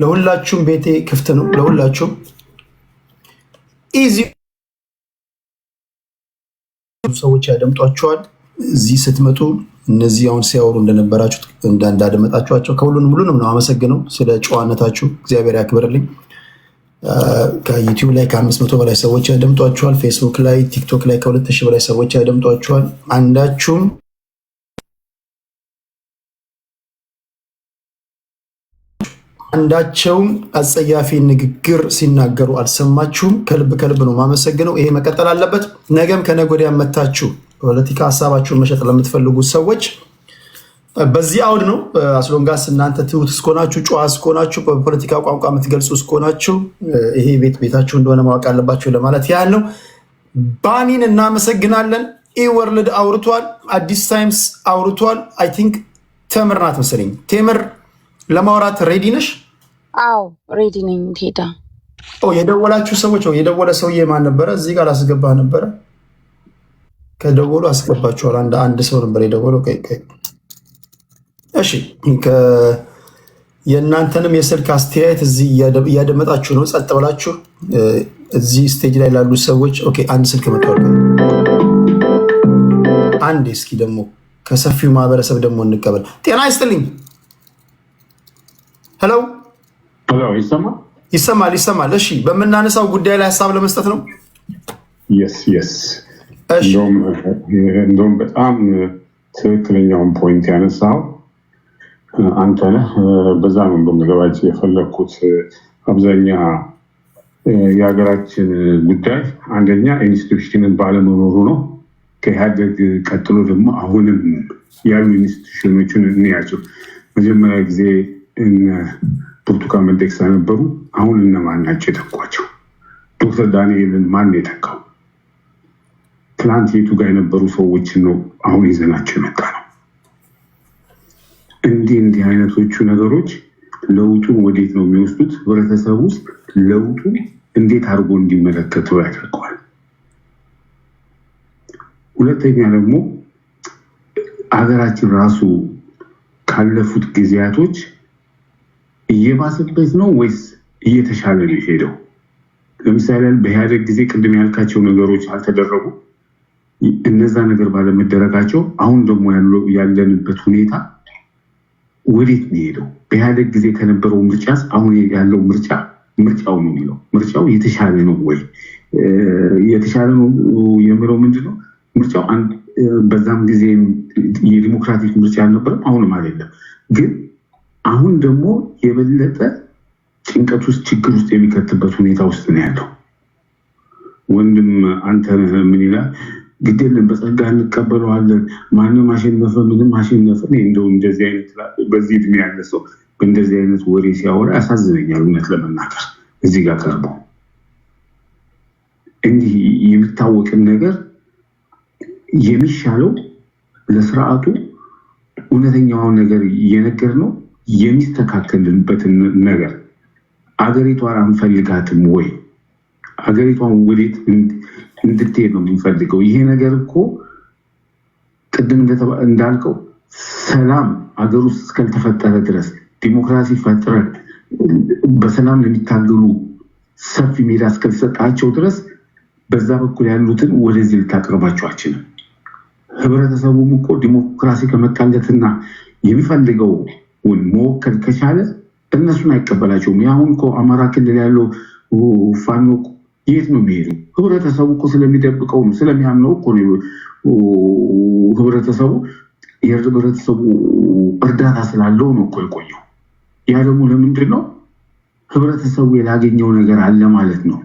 ለሁላችሁም ቤቴ ክፍት ነው። ለሁላችሁም ኢዚ ሰዎች ያደምጧቸዋል። እዚህ ስትመጡ እነዚህ አሁን ሲያወሩ እንደነበራችሁ እንዳዳመጣችኋቸው ሁሉንም ነው አመሰግነው ስለ ጨዋነታችሁ እግዚአብሔር ያክብርልኝ። ከዩቲዩብ ላይ ከ500 በላይ ሰዎች ያደምጧችኋል። ፌስቡክ ላይ ቲክቶክ ላይ ከ2000 በላይ ሰዎች ያደምጧችኋል። አንዳቸውም አጸያፊ ንግግር ሲናገሩ አልሰማችሁም። ከልብ ነው ማመሰግነው። ይሄ መቀጠል አለበት። ነገም ከነገ ወዲያ መታችሁ ፖለቲካ ሀሳባችሁን መሸጥ ለምትፈልጉ ሰዎች በዚህ አውድ ነው። አስሎንጋስ እናንተ ትሁት እስኮናችሁ ጨዋ እስኮናችሁ በፖለቲካ ቋንቋ የምትገልጹ እስኮናችሁ ይሄ ቤታችሁ እንደሆነ ማወቅ አለባችሁ ለማለት ያህል ነው። ባኒን እናመሰግናለን። ኢወርልድ አውርቷል። አዲስ ታይምስ አውርቷል። አይ ቲንክ ተምር ናት መሰለኝ። ቴምር ለማውራት ሬዲ ነሽ? አዎ ሬዲ ነኝ። ቴዳ የደወላችሁ ሰዎች የደወለ ሰውዬ ማን ነበረ? እዚህ ጋር አስገባህ ነበረ። ከደወሉ አስገባችኋል። አንድ ሰው ነበር የደወለው። እሺ የእናንተንም የስልክ አስተያየት እዚህ እያደመጣችሁ ነው። ጸጥ ብላችሁ እዚህ ስቴጅ ላይ ላሉ ሰዎች አንድ ስልክ መጥቷል። አንድ እስኪ ደግሞ ከሰፊው ማህበረሰብ ደግሞ እንቀበል። ጤና ይስጥልኝ። ሄሎ ይሰማል። እሺ በምናነሳው ጉዳይ ላይ ሀሳብ ለመስጠት ነው። እንደውም በጣም ትክክለኛውን ፖይንት ያነሳው አንተ ነህ። በዛ ነው እንደምገባች የፈለግኩት። አብዛኛ የሀገራችን ጉዳይ አንደኛ ኢንስቲትዩሽንን ባለመኖሩ ነው። ከኢህአዴግ ቀጥሎ ደግሞ አሁንም ያሉ ኢንስቲትዩሽኖችን እንያቸው። መጀመሪያ ጊዜ ብርቱካን ሚደቅሳ ነበሩ። አሁን እነማን ናቸው የተኳቸው? ዶክተር ዳንኤልን ማን የተካው? ትናንት የቱ ጋር የነበሩ ሰዎችን ነው አሁን ይዘናቸው የመጣ ነው። እንዲህ አይነቶቹ ነገሮች ለውጡን ወዴት ነው የሚወስዱት? ህብረተሰብ ውስጥ ለውጡን እንዴት አድርጎ እንዲመለከተው ያደርገዋል። ሁለተኛ ደግሞ አገራችን ራሱ ካለፉት ጊዜያቶች እየባሰበት ነው ወይስ እየተሻለ ነው ሄደው? ለምሳሌ በኢህአዴግ ጊዜ ቅድም ያልካቸው ነገሮች አልተደረጉ። እነዛ ነገር ባለመደረጋቸው አሁን ደግሞ ያለንበት ሁኔታ ወዴት ነው ሄደው? በኢህአዴግ ጊዜ ከነበረው ምርጫስ አሁን ያለው ምርጫው ነው የሚለው ምርጫው የተሻለ ነው ወይ? የተሻለ ነው የሚለው ምንድነው? ምርጫው በዛም ጊዜ የዲሞክራቲክ ምርጫ አልነበረም፣ አሁንም አይደለም። ግን አሁን ደግሞ የበለጠ ጭንቀት ውስጥ ችግር ውስጥ የሚከትበት ሁኔታ ውስጥ ነው ያለው። ወንድም አንተ ምን ይላል? ግዴለን በጸጋ እንቀበለዋለን። ማንም አሸነፈ ምንም አሸነፈ። እንደው እንደዚህ አይነት በዚህ እድሜ ያለ ሰው በእንደዚህ አይነት ወሬ ሲያወራ ያሳዝነኛል። እውነት ለመናገር እዚህ ጋር ቀርቦ እንዲህ የሚታወቅን ነገር የሚሻለው ለስርዓቱ እውነተኛውን ነገር እየነገር ነው የሚስተካከልበትን ነገር አገሪቷን አንፈልጋትም ወይ? አገሪቷን ወዴት እንድትሄድ ነው የምንፈልገው? ይሄ ነገር እኮ ቅድም እንዳልከው ሰላም አገር ውስጥ እስከልተፈጠረ ድረስ ዲሞክራሲ ፈጥረን በሰላም ለሚታገሉ ሰፊ ሜዳ እስከተሰጣቸው ድረስ በዛ በኩል ያሉትን ወደዚህ ልታቀርባቸው አችልም። ህብረተሰቡም እኮ ዲሞክራሲ ከመጣለትና የሚፈልገው መወከል ከቻለ እነሱን አይቀበላቸውም። ያሁን እኮ አማራ ክልል ያለው ፋኖ የት ነው የሚሄደው? ህብረተሰቡ እኮ ስለሚደብቀው ነው፣ ስለሚያምነው እኮ ነው ህብረተሰቡ እርዳታ ስላለው ነው እኮ የቆየው። ያ ደግሞ ለምንድን ነው? ህብረተሰቡ ያላገኘው ነገር አለ ማለት ነው።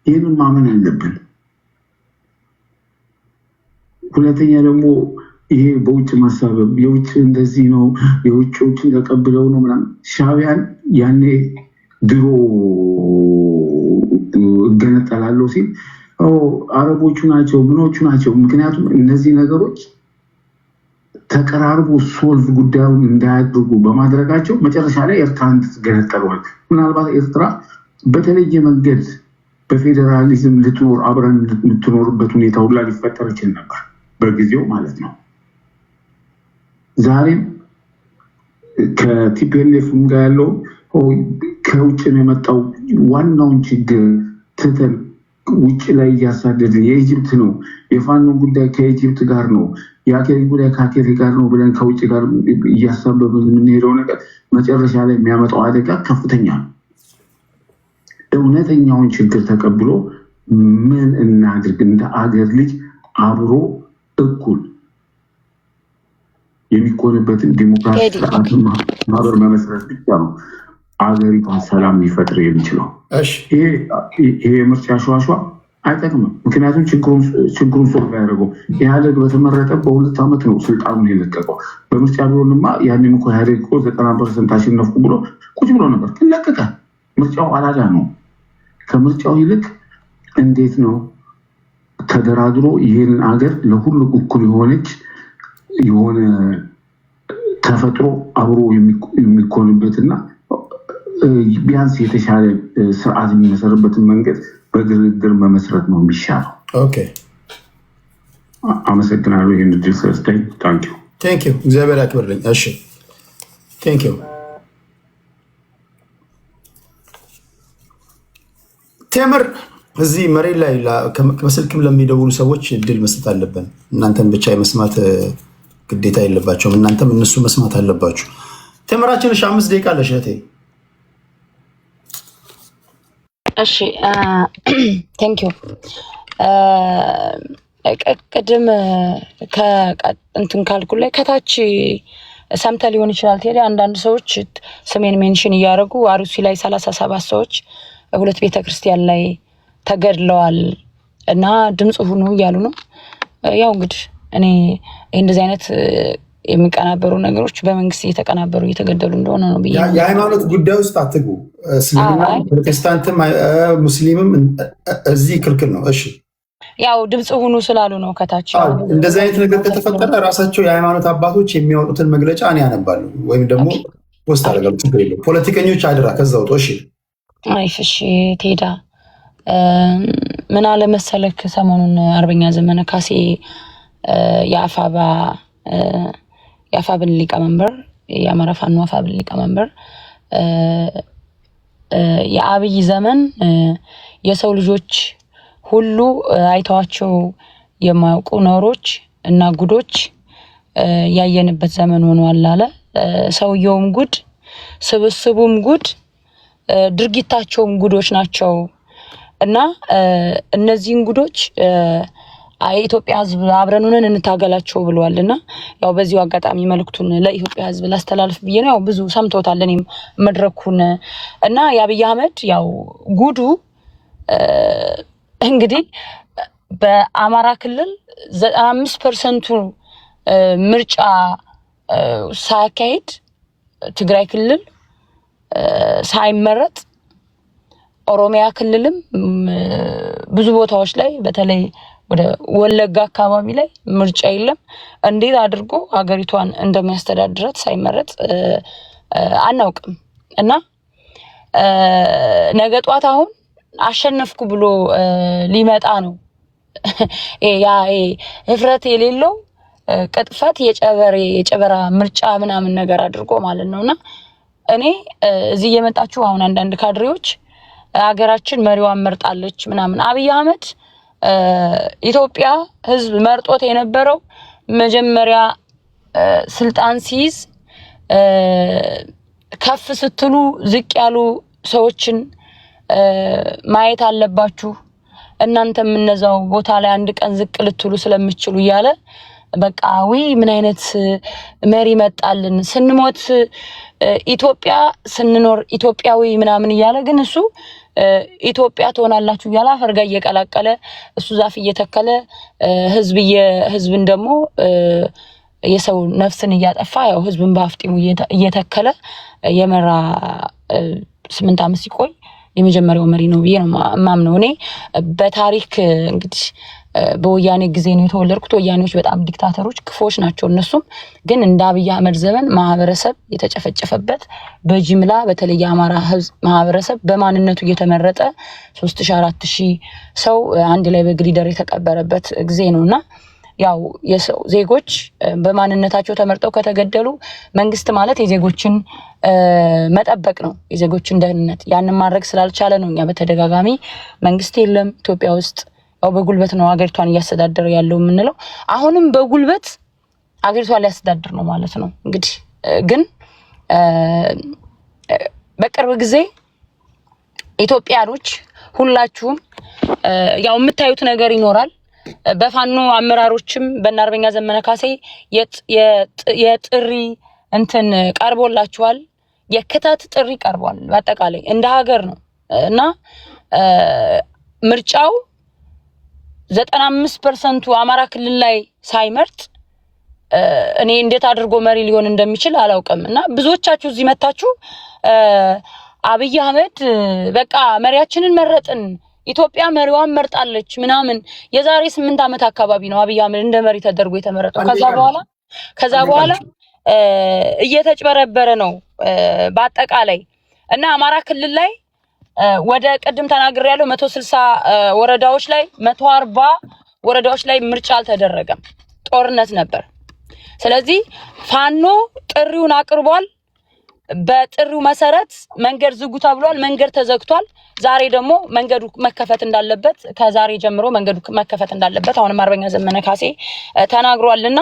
ይህንን ማመን አለብን። ሁለተኛ ደግሞ ይሄ በውጭ ማሳበብ የውጭ እንደዚህ ነው የውጭዎችን ተቀብለው ነው ምናምን። ሻዕቢያን ያኔ ድሮ እገነጠላለሁ ሲል አረቦቹ ናቸው ምኖቹ ናቸው። ምክንያቱም እነዚህ ነገሮች ተቀራርቦ ሶልቭ ጉዳዩን እንዳያድርጉ በማድረጋቸው መጨረሻ ላይ ኤርትራ እንድትገነጠለዋል። ምናልባት ኤርትራ በተለየ መንገድ በፌዴራሊዝም ልትኖር አብረን ልትኖርበት ሁኔታ ሁላ ሊፈጠር ይችል ነበር በጊዜው ማለት ነው። ዛሬም ከቲፒኤልኤፍም ጋር ያለው ከውጭ የመጣው ዋናውን ችግር ትተን ውጭ ላይ እያሳደድን የኢጅፕት ነው የፋኖ ጉዳይ ከኢጅፕት ጋር ነው የአኬሪ ጉዳይ ከአኬሪ ጋር ነው ብለን ከውጭ ጋር እያሳበብን የምንሄደው ነገር መጨረሻ ላይ የሚያመጣው አደጋ ከፍተኛ ነው። እውነተኛውን ችግር ተቀብሎ ምን እናድርግ እንደ አገር ልጅ አብሮ እኩል የሚኮንበትን ዲሞክራሲ ስርዓት ማህበር መመስረት ብቻ ነው አገሪቷን ሰላም ሊፈጥር የሚችለው። ይሄ ምርጫ ሸዋሸዋ አይጠቅምም። ምክንያቱም ችግሩን ሶልቭ ያደረገው ኢህአዴግ በተመረጠ በ2 ዓመት ነው ስልጣኑን የለቀቀው። በምርጫ ቢሆንማ ያንን እኮ ኢህአዴግ 90% አሸነፍኩ ብሎ ቁጭ ብሎ ነበር። ለቀቀ። ምርጫው አላዳ ነው። ከምርጫው ይልቅ እንዴት ነው ተደራድሮ ይህንን አገር ለሁሉ እኩል የሆነ ተፈጥሮ አብሮ የሚኮንበትና ቢያንስ የተሻለ ስርዓት የሚመሰርበትን መንገድ በድርድር መመስረት ነው የሚሻለው። ኦኬ፣ አመሰግናለሁ ይህን እድል ስለሰጠኝ። ታንኪዩ እግዚአብሔር ያክብርልኝ። እሺ ታንኪዩ። ቴምር እዚህ መሬት ላይ በስልክም ለሚደውሉ ሰዎች እድል መስጠት አለብን። እናንተን ብቻ የመስማት ግዴታ የለባቸውም። እናንተም እነሱ መስማት አለባችሁ። ቴምራችን 5 ደቂቃ አለሽ እህቴ። እሺ ቴንክ ዩ። ቅድም እንትን ካልኩ ላይ ከታች ሰምተህ ሊሆን ይችላል ቴዲ። አንዳንድ ሰዎች ስሜን ሜንሽን እያደረጉ አሩሲ ላይ 37 ሰዎች 2 ቤተክርስቲያን ላይ ተገድለዋል እና ድምፅ ሁኑ እያሉ ነው። ያው እንግዲህ እኔ እንደዚህ አይነት የሚቀናበሩ ነገሮች በመንግስት እየተቀናበሩ እየተገደሉ እንደሆነ ነው ብዬ የሃይማኖት ጉዳይ ውስጥ አትግቡ። እስልምና ፕሮቴስታንትም ሙስሊምም እዚህ ክልክል ነው። እሺ ያው ድምፅ ሁኑ ስላሉ ነው ከታች። እንደዚህ አይነት ነገር ከተፈጠረ ራሳቸው የሃይማኖት አባቶች የሚያወጡትን መግለጫ እኔ ያነባለሁ ወይም ደግሞ ፖስት አደርጋለሁ። ችግር የለውም። ፖለቲከኞች አድራ ከዛ ወጡ። እሺ እሺ ቴዳ ምን አለ መሰለክ፣ ሰሞኑን አርበኛ ዘመነ ካሴ የአፋብን ሊቀመንበር የአማራ ፋኖ አፋብን ሊቀመንበር የአብይ ዘመን የሰው ልጆች ሁሉ አይተዋቸው የማያውቁ ነውሮች እና ጉዶች ያየንበት ዘመን ሆኗል አለ። ሰውየውም ጉድ፣ ስብስቡም ጉድ፣ ድርጊታቸውም ጉዶች ናቸው እና እነዚህን ጉዶች የኢትዮጵያ ሕዝብ አብረን ሆነን እንታገላቸው ብለዋልና ያው በዚሁ አጋጣሚ መልእክቱን ለኢትዮጵያ ሕዝብ ላስተላልፍ ብዬ ነው። ያው ብዙ ሰምቶታል እኔም መድረኩን እና የአብይ አህመድ ያው ጉዱ እንግዲህ በአማራ ክልል 95% ምርጫ ሳያካሂድ ትግራይ ክልል ሳይመረጥ ኦሮሚያ ክልልም ብዙ ቦታዎች ላይ በተለይ ወደ ወለጋ አካባቢ ላይ ምርጫ የለም። እንዴት አድርጎ ሀገሪቷን እንደሚያስተዳድራት ሳይመረጥ አናውቅም እና ነገ ጧት አሁን አሸነፍኩ ብሎ ሊመጣ ነው። ያ ህፍረት የሌለው ቅጥፈት የጨበራ ምርጫ ምናምን ነገር አድርጎ ማለት ነውና እኔ እዚህ የመጣችሁ አሁን አንዳንድ ካድሬዎች ሀገራችን መሪዋን መርጣለች ምናምን አብይ አህመድ ኢትዮጵያ ህዝብ መርጦት የነበረው መጀመሪያ ስልጣን ሲይዝ ከፍ ስትሉ ዝቅ ያሉ ሰዎችን ማየት አለባችሁ እናንተም እነዛው ቦታ ላይ አንድ ቀን ዝቅ ልትሉ ስለምትችሉ እያለ በቃ ምን አይነት መሪ መጣልን ስንሞት ኢትዮጵያ ስንኖር ኢትዮጵያዊ ምናምን እያለ ግን እሱ ኢትዮጵያ ትሆናላችሁ እያለ አፈርጋ እየቀላቀለ እሱ ዛፍ እየተከለ ህዝብን ደግሞ የሰው ነፍስን እያጠፋ ያው ህዝብን በአፍጢሙ እየተከለ የመራ 8 ዓመት ሲቆይ የመጀመሪያው መሪ ነው ብዬ ነው ማምነው። እኔ በታሪክ እንግዲህ በወያኔ ጊዜ ነው የተወለድኩት። ወያኔዎች በጣም ዲክታተሮች ክፎች ናቸው። እነሱም ግን እንደ አብይ አህመድ ዘመን ማህበረሰብ የተጨፈጨፈበት በጅምላ በተለይ የአማራ ህዝብ ማህበረሰብ በማንነቱ እየተመረጠ 3000 4000 ሰው አንድ ላይ በግሊደር የተቀበረበት ጊዜ ነውና ያው የሰው ዜጎች በማንነታቸው ተመርጠው ከተገደሉ መንግስት ማለት የዜጎችን መጠበቅ ነው፣ የዜጎችን ደህንነት። ያንን ማድረግ ስላልቻለ ነው እኛ በተደጋጋሚ መንግስት የለም ኢትዮጵያ ውስጥ ያው በጉልበት ነው ሀገሪቷን እያስተዳደረ ያለው የምንለው። አሁንም በጉልበት ሀገሪቷን ሊያስተዳድር ነው ማለት ነው። እንግዲህ ግን በቅርብ ጊዜ ኢትዮጵያኖች ሁላችሁም ያው የምታዩት ነገር ይኖራል። በፋኖ አመራሮችም በእናርበኛ ዘመነ ካሴ የጥሪ እንትን ቀርቦላችኋል፣ የክተት ጥሪ ቀርቧል። በአጠቃላይ እንደ ሀገር ነው እና ምርጫው 95% አማራ ክልል ላይ ሳይመርጥ እኔ እንዴት አድርጎ መሪ ሊሆን እንደሚችል አላውቅም። እና ብዙዎቻችሁ እዚህ መታችሁ አብይ አህመድ በቃ መሪያችንን መረጥን፣ ኢትዮጵያ መሪዋን መርጣለች ምናምን። የዛሬ 8 ዓመት አካባቢ ነው አብይ አህመድ እንደ መሪ ተደርጎ የተመረጠው። ከዛ በኋላ እየተጭበረበረ ነው በአጠቃላይ። እና አማራ ክልል ላይ ወደ ቅድም ተናግሬያለሁ 160 ወረዳዎች ላይ 140 ወረዳዎች ላይ ምርጫ አልተደረገም፣ ጦርነት ነበር። ስለዚህ ፋኖ ጥሪውን አቅርቧል። በጥሪው መሰረት መንገድ ዝጉ ተብሏል፣ መንገድ ተዘግቷል። ዛሬ ደግሞ መንገዱ መከፈት እንዳለበት ከዛሬ ጀምሮ መንገዱ መከፈት እንዳለበት አሁንም አርበኛ ዘመነ ካሴ ተናግሯልና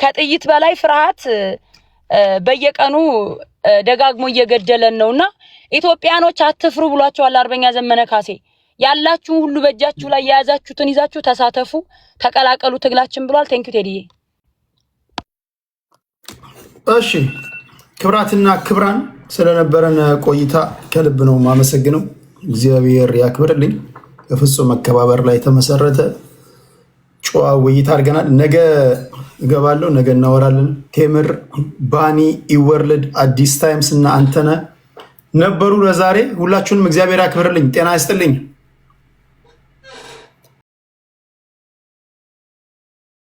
ከጥይት በላይ ፍርሃት በየቀኑ ደጋግሞ እየገደለን ነውና ኢትዮጵያኖች አትፍሩ ብሏቸዋል አርበኛ ዘመነ ካሴ። ያላችሁ ሁሉ በእጃችሁ ላይ የያዛችሁትን ይዛችሁ ተሳተፉ፣ ተቀላቀሉ ትግላችን ብሏል። ቴንኪው ቴዲዬ። እሺ ክብራትና ክብራን ስለነበረን ቆይታ ከልብ ነው ማመሰግነው። እግዚአብሔር ያክብርልኝ። በፍጹም መከባበር ላይ የተመሰረተ ጨዋ ውይይት አድርገናል። ነገ እገባለሁ፣ ነገ እናወራለን። ቴምር፣ ባኒ፣ ኢወርልድ፣ አዲስ ታይምስ እና አንተነህ ነበሩ ለዛሬ። ሁላችሁንም እግዚአብሔር ያክብርልኝ። ጤና ይስጥልኝ።